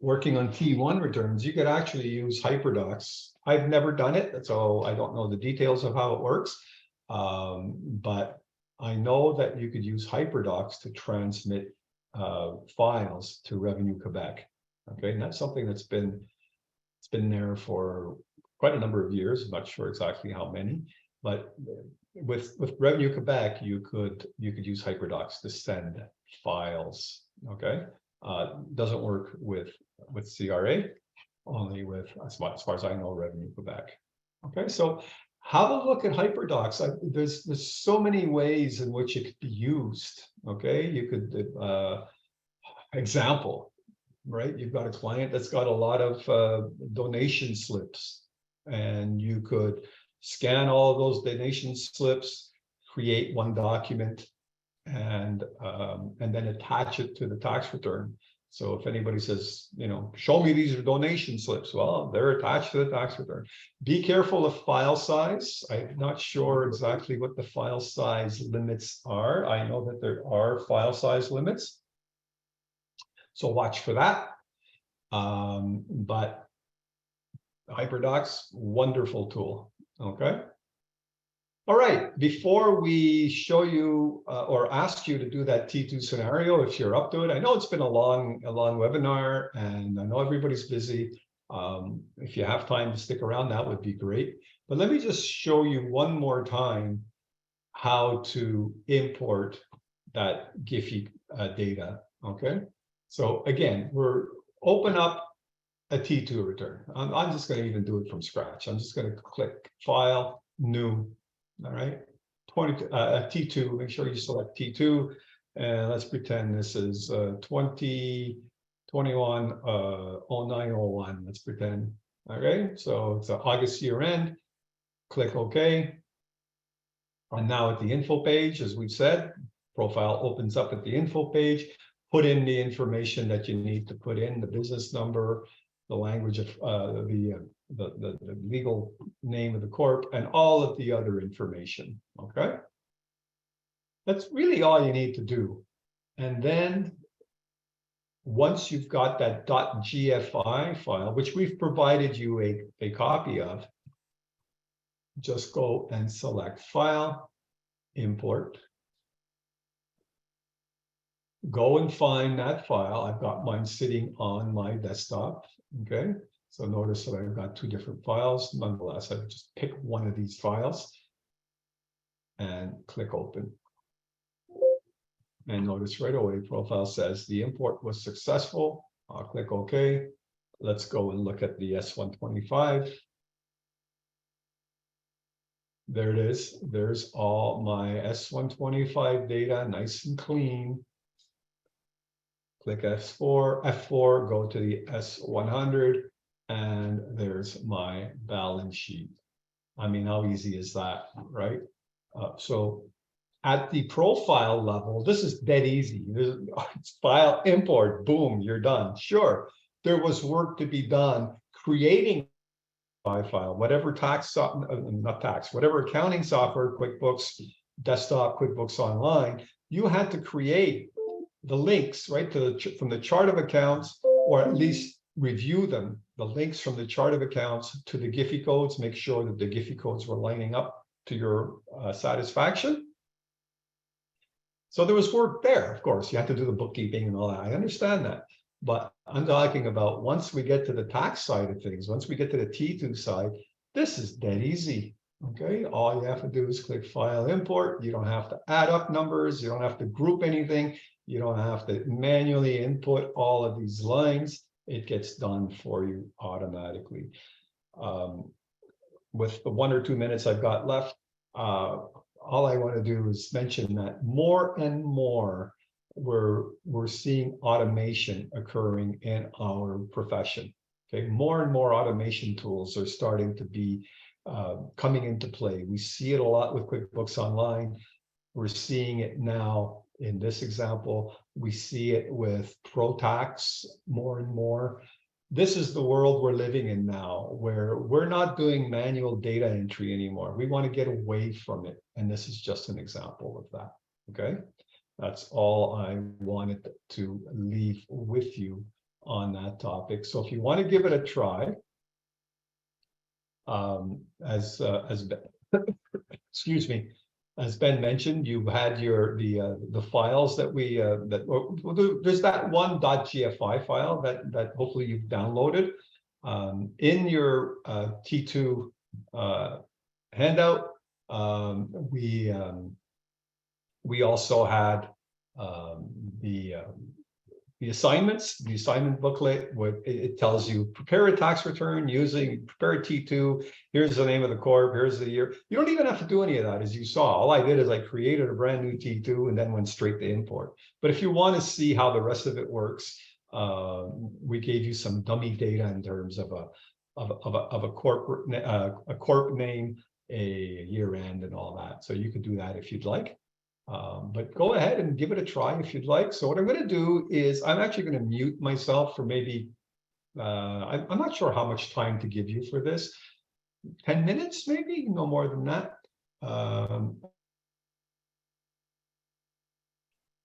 working on T1 returns, you could actually use HyperDocs. I've never done it, so I don't know the details of how it works, but I know that you could use HyperDocs to transmit files to Revenue Quebec. Okay, and that's something it's been there for quite a number of years. I'm not sure exactly how many, but with Revenue Quebec, you could use HyperDocs to send files. Okay, doesn't work with CRA, only with, as far as I know, Revenue Quebec. Okay, so have a look at HyperDocs. There's so many ways in which it could be used. Okay, you could example, right? You've got a client that's got a lot of donation slips, and you could scan all of those donation slips, create one document, and then attach it to the tax return. So if anybody says, show me these donation slips, well, they're attached to the tax return. Be careful of file size. I'm not sure exactly what the file size limits are. I know that there are file size limits, so watch for that. But HyperDocs, wonderful tool. Okay. All right, before we show you or ask you to do that T2 scenario, if you're up to it, I know it's been a long webinar, and I know everybody's busy. If you have time to stick around, that would be great. But let me just show you one more time how to import that Giphy data. Okay, so again, we're open up a T2 return. I'm just going to even do it from scratch. I'm just going to click File, New. All right, T2, make sure you select T2, and let's pretend this is 2021 0901. Let's pretend. Okay, so it's an August year end. Click OK. And now at the info page, as we've said, ProFile opens up at the info page. Put in the information that you need to put in, the business number, the language of the legal name of the corp, and all of the other information. Okay, that's really all you need to do. And then once you've got that .gfi file, which we've provided you a copy of, just go and select File, Import. Go and find that file. I've got mine sitting on my desktop. Okay, so notice that I've got two different files. Nonetheless, I just pick one of these files and click Open. And notice right away, ProFile says the import was successful. I'll click OK. let's go and look at the S125. There it is. There's all my S125 data, nice and clean. Click F4, go to the S100, and there's my balance sheet. I mean, how easy is that, right? So at the profile level, this is dead easy. It's file import, boom, you're done. Sure, there was work to be done creating file, whatever whatever accounting software, QuickBooks Desktop, QuickBooks Online, you had to create the links, right, from the chart of accounts, or at least review them, the links from the chart of accounts to the Giphy codes, make sure that the Giphy codes were lining up to your satisfaction. So there was work there, of course. You have to do the bookkeeping and all that. I understand that. But I'm talking about once we get to the tax side of things, once we get to the T2 side, this is dead easy. Okay, all you have to do is click File Import. You don't have to add up numbers. You don't have to group anything. You don't have to manually input all of these lines. It gets done for you automatically. With the 1 or 2 minutes I've got left, all I want to do is mention that more and more we're seeing automation occurring in our profession. Okay, more and more automation tools are starting to be coming into play. We see it a lot with QuickBooks Online. We're seeing it now in this example. We see it with ProTax more and more. This is the world we're living in now, where we're not doing manual data entry anymore. We want to get away from it. And this is just an example of that. Okay, that's all I wanted to leave with you on that topic. So if you want to give it a try, excuse me, as Ben mentioned, you've had the files that there's that one .gfi file that hopefully you've downloaded in your T2 handout. We also had the assignments, the assignment booklet, it tells you prepare a tax return prepare a T2. Here's the name of the corp. Here's the year. You don't even have to do any of that, as you saw. All I did is I created a brand new T2 and then went straight to import. But if you want to see how the rest of it works, we gave you some dummy data in terms of a corp name, a year end, and all that. So you could do that if you'd like. But go ahead and give it a try if you'd like. So what I'm going to do is I'm actually going to mute myself for maybe, I'm not sure how much time to give you for this. 10 minutes, maybe, no more than that.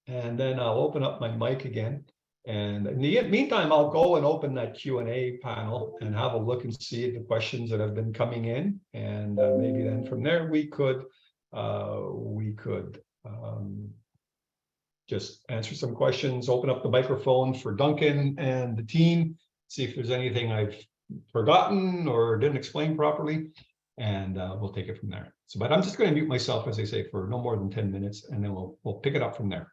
And then I'll open up my mic again. And in the meantime, I'll go and open that Q&A panel and have a look and see the questions that have been coming in. And maybe then from there, we could just answer some questions, open up the microphone for Duncan and the team, see if there's anything I've forgotten or didn't explain properly, and we'll take it from there. So, but I'm just going to mute myself, as I say, for no more than 10 minutes, and then we'll pick it up from there.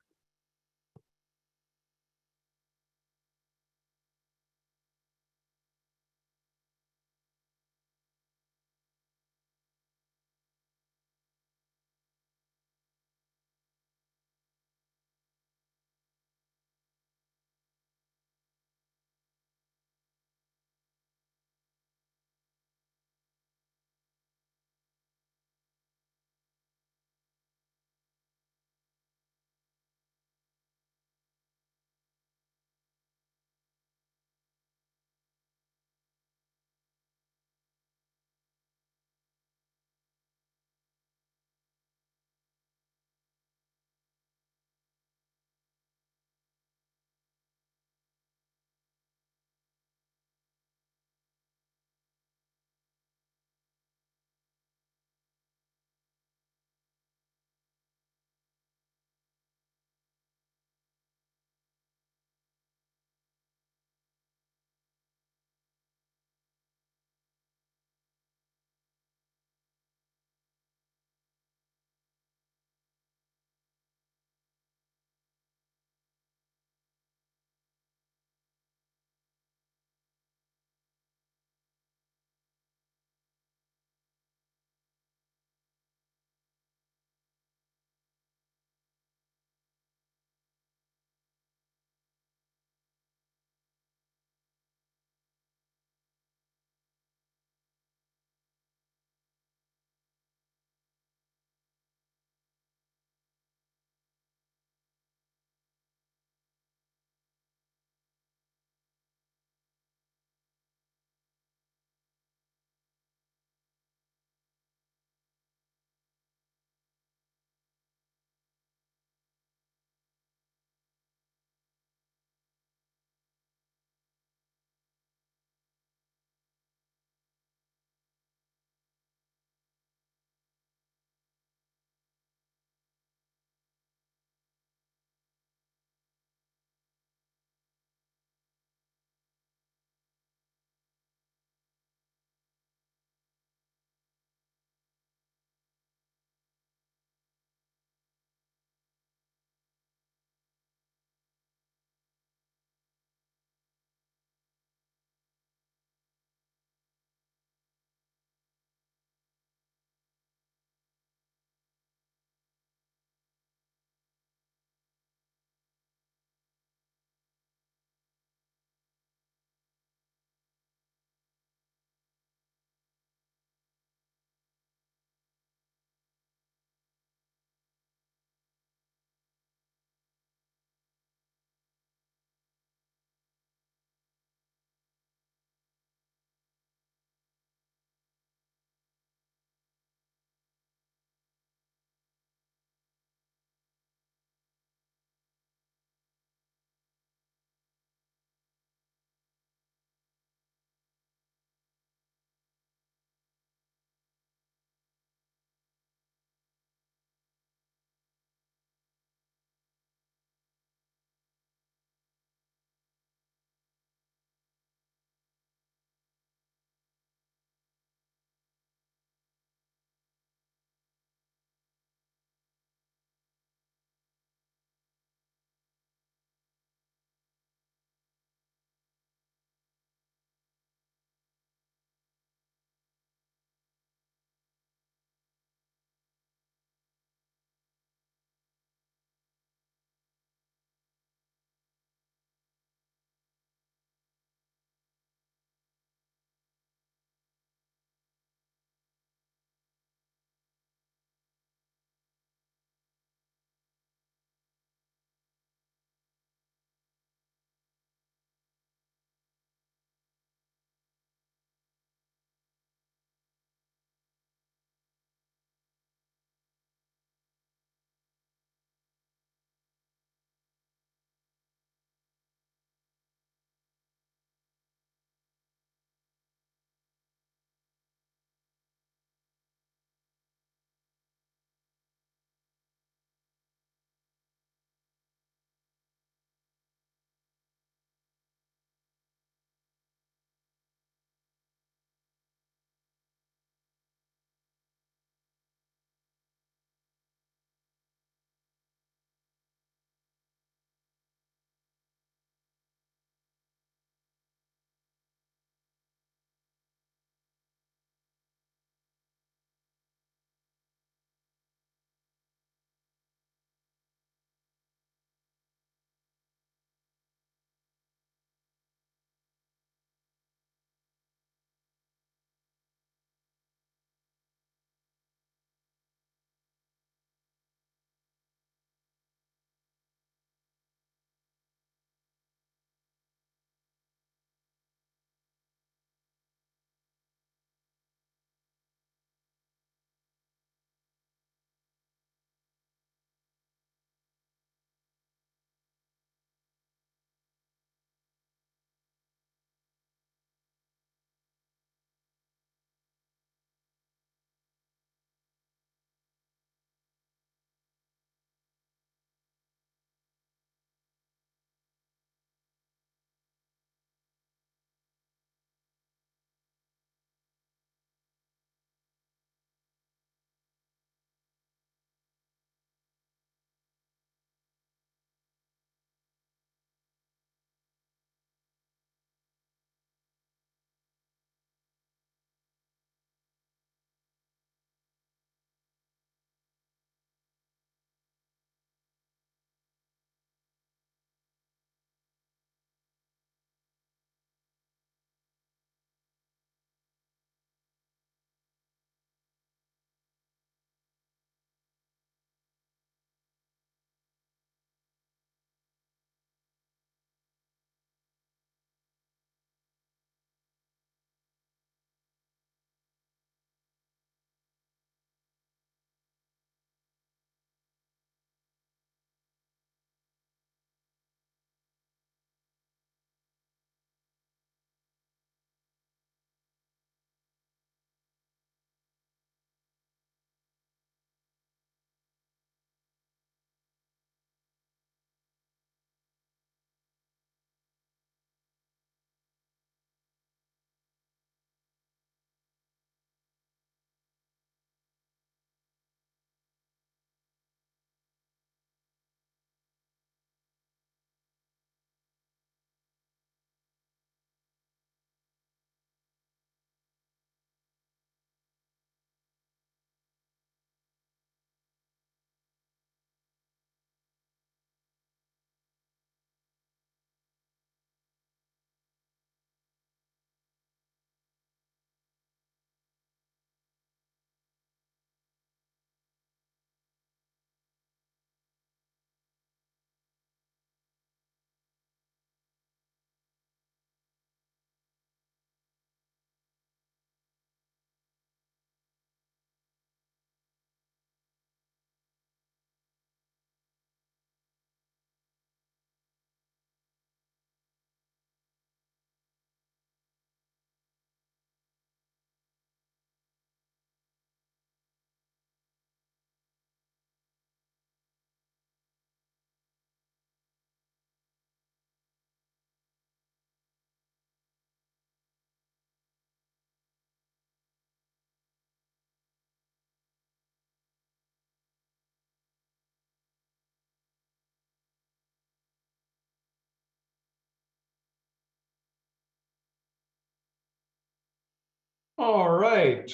All right.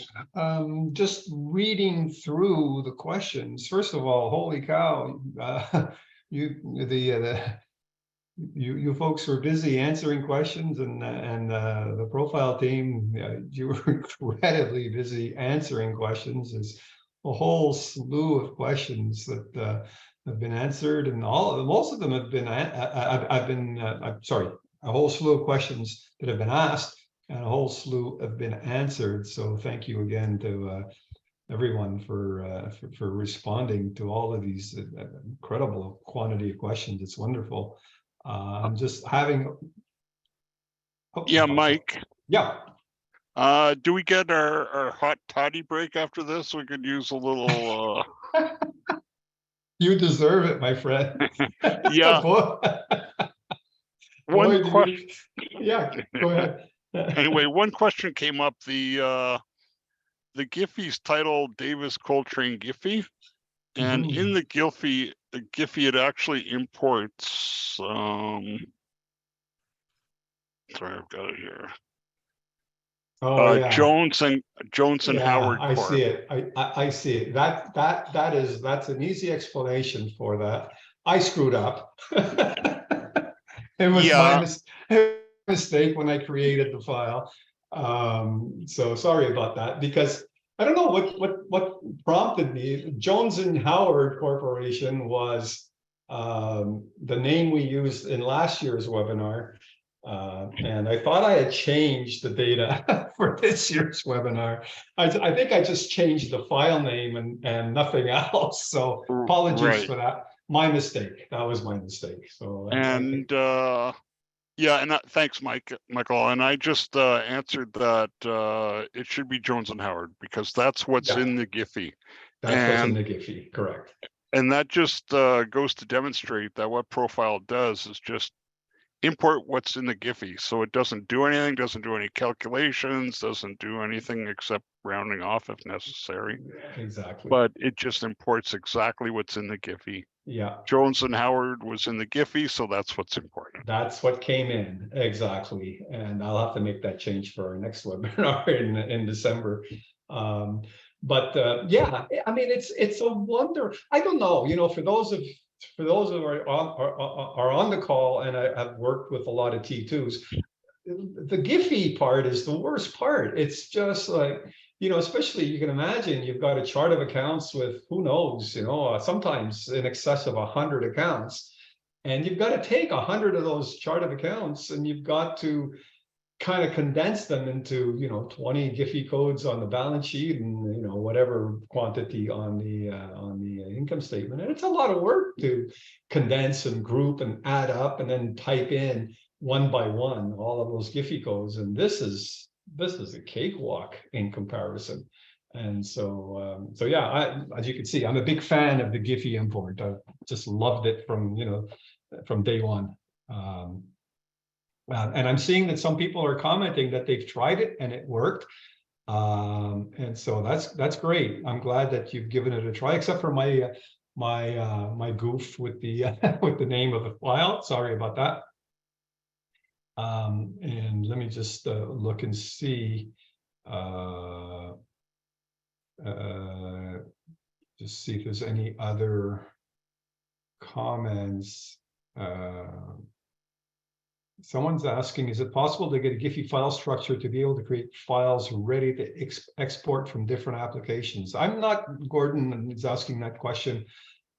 Just reading through the questions. First of all, holy cow! You folks were busy answering questions, and the profile team, you were incredibly busy answering questions. There's a whole slew of questions that have been answered, and most of them have been. I'm sorry, a whole slew of questions that have been asked, and a whole slew have been answered. So thank you again to everyone for responding to all of these incredible quantity of questions. It's wonderful. I'm just having. Oh, Yeah, Mike. Yeah. Do we get our hot toddy break after this? We could use a little. You deserve it, my friend. Yeah. Boy, yeah, go ahead. Anyway, one question came up. The Giphy's titled Davis Coltrane Giphy, and in the Giphy, it actually imports. Sorry, I've got it here. Oh yeah, Jones and Howard. I see it. I see it. That's an easy explanation for that. I screwed up. It was my mistake when I created the file. So sorry about that, because I don't know what prompted me. Jones and Howard Corporation was the name we used in last year's webinar. And I thought I had changed the data for this year's webinar. I think I just changed the file name and nothing else. So apologies for that. My mistake. That was my mistake. So yeah, and thanks, Michael. And I just answered that it should be Jones and Howard, because that's what's in the Giphy. That's what's in the Giphy, correct. And that just goes to demonstrate that what ProFile does is just import what's in the Giphy. So it doesn't do anything, doesn't do any calculations, doesn't do anything except rounding off if necessary. Exactly. But it just imports exactly what's in the Giphy. Yeah. Jones and Howard was in the Giphy, so that's what's important. That's what came in, exactly. And I'll have to make that change for our next webinar in December. Yeah, I mean, it's a wonder. I don't know, you know, for those who are on the call, and I've worked with a lot of T2s, the Giphy part is the worst part. It's just like, you know, especially you can imagine you've got a chart of accounts with, who knows, you know, sometimes in excess of 100 accounts, and you've got to take 100 of those chart of accounts, and you've got to kind of condense them into, you know, 20 Giphy codes on the balance sheet, and, you know, whatever quantity on the income statement. And it's a lot of work to condense and group and add up and then type in one by one all of those Giphy codes. And this is a cakewalk in comparison. And so yeah, as you can see, I'm a big fan of the Giphy import. I just loved it from, you know, from day one. And I'm seeing that some people are commenting that they've tried it and it worked. And so that's great. I'm glad that you've given it a try, except for my my goof with the with the name of the file. Sorry about that. And let me just look and see. Just see if there's any other comments. Someone's asking, is it possible to get a Giphy file structure to be able to create files ready to export from different applications? I'm not, Gordon is asking that question.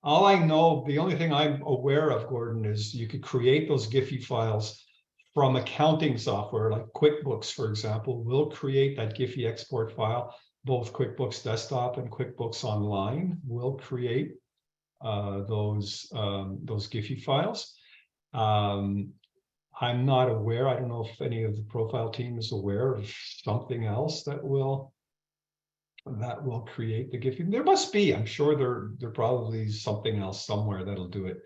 All I know, the only thing I'm aware of, Gordon, is you could create those Giphy files from accounting software like QuickBooks, for example, will create that Giphy export file. Both QuickBooks Desktop and QuickBooks Online will create those Giphy files. I'm not aware. I don't know if any of the profile team is aware of something else that will create the Giphy. There must be. I'm sure there probably is something else somewhere that'll do it.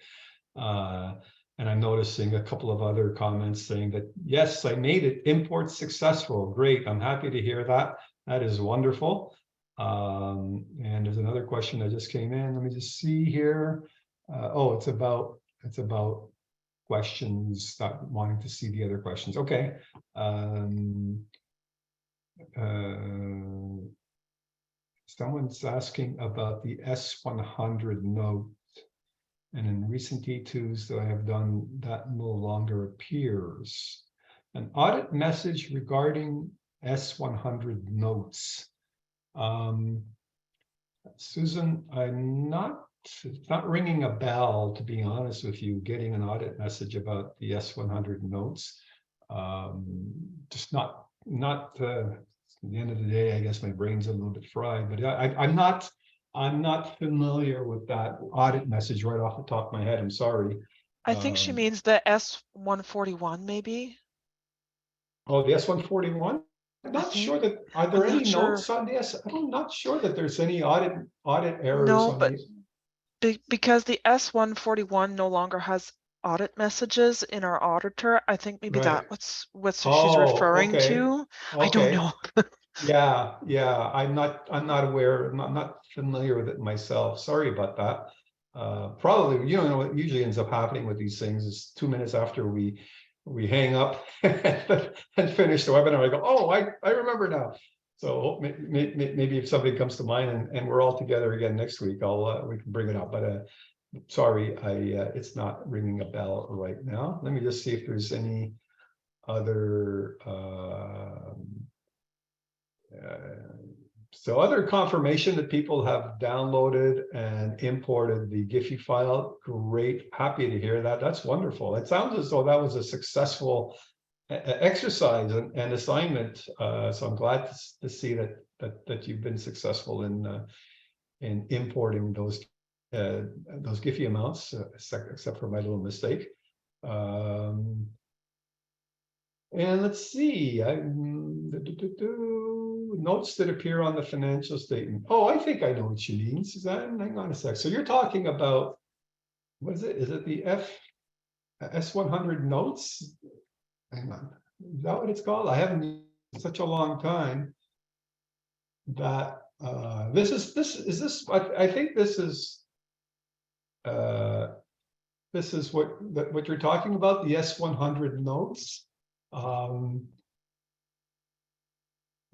And I'm noticing a couple of other comments saying that, yes, I made it, import successful. Great. I'm happy to hear that. That is wonderful. And there's another question that just came in. Let me just see here. Oh, it's about questions, not wanting to see the other questions. Okay. Someone's asking about the S100 note. And in recent T2s that I have done, that no longer appears. An audit message regarding S100 notes. Susan, it's not ringing a bell, to be honest with you, getting an audit message about the S100 notes. Just not at the end of the day, I guess my brain's a little bit fried, but I'm not familiar with that audit message right off the top of my head. I'm sorry. I think she means the S141, maybe. Oh, the S141? I'm not sure that, are there any notes on the S? I'm not sure that there's any audit errors. No, on but these. Because the S141 no longer has audit messages in our auditor, I think maybe Right. that's what she's referring to. I don't know. Yeah, I'm not aware, I'm not familiar with it myself. Sorry about that. Probably, you know what usually ends up happening with these things is 2 minutes after we hang up and finish the webinar, I go, oh, I remember now. So maybe if somebody comes to mind and we're all together again next week, we can bring it up. But sorry, it's not ringing a bell right now. Let me just see if there's any other. So other confirmation that people have downloaded and imported the Giphy file. Great, happy to hear that. That's wonderful. It sounds as though that was a successful exercise and assignment. So I'm glad to see that you've been successful in importing those Giphy amounts, except for my little mistake. And let's see, notes that appear on the financial statement. Oh, I think I know what you mean, Suzanne. Hang on a sec. So you're talking about, what is it? Is it the S100 notes? Hang on. Is that what it's called? I haven't used it in such a long time. That I think this is what you're talking about, the S100 notes.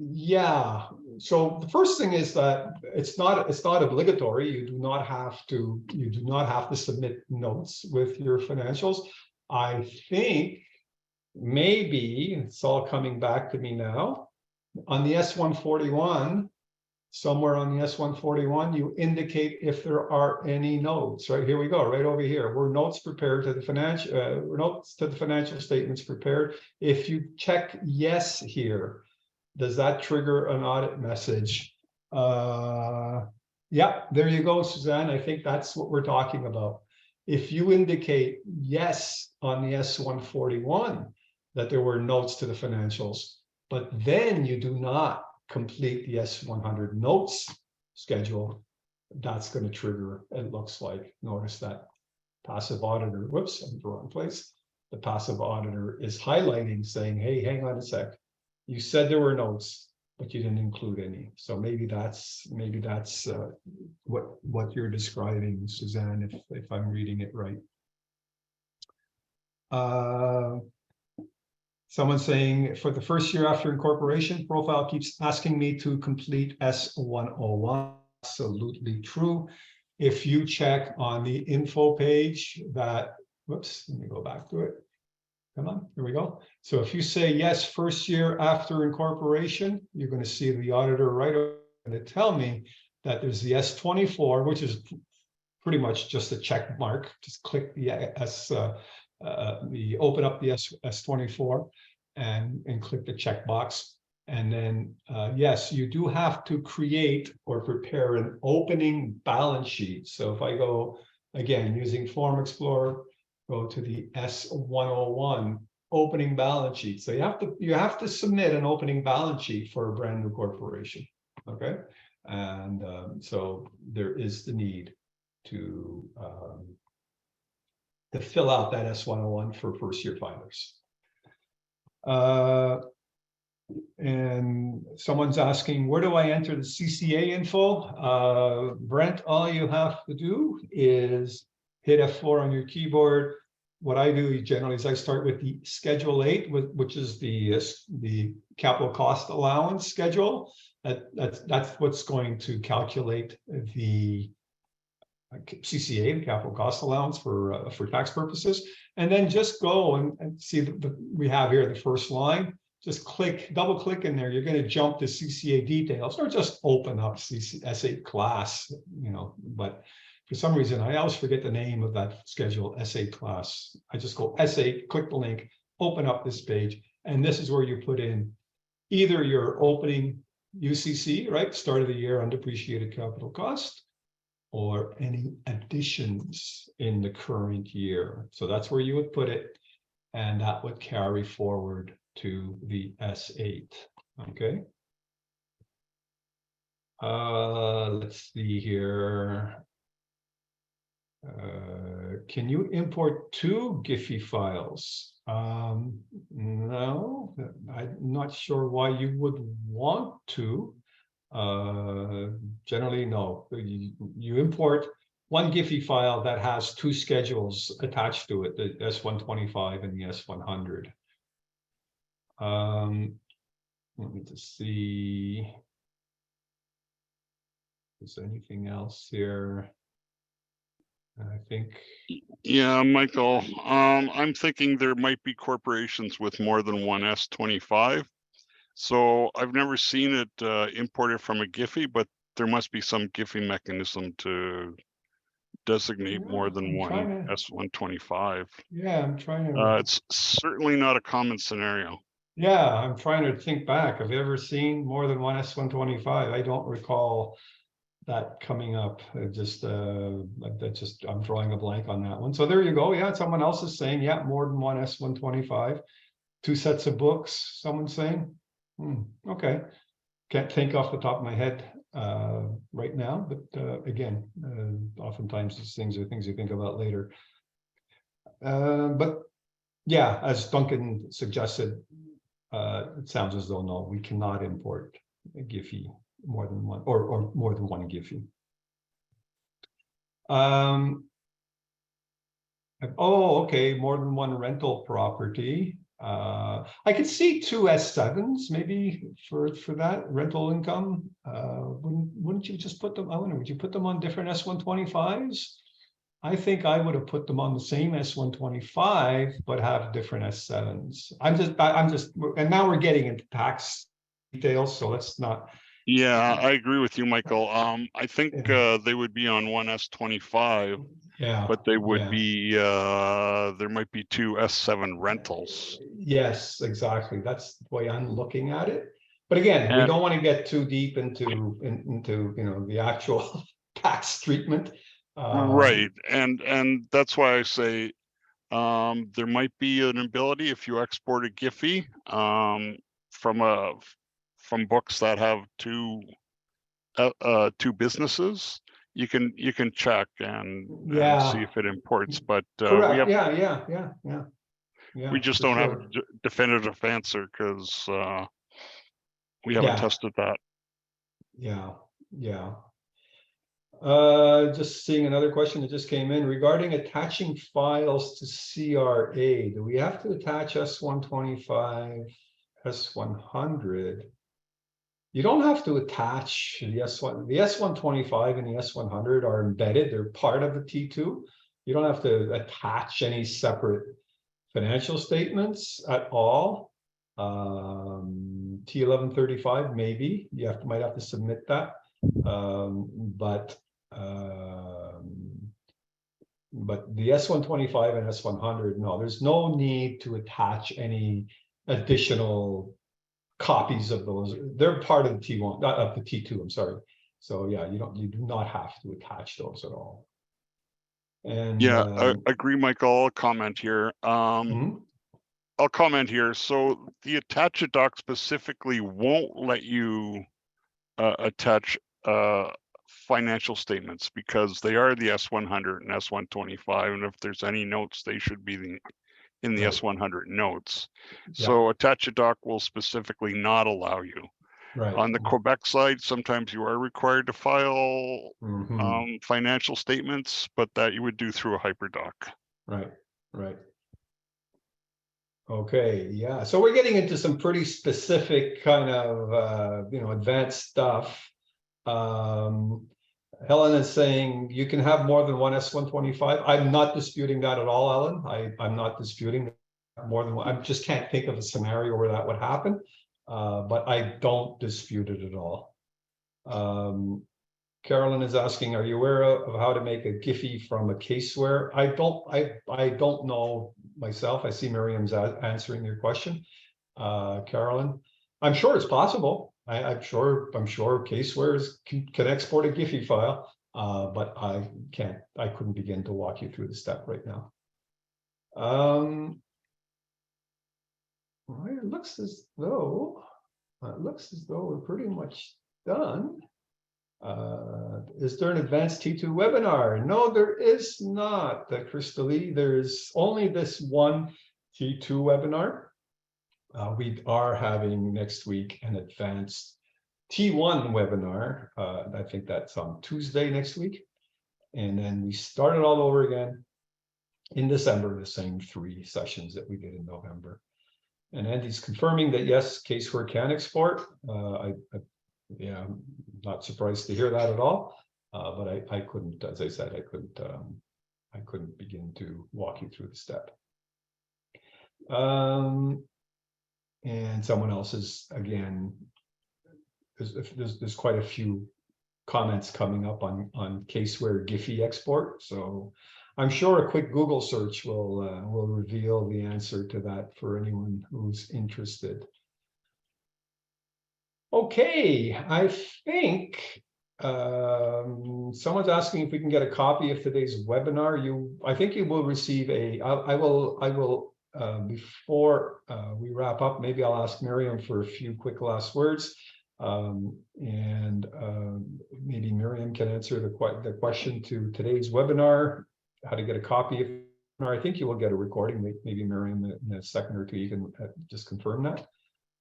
Yeah, so the first thing is that it's not obligatory. You do not have to submit notes with your financials. I think maybe it's all coming back to me now. On the S141, somewhere on the S141, you indicate if there are any notes. Right here we go, right over here. Were notes prepared to the financial statements prepared? If you check yes here, does that trigger an audit message? Yeah, there you go, Suzanne. I think that's what we're talking about. If you indicate yes on the S141 that there were notes to the financials, but then you do not complete the S100 notes schedule, that's going to trigger, it looks like. Notice that passive auditor, whoops, I'm in the wrong place. The passive auditor is highlighting, saying, hey, hang on a sec. You said there were notes, but you didn't include any. So maybe that's what you're describing, Suzanne, if I'm reading it right. Someone saying, for the first year after incorporation, ProFile keeps asking me to complete S101. Absolutely true. If you check on the info page that, whoops, let me go back to it. Come on, here we go. So if you say yes, first year after incorporation, you're going to see the auditor right over to tell me that there's the S24, which is pretty much just a check mark. Just click the open up the S24 and click the checkbox. And then, yes, you do have to create or prepare an opening balance sheet. So if I go, again, using Form Explorer, go to the S101 opening balance sheet. So you have to submit an opening balance sheet for a brand new corporation. Okay. And so there is the need to fill out that S101 for first year filers. And someone's asking, where do I enter the CCA info? Brent, all you have to do is hit F4 on your keyboard, what I do generally is I start with the Schedule 8, which is the capital cost allowance schedule. That's what's going to calculate the CCA, the capital cost allowance for tax purposes. And then just go and see we have here the first line. Just double click in there. You're going to jump to CCA details, or just open up S8 class, but for some reason, I always forget the name of that schedule, S8 class. I just go S8, click the link, open up this page, and this is where you put in either your opening UCC, right, start of the year undepreciated capital cost, or any additions in the current year. So that's where you would put it, and that would carry forward to the S8, okay? Let's see here. Can you import 2 Giphy files? No, I'm not sure why you would want to. Generally, no. You import 1 Giphy file that has 2 schedules attached to it, the S125 and the S100. Let me just see. Is there anything else here? I think. Yeah, Michael, I'm thinking there might be corporations with more than one S25. So I've never seen it imported from a Giphy, but there must be some Giphy mechanism to designate more than one S125. Yeah, I'm trying to. It's certainly not a common scenario. Yeah, I'm trying to think back. Have you ever seen more than one S125? I don't recall that coming up. I'm drawing a blank on that one. So there you go. Yeah, someone else is saying, yeah, more than one S125. 2 sets of books, someone's saying. Okay. Can't think off the top of my head right now, but again, oftentimes these things are things you think about later. But yeah, as Duncan suggested, it sounds as though no, we cannot import a Giphy more than one, or more than one Giphy. Oh, okay, more than one rental property. I could see 2 S7s maybe for that rental income. Wouldn't you just put them? I wonder, would you put them on different S125s? I think I would have put them on the same S125, but have different S7s. I'm just, and now we're getting into tax details, so let's not. Yeah, I agree with you, Michael. I think they would be on one S25. Yeah, but they would be there might be 2 S7 rentals. Yes, exactly. That's the way I'm looking at it. But again, we don't want to get too deep into the actual tax treatment. Right, and that's why I say there might be an ability if you export a Giphy from books that have 2 businesses. You can check and see if it imports, but correct. we have we just don't have a definitive answer because we haven't tested that. Yeah. Just seeing another question that just came in regarding attaching files to CRA. Do we have to attach S125, S100? You don't have to attach the S1. The S125 and the S100 are embedded. They're part of the T2. You don't have to attach any separate financial statements at all. T1135, maybe you might have to submit that, but the S125 and S100, no, there's no need to attach any additional copies of those. They're part of the T1, not of the T2. I'm sorry. So yeah, you do not have to attach those at all. And yeah, I agree, Michael. I'll comment here. I'll comment here. So the attach a doc specifically won't let you attach financial statements because they are the S100 and S125, and if there's any notes, they should be in the S100 notes. So attach a doc will specifically not allow you. On the Quebec side, sometimes you are required to file financial statements, but that you would do through a hyperdoc. Right. Okay, yeah. So we're getting into some pretty specific kind of, advanced stuff. Helen is saying you can have more than one S125. I'm not disputing that at all, Ellen. I'm not disputing more than one. I just can't think of a scenario where that would happen. But I don't dispute it at all. Carolyn is asking, are you aware of how to make a Giphy from a caseware? I don't know myself. I see Miriam's answering your question. Carolyn, I'm sure it's possible. I'm sure casewares can export a Giphy file, but I couldn't begin to walk you through the step right now. Well, it looks as though we're pretty much done. Is there an advanced T2 webinar? No, there is not, Crystal Lee. There's only this one T2 webinar. We are having next week an advanced T1 webinar. I think that's on Tuesday next week. And then we start it all over again in December, the same 3 sessions that we did in November. And Andy's confirming that yes, caseware can export. Yeah, I'm not surprised to hear that at all. But I couldn't, as I said, I couldn't begin to walk you through the step. And someone else is, again, there's quite a few comments coming up on caseware Giphy export. So I'm sure a quick Google search will reveal the answer to that for anyone who's interested. Okay, I think someone's asking if we can get a copy of today's webinar. I think you will receive I will before we wrap up, maybe I'll ask Miriam for a few quick last words. Maybe Miriam can answer the question to today's webinar, how to get a copy of it. I think you will get a recording. Maybe Miriam in a second or two, you can just confirm that.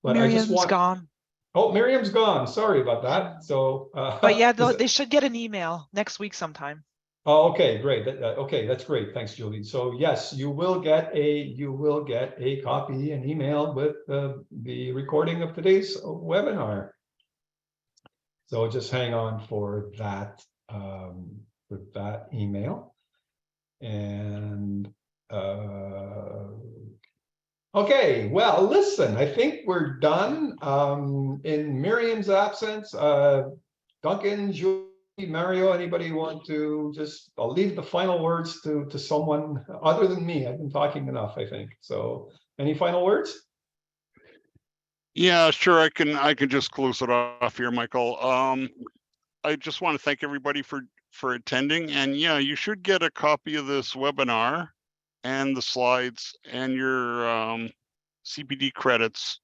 But Miriam's gone. Oh, Miriam's gone. Sorry about that. So, but yeah, they should get an email next week sometime. Oh, okay, great. Okay, that's great. Thanks, Julie. So yes, you will get a copy, an email with the recording of today's webinar. So just hang on for that email. And okay, well, listen, I think we're done. In Miriam's absence, Duncan, Julie, Mario, anybody want to just, I'll leave the final words to someone other than me. I've been talking enough, I think. So any final words? Yeah, sure. I can just close it off here, Michael. I just want to thank everybody for attending. And yeah, you should get a copy of this webinar and the slides and your CPD credits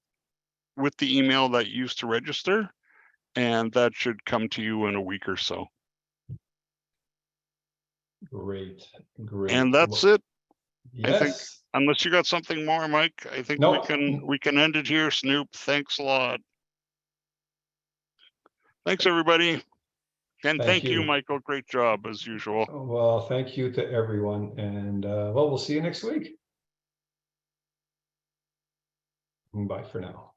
with the email that you used to register. And that should come to you in a week or so. Great. And that's it. Yes. I think, unless you got something more, Mike, I think we can end it here. Snoop, thanks a lot. Thanks, everybody. And thank you, Michael. Great job, as usual. Well, thank you to everyone. And well, we'll see you next week. Bye for now.